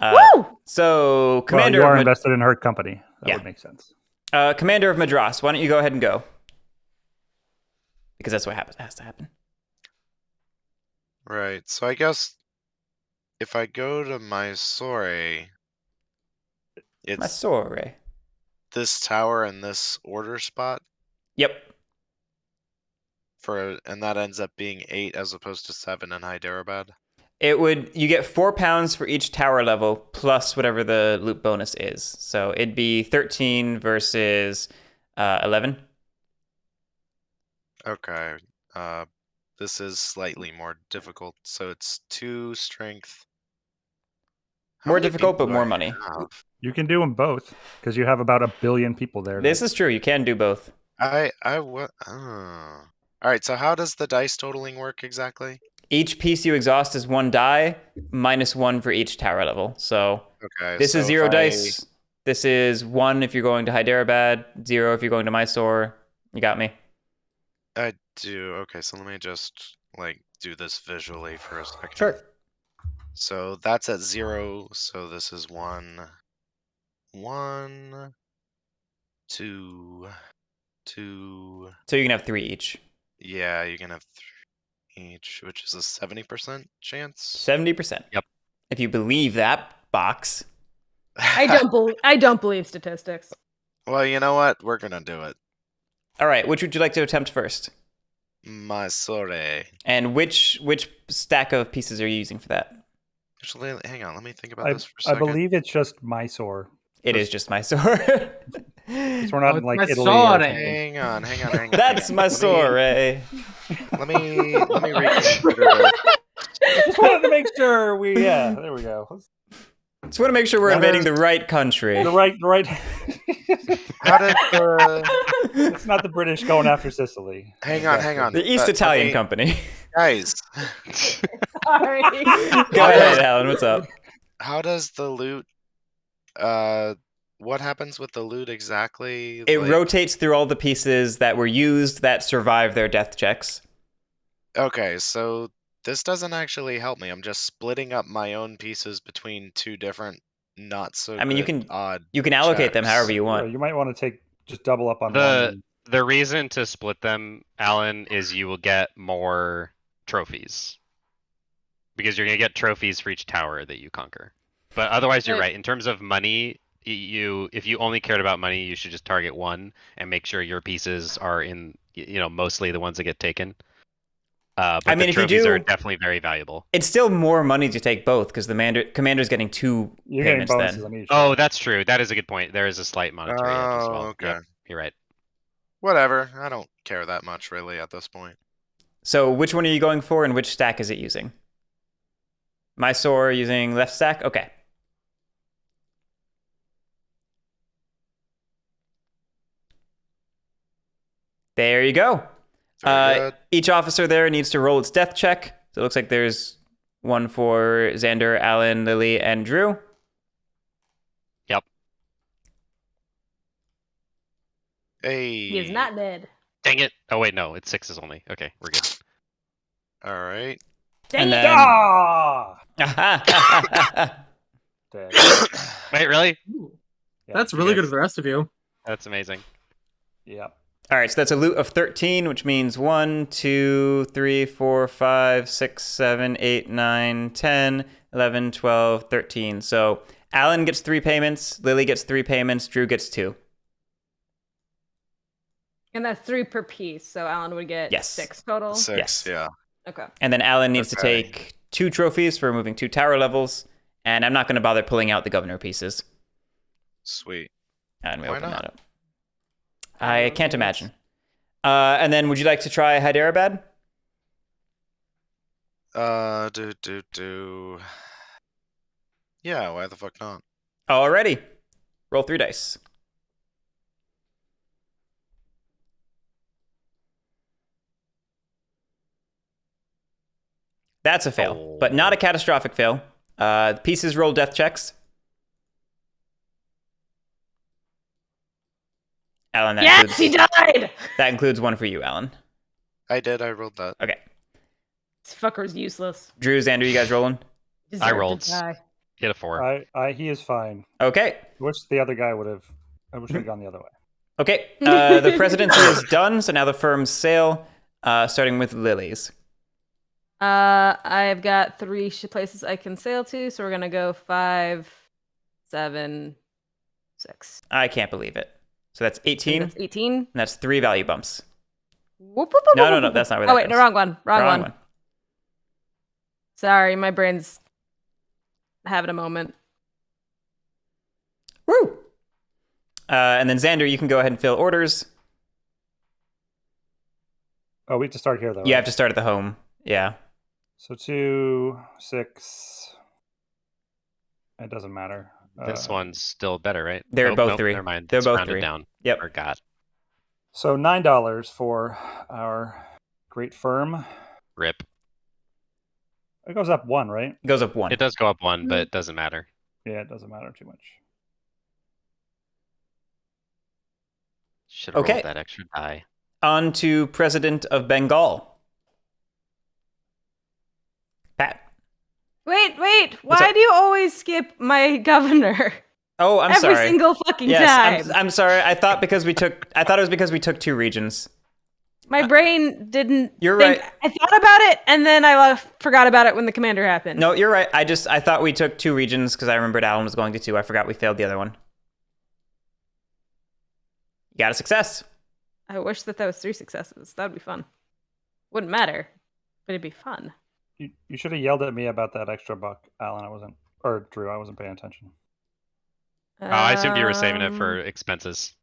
Woo! So, Well, Commander you are of invested in her company. That Yeah. would make sense. Commander of Madras, why don't you go ahead and go? Because that's what has to happen. Right. So I guess if I go to Mysore, it's Mysore. this tower and this order spot Yep. and that ends up being 8 as opposed to 7 in Hyderabad. You get 4 pounds for each tower level plus whatever the loot bonus is. So it'd be 13 versus 11. Okay. This is slightly more difficult. So it's 2 strength. How More many difficult, people but do more I money. have? You can do them both because you have about 1 billion people there. This is true. You can do both. All right. So how does the dice totaling work exactly? Each piece you exhaust is 1 die, minus 1 for each tower level. So Okay. this is so 0 if dice. This is 1 if you're going to Hyderabad, 0 if you're going to Mysore. You got me? I do. Okay. So let me just do this visually for a second. Sure. So that's at 0. So this is 1, 2, 2. So you can have 3 each. Yeah, you can have 3 each, which is a 70% chance. 70%. Yep. If you believe that box. I don't believe statistics. Well, you know what? We're gonna do it. All right. Which would you like to attempt first? Mysore. And which stack of pieces are you using for that? Actually, hang on. Let me think about I this for a second. believe it's just Mysore. It is just Mysore. Because we're not in like it's Italy. Or Mysore. something. Hang on. That's Mysore. Let me reconsider this. I just wanted to make sure we. Yeah, there we go. Just want to make sure we're That invading is- the right country. The right. How did the It's not the British going after Sicily. hang on. The East Italian Company. Guys, Sorry. Go ahead, Alan. What's up? how does the loot what happens with the loot exactly? It rotates through all the pieces that were used that survived their death checks. Okay, so this doesn't actually help me. I'm just splitting up my own pieces between 2 different not so I mean, you good, can odd You can allocate them checks. however you Yeah, want. you might want to just double up on The one. the reason to split them, Alan, is you will get more trophies. Because you're gonna get trophies for each tower that you conquer. But otherwise, you're Right. right. In terms of money, if you only cared about money, you should just target one and make sure your pieces are in, mostly the ones that get taken. But I mean, the if you trophies are do- definitely very valuable. It's still more money to take both because the commander's getting 2 You're getting payments bonuses then. on each. Oh, that's true. That is a good point. There is a slight monetary edge as well. okay. Yep, you're right. Whatever. I don't care that much really at this point. So which one are you going for and which stack is it using? Mysore using left stack? Okay. There you go. Very good. Each officer there needs to roll its death check. So it looks like there's one for Xander, Alan, Lily, and Drew. Yep. Hey. He is not dead. Dang it. Oh wait, no, it's 6s only. Okay, we're good. All right. Dang And it. then- Ah! Dead. Wait, really? Yeah. That's really good for the rest of you. That's amazing. Yep. All right, so that's a loot of 13, which means 1, 2, 3, 4, 5, 6, 7, 8, 9, 10, 11, 12, 13. So Alan gets 3 payments, Lily gets 3 payments, Drew gets 2. And that's 3 per piece, so Alan would get Yes. 6 total. 6, Yes. yeah. Okay. And then Alan needs to Okay. take 2 trophies for removing 2 tower levels. And I'm not going to bother pulling out the governor pieces. Sweet. And we Why open not? that up. I can't imagine. And then would you like to try Hyderabad? Yeah, why the fuck not? Alrighty. Roll 3 dice. That's a fail, but not a catastrophic fail. Pieces roll death checks. Alan, Yes, he died! that includes 1 for you, Alan. I rolled that. Okay. This fucker's useless. Drew, Xander, you guys rolling? Deserved to rolled. die. Get a 4. He is fine. Okay. I wish the other guy would have. I wish I'd gone the other way. Okay. The presidency is done, so now the firms sail, starting with Lily's. I've got 3 places I can sail to, so we're gonna go 5, 7, 6. I can't believe it. So that's I 18, think that's 18. and that's 3 value bumps. Whoop, whoop, whoop, No, whoop, no, whoop, no, whoop. that's not where Oh that wait, no, goes. wrong one. Wrong one. one. Sorry, my brain's having a moment. Woo! And then Xander, you can go ahead and fill orders. Oh, we have to start here though. You right? have to start at the home. Yeah. So 2, 6. It doesn't matter. This one's still better, right? They're both 3. Never mind. They're It's both rounded 3. down. Yep. Forgot. So $9 for our great firm. Rip. It goes up 1, right? It goes up 1. It does go up 1, but it doesn't matter. Yeah, it doesn't matter too much. Should have Okay. rolled that extra die. On to President of Bengal. Pat. Wait. What's Why up? do you always skip my governor? Oh, I'm Every sorry. single fucking Yes, time. I'm sorry. I thought it was because we took 2 regions. My brain didn't. You're think. right. I thought about it, and then I forgot about it when the commander happened. No, you're right. I thought we took 2 regions because I remembered Alan was going to 2. I forgot we failed the other one. You got a success. I wish that was 3 successes. That would be fun. Wouldn't matter, but it'd be fun. You should have yelled at me about that extra buck, Alan. Or Drew, I wasn't paying attention. I assumed you were saving it for expenses.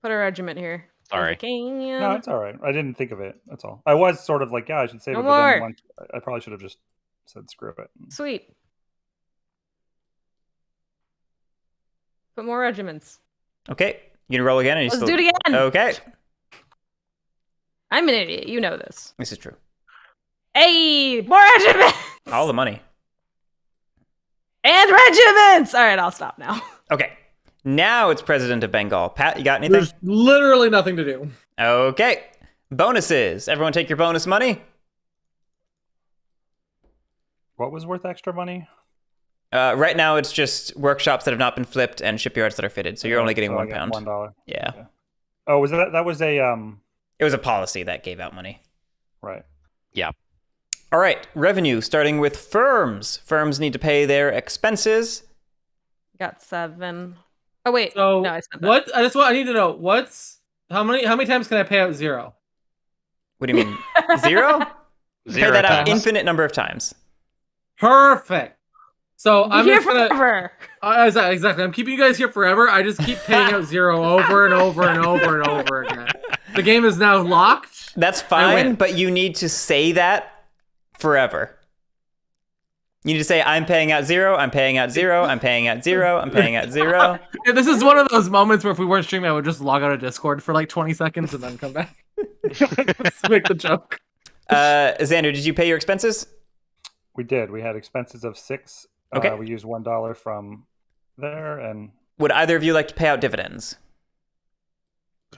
Put a regiment here. Sorry. No, it's all right. I didn't think of it. That's all. I was sort of like, yeah, I should save No it, but then more. once, I probably should have just said screw it. Sweet. Put more regiments. Okay. You gonna roll again? Or you Let's still... do it again. Okay. I'm an idiot. You know this. This is true. Hey, more regiments. All the money. And regiments. All right, I'll stop now. Okay. Now it's President of Bengal. Pat, you got anything? There's literally nothing to do. Okay. Bonuses. Everyone take your bonus money. What was worth extra money? Right now it's just workshops that have not been flipped and shipyards that are fitted. So you're only getting So I £1. get $1. Yeah. Okay. Oh, was that was a It was a policy that gave out money. right. Yeah. All right. Revenue, starting with firms. Firms need to pay their expenses. Got 7. Oh wait. So no, I spent that. what? I need to know. How many times can I pay out 0? What do you mean? 0? Pay 0 that out times. infinite number of times. Perfect. So I'm here just gonna forever. exactly. I'm keeping you guys here forever. I just keep paying out 0 over and over and over and over again. The game is now locked. That's I fine, win. but you need to say that forever. You need to say, I'm paying out 0, I'm paying out 0, I'm paying out 0, I'm paying out 0. Yeah, this is one of those moments where if we weren't streaming, I would just log out of Discord for like 20 seconds and then come back. Just make the joke. Xander, did you pay your expenses? We did. We had expenses of 6. Okay. We used $1 from there, and Would either of you like to pay out dividends?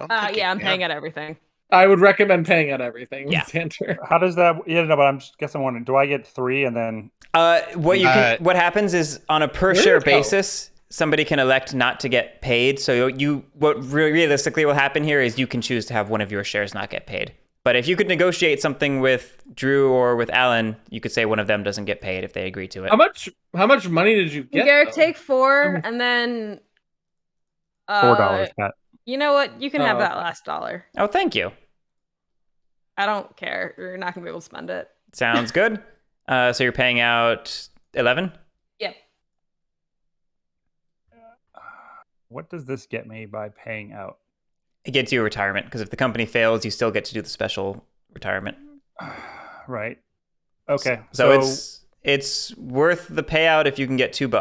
I don't think you Yeah, I'm can. paying at everything. I would recommend paying out everything. Yeah. Xander. how does that? Yeah, no, but I'm just guessing wondering. Do I get 3 and then? What happens is on a per share Weirdo. basis, somebody can elect not to get paid. So what realistically will happen here is you can choose to have one of your shares not get paid. But if you could negotiate something with Drew or with Alan, you could say one of them doesn't get paid if they agree to it. How much money did you get? Garric, though? take 4, and then $4, Pat. You know what? You can have Oh, that okay. last dollar. Oh, thank you. I don't care. You're not gonna be able to spend it. Sounds good. So you're paying out 11? Yep. What does this get me by paying out? It gets you a retirement because if the company fails, you still get to do the special retirement. Right. Okay. So it's worth the payout if you can get $2.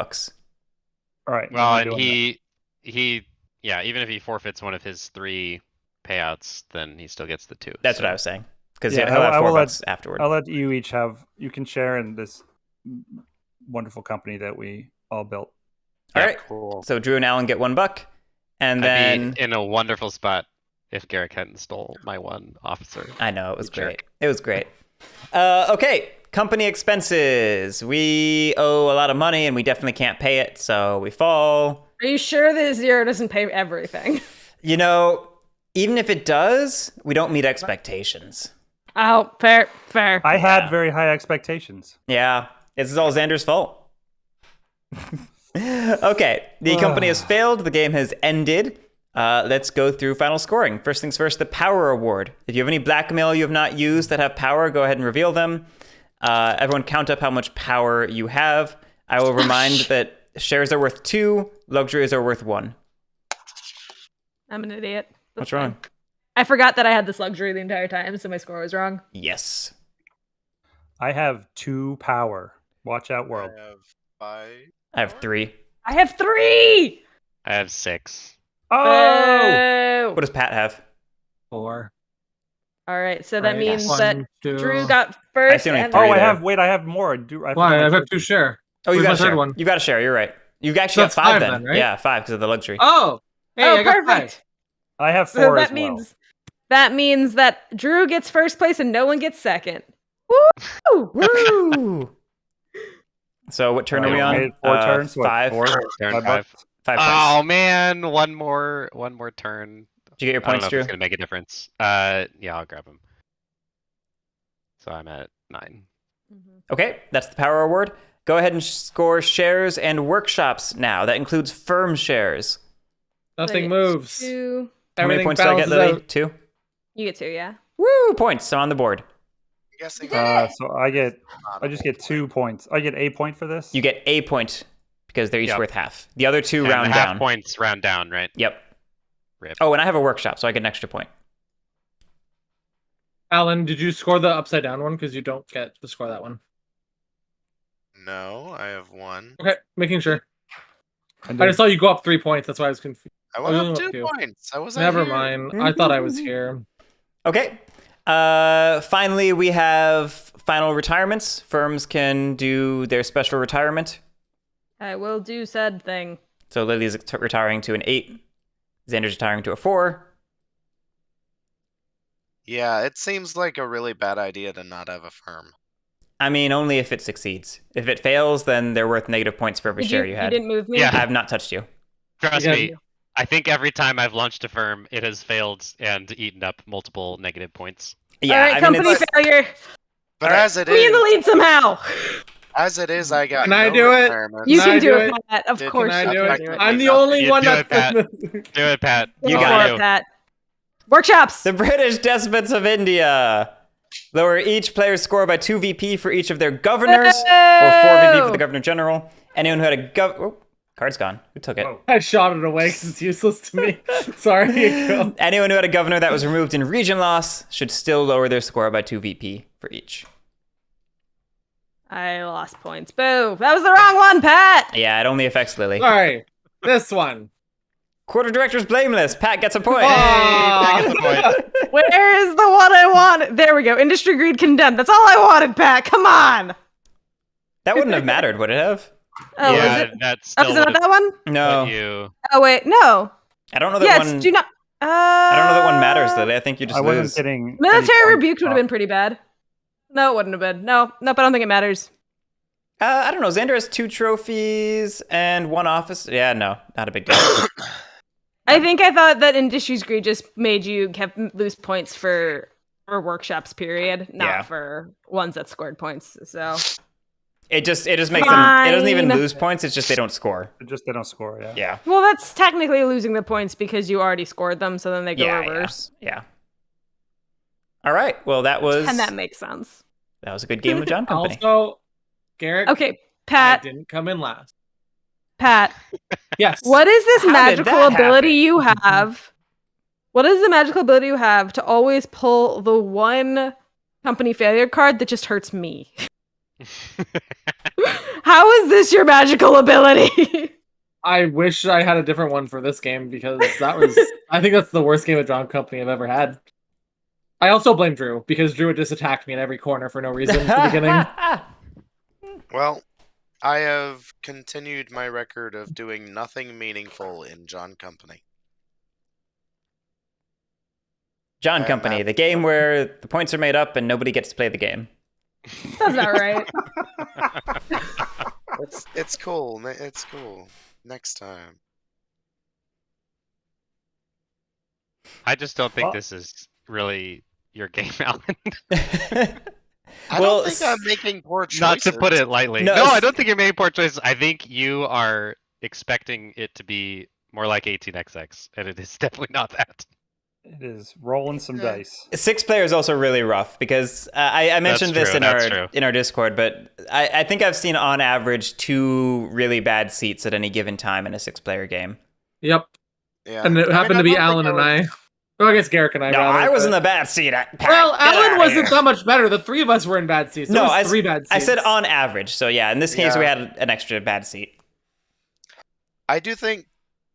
all right. Well, I'm and doing yeah, even if he forfeits one of his 3 payouts, then he still gets the 2. That's so- what I was saying. Because Yeah, he'll have I will $4 afterward. that. I'll let you each have. You can share in this wonderful company that we all built. All Yeah, right. Cool. So Drew and Alan get $1, and I'd then be in a wonderful spot if Guerric hadn't stole my 1 officer. I know it was You jerk. great. It was great. Okay, company expenses. We owe a lot of money, and we definitely can't pay it, so we fall. Are you sure that 0 doesn't pay everything? You know, even if it does, we don't meet expectations. Oh, fair. I had Yeah. very high expectations. Yeah, this is all Xander's fault. Okay, the company has failed. The game has ended. Let's go through final scoring. First things first, the power award. If you have any blackmail you have not used that have power, go ahead and reveal them. Everyone count up how much power you have. I will remind that shares are worth 2, luxuries are worth 1. I'm an idiot. That's What's wrong? fine. I forgot that I had this luxury the entire time, so my score was wrong. Yes. I have 2 power. Watch out, world. I have 5. I have 3. I have 3! I have 6. Oh! What does Pat have? 4. All right, so that Right. means One, that two. Drew got first. see only and- 3 Oh, there. I have more. Why? I have 2 share. Oh, you Where's got my a share. third one? You got a share. You're right. You've actually So got that's 5 5 then. then, right? Yeah, 5 because of the luxury. Oh, hey, Oh, I got perfect. 5. I have 4 So as that well. means that Drew gets first place and no one gets second. Woo! Woo! So what turn are we on? Made 4 turns. What, 5. 4? Turn 5 5. bucks? 5 Oh points. man, one more turn. Did you get your I don't points, know if Drew? it's gonna make a difference. Yeah, I'll grab them. So I'm at 9. Okay, that's the power award. Go ahead and score shares and workshops now. That includes firm shares. Nothing So moves. 2. How many Everything points do I get, balances Lily? out. 2? You get 2, yeah. Woo! Points are on the board. I'm guessing. So I just get 2 points. I get a point for this. You get a point because they're each Yep. worth half. The other 2 And round half down. points round down, right? Yep. Rip. Oh, and I have a workshop, so I get an extra point. Alan, did you score the upside down one? Because you don't get to score that one. No, I have 1. Okay, making sure. And I just saw you go up 3 points. That's why I was confused. I Oh, went you up only 2 went 2. points. I wasn't Never here. mind. I thought I was here. Okay. Finally, we have final retirements. Firms can do their special retirement. I will do said thing. So Lily's retiring to an 8. Xander's retiring to a 4. Yeah, it seems like a really bad idea to not have a firm. I mean, only if it succeeds. If it fails, then they're worth negative points for every share you had. You didn't move me? Yeah. I have not touched you. Trust Yeah. me. I think every time I've launched a firm, it has failed and eaten up multiple negative points. Yeah, All right, I mean, company it's, failure. But Alright. as it Be in the is, lead somehow. I got Can I no do it? retirements. You Can can I do do it, it? Pat. Of Can course Can I you do can it? do it. I'm the Nothing. only You one do that's it, Pat. in Do it, Pat. You Go got for it. Pat. Workshops. the British despots of India. Lower each player's score by 2 VP for each of their governors, or 4 VP for the governor general. Anyone who had a oh, card's gone. Who took it? Oh. I shot it away because it's useless to me. Sorry. Go. Anyone who had a governor that was removed in region loss should still lower their score by 2 VP for each. I lost points. Boo. That was the wrong one, Pat. Yeah, it only affects Lily. Sorry. This one. Quarter director's blameless. Pat gets a point. Aw. Take the point. Where is the one I wanted? There we go. Industry greed condemned. That's all I wanted, Pat. Come on. That wouldn't have mattered, would it have? Oh, yeah, is it? that's Oh, still is it not would that one? No. you. Oh, wait. No. I don't know that Yes, one. do not. I don't know that one matters, Lily. I think you just I wasn't lose. getting. any Military points rebuked would have off. been pretty bad. No, it wouldn't have been. No, nope, I don't think it matters. I don't know. Xander has 2 trophies and 1 office. Yeah, no, not a big deal. I think I thought that Industries Greed just made you lose points for workshops, period, not Yeah. for ones that scored points. So It just makes them. It doesn't even Fine. lose points. It's just they don't score. They don't score. Yeah. Yeah. well, that's technically losing the points because you already scored them, so then they go Yeah, reverse. Yeah. All right. Well, that was And that makes sense. a good game of John Company. Also, Garric, Okay, I Pat, didn't come in last. Pat, Yes. what is this How did magical that ability happen? you have? What is the magical ability you have to always pull the one company failure card that just hurts me? How is this your magical ability? I wish I had a different one for this game because that was. I think that's the worst game of John Company I've ever had. I also blame Drew because Drew had just attacked me in every corner for no reason at the beginning. Well, I have continued my record of doing nothing meaningful in John Company. John I'm Company, not- the game where the points are made up and nobody gets to play the game. That's not right. It's cool. It's cool. Next time. I just don't think Well- this is really your game, Alan. I Well, don't think I'm making poor choices. Not to put it lightly. No, No, I it's- don't think you're making poor choices. I think you are expecting it to be more like 18xx, and it is definitely not that. It is rolling some Yeah. dice. 6 player is also really rough because I mentioned this true, that's true. in our Discord, but I think I've seen on average 2 really bad seats at any given time in a 6 player game. Yep. Yeah. And it happened to be I don't Alan think and I. Well, I guess Guerric and I. No, rather, I was but- in the bad seat. Well, Get Alan outta wasn't here. that much better. The 3 of us were in bad seats. There No, was 3 bad seats. I said on average. So yeah, in this case we Yeah. had an extra bad seat. I do think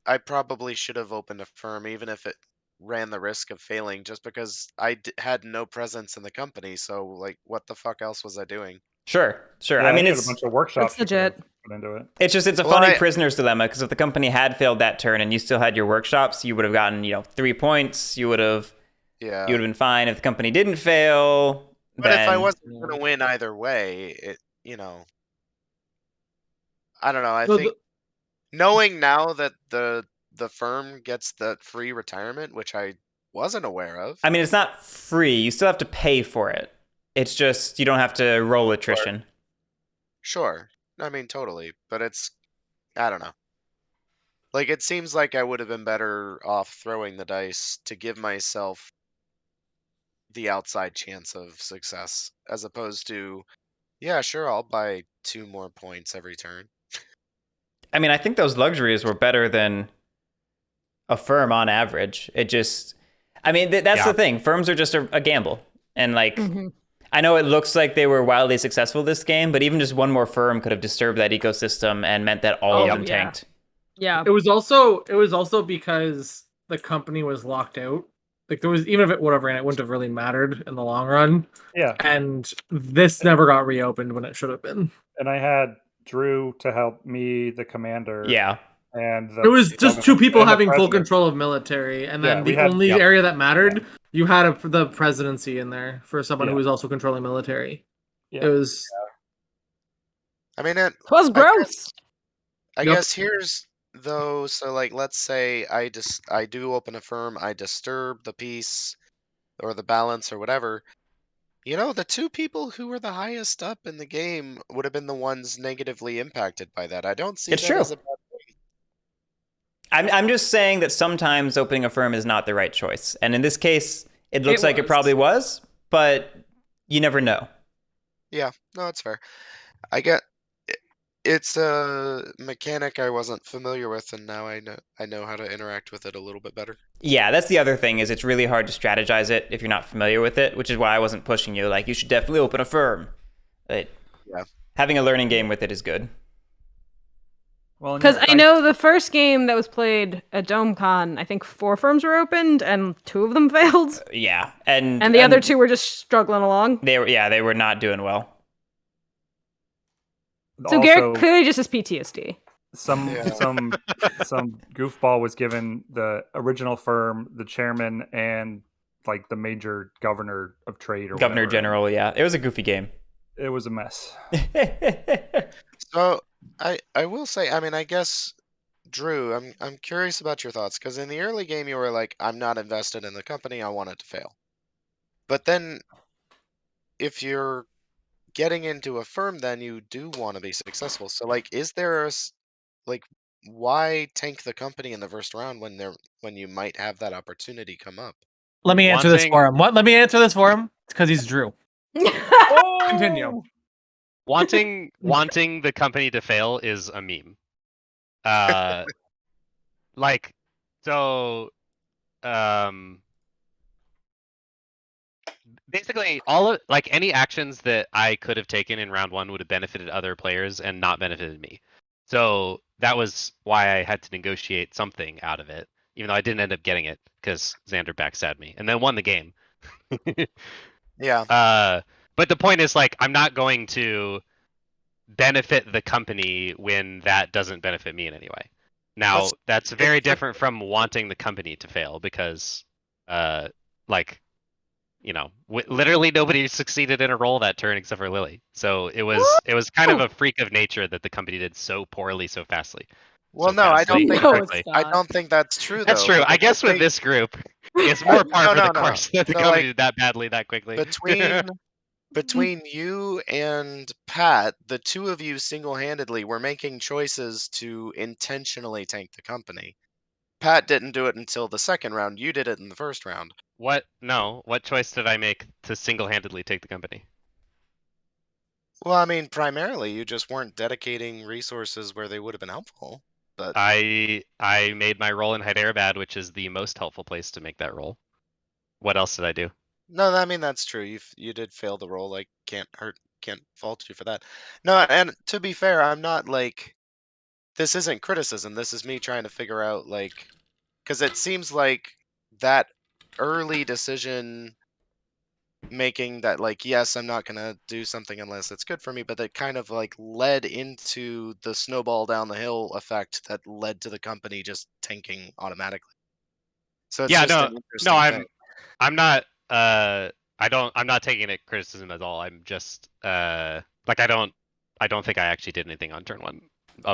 I probably should have opened a firm, even if it ran the risk of failing, just because I had no presence in the company. So, like, what the fuck else was I doing? Sure. Yeah, I mean, you had it's a bunch of workshops. That's you could've legit. Put into it. it's a Well, funny prisoner's dilemma because if the company had failed that turn and you still had your workshops, you would have gotten 3 points. You would have Yeah. been fine. If the company didn't fail, But if I then wasn't gonna win either way, I don't know. I No, think knowing now that the firm gets the free retirement, which I wasn't aware of. I mean, it's not free. You still have to pay for it. It's just you don't have to roll attrition. Sure. I mean, totally. But I don't know. Like, it seems like I would have been better off throwing the dice to give myself the outside chance of success, as opposed to, yeah, sure, I'll buy 2 more points every turn. I mean, I think those luxuries were better than a firm on average. It just, I mean, that's Yeah. the thing. Firms are just a gamble. And like, Mhm. I know it looks like they were wildly successful this game, but even just one more firm could have disturbed that ecosystem and meant that all of them yeah. tanked. Yeah. It was also because the company was locked out. Like there was, even if it would have ran, it wouldn't have really mattered in the long run. Yeah, And this never got reopened when it should have been. and I had Drew to help me, the commander. Yeah. And It was just 2 people and the having full president. control of military, and then Yeah, we the had- only yeah. area that mattered, you had the presidency in there for someone who Yeah. was also controlling military. Yeah. It was I mean, It was gross. I Yep. guess here's though, so like let's say I do open a firm, I disturb the peace or the balance or whatever. The 2 people who were the highest up in the game would have been the ones negatively impacted by that. I don't see It's that true. as a bad thing. I'm just saying that sometimes opening a firm is not the right choice. And in this case, it looks It like it was. probably was, but you never know. Yeah, no, it's fair. It's a mechanic I wasn't familiar with, and now I know how to interact with it a little bit better. Yeah, that's the other thing is it's really hard to strategize it if you're not familiar with it, which is why I wasn't pushing you. Like, you should definitely open a firm. But Yeah. having a learning game with it is good. Well, Because I know the first game that was played at DomeCon, I think 4 firms were opened and 2 of them failed, Yeah, and and the other 2 were just struggling along. they were not doing well. So Guerric clearly just has PTSD. some Yeah. some some goofball was given the original firm, the chairman, and like the major governor of trade or Governor whatever. General, yeah, it was a goofy game. It was a mess. So I will say, I mean, I guess Drew, I'm curious about your thoughts, because in the early game you were like, I'm not invested in the company, I want it to fail. But then if you're getting into a firm, then you do want to be successful. So like, is there why tank the company in the first round when you might have that opportunity come up? Let me answer this Wanting- for him. What? Let me answer this for him. It's because he's Drew. Continue. Wanting the company to fail is a meme. Basically all of any actions that I could have taken in round 1 would have benefited other players and not benefited me. So that was why I had to negotiate something out of it, even though I didn't end up getting it because Xander backstabbed me and then won the game. Yeah. But the point is, I'm not going to benefit the company when that doesn't benefit me in any way. Now, that's very different from wanting the company to fail because, literally nobody succeeded in a roll that turn except for Lily. So it was kind of a freak of nature that the company did so poorly so fastly. Well, So no, I fastly don't think No, quickly. it's I not. don't think that's true though. That's true. I because guess with they- this group, It's more par for no, the no. course that the So, company like, did that badly that quickly. between you and Pat, the two of you single-handedly were making choices to intentionally tank the company. Pat didn't do it until the second round. You did it in the first round. What? No. What choice did I make to single-handedly take the company? Well, I mean, primarily you just weren't dedicating resources where they would have been helpful. But I made my roll in Hyderabad, which is the most helpful place to make that roll. What else did I do? no, I mean that's true. You did fail the roll. I can't fault you for that. No, and to be fair, I'm not like this isn't criticism. This is me trying to figure out like because it seems like that early decision making that like yes, I'm not gonna do something unless it's good for me, but that kind of like led into the snowball down the hill effect that led to the company just tanking automatically. So it's Yeah, just no, an no, interesting thing. I'm not, I'm not taking it criticism at all. I'm just, like, I don't think I actually did anything on turn one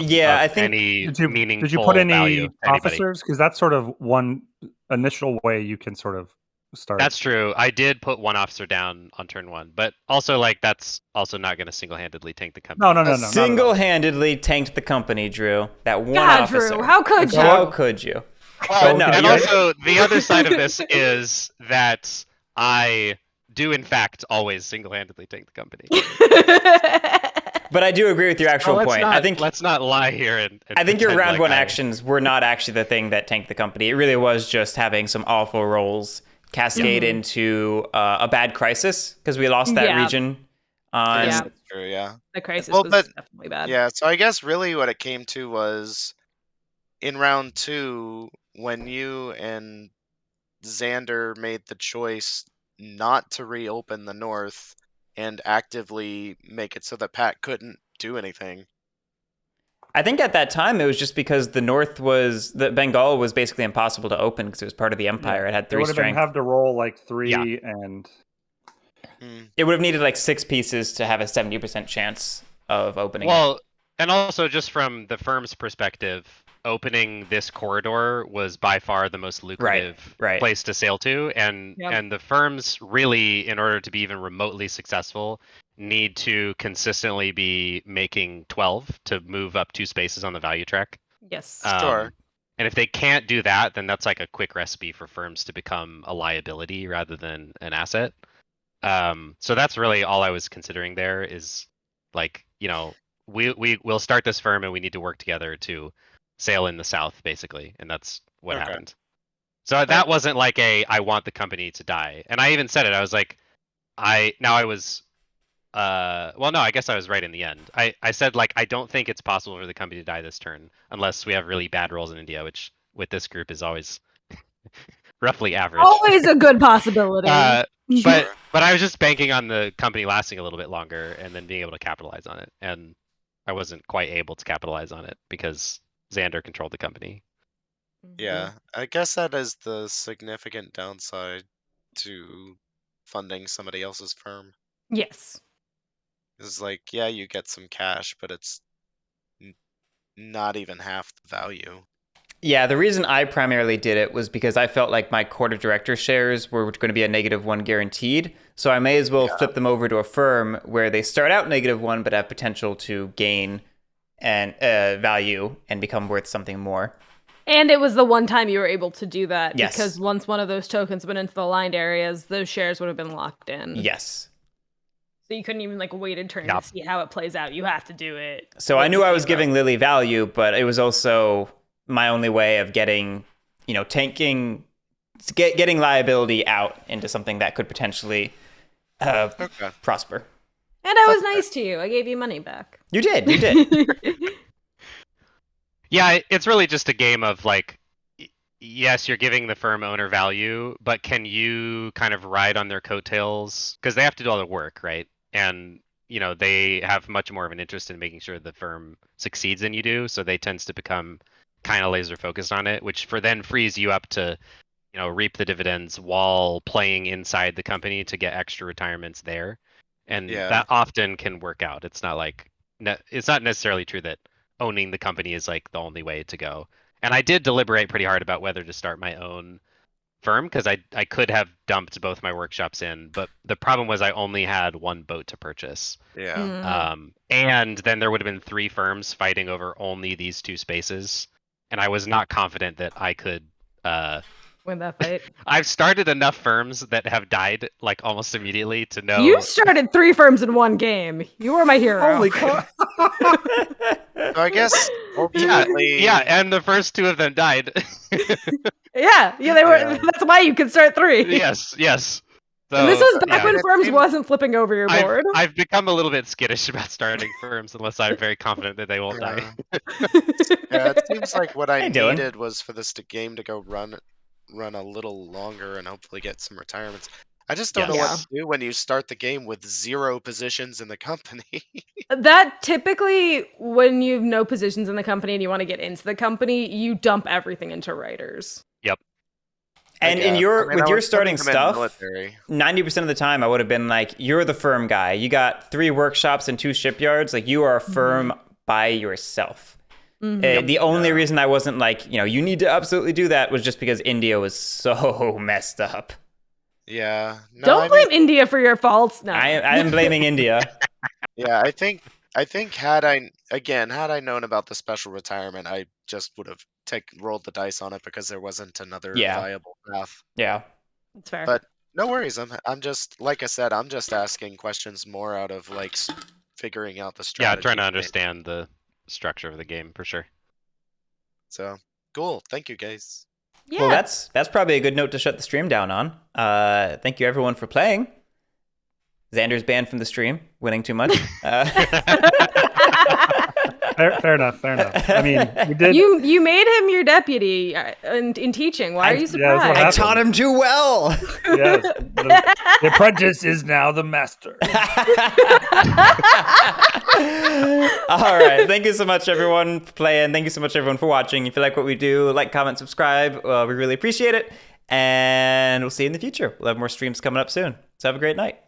Yeah, of I think- any Did you meaningful put value any to anybody. officers? Because that's sort of one initial way you can sort of start. That's true. I did put one officer down on turn one, but also, like, that's also not going to single-handedly tank the company. No, not at all. Single-handedly tanked the company, Drew. That one God, officer. Drew, how could you? How could you? Well, But no, and you're- also the other side of this is that I do in fact always single-handedly tank the company. But I do agree with your actual Well, point. I think let's not lie here. And I think your pretend round like one I- actions were not actually the thing that tanked the company. It really was just having some awful rolls cascade into a bad crisis because we lost that Yeah. region on. Yeah. That's true, yeah. The crisis Well, was but- definitely bad. Yeah, so I guess really what it came to was in round two, when you and Xander made the choice not to reopen the north and actively make it so that Pat couldn't do anything. I think at that time it was just because the Bengal was basically impossible to open because it was part of the empire. It had They 3 would have been strength. have to roll like 3 Yeah. and It would have needed like 6 pieces to have a 70% chance of opening. Well, and also just from the firm's perspective, opening this corridor was by far the most lucrative right. place to sail to, and Yep. and the firms really, in order to be even remotely successful, need to consistently be making 12 to move up 2 spaces on the value track. Yes. Sure. And if they can't do that, then that's like a quick recipe for firms to become a liability rather than an asset. So that's really all I was considering there is like, you know, we'll start this firm and we need to work together to sail in the south basically, and that's what Okay. happened. So that wasn't like I want the company to die. And I even said it. I was like I guess I was right in the end. I said like I don't think it's possible for the company to die this turn unless we have really bad rolls in India, which with this group is always roughly average. Always a good possibility. But I was just banking on the company lasting a little bit longer and then being able to capitalize on it. And I wasn't quite able to capitalize on it because Xander controlled the company. Yeah, I guess that is the significant downside to funding somebody else's firm. Yes. Is like, yeah, you get some cash, but it's not even half the value. Yeah, the reason I primarily did it was because I felt like my court of director shares were going to be a -1 guaranteed. So I may as well flip them over to a firm where they start out -1 but have potential to gain and value and become worth something more. And it was the one time you were able to do that Yes. because once one of those tokens went into the aligned areas, those shares would have been locked in. Yes. So you couldn't even like wait a turn Yep. to see how it plays out. You have to do it. So I knew I was giving Lily value, but it was also my only way of getting, getting liability out into something that could potentially Okay. prosper. And I was nice to you. I gave you money back. You did. You did. Yeah, it's really just a game of like, yes, you're giving the firm owner value, but can you kind of ride on their coattails? Because they have to do all the work, right? And, they have much more of an interest in making sure the firm succeeds than you do. So they tends to become kind of laser focused on it, which then frees you up to, reap the dividends while playing inside the company to get extra retirements there. And Yeah. that often can work out. It's not like, it's not necessarily true that owning the company is like the only way to go. And I did deliberate pretty hard about whether to start my own firm because I could have dumped both my workshops in, but the problem was I only had one boat to purchase. Yeah. Mm. And then there would have been 3 firms fighting over only these 2 spaces, and I was not confident that I could. Win that fight. I've started enough firms that have died like almost immediately to know. You started 3 firms in one game. You are my hero. Holy crap! So I guess ultimately, Yeah, and the first 2 of them died. Yeah, they were. Yeah. That's why you could start 3. yes. So, And this was back yeah. when It firms seemed- wasn't flipping over your board. I've become a little bit skittish about starting firms unless I'm very confident that they won't die. Yeah, it seems like what I Hey, Dylan. needed was for this game to go run a little longer and hopefully get some retirements. I just don't know Yes. what to do when you start the game with 0 positions in the company. That typically, when you have no positions in the company and you want to get into the company, you dump everything into writers. And I with your was starting putting them in stuff, military. 90% of the time I would have been like, you're the firm guy. You got 3 workshops and 2 shipyards. Like, you are a firm by yourself. Mhm. The only reason I wasn't like, you need to absolutely do that was just because India was so messed up. Yeah. No, Don't I blame mean, India for your faults. No. I am blaming India. yeah, I think had I known about the special retirement, I just would have rolled the dice on it because there wasn't another Yeah. viable path. Yeah. That's fair. But no worries. I'm just, like I said, I'm just asking questions more out of like figuring out the Yeah, strategy. trying to game. understand the structure of the game for sure. So cool. Thank you, guys. yeah. Well, that's probably a good note to shut the stream down on. Thank you everyone for playing. Xander's banned from the stream, winning too much. Fair enough. I mean, we did. You made him your deputy in teaching. Why are you yeah, that's what surprised? I happened. taught him too well. Yes, the apprentice is now the master. All right. Thank you so much, everyone, for playing. Thank you so much, everyone, for watching. If you like what we do, like, comment, subscribe. We really appreciate it. And we'll see you in the future. We'll have more streams coming up soon. So have a great night.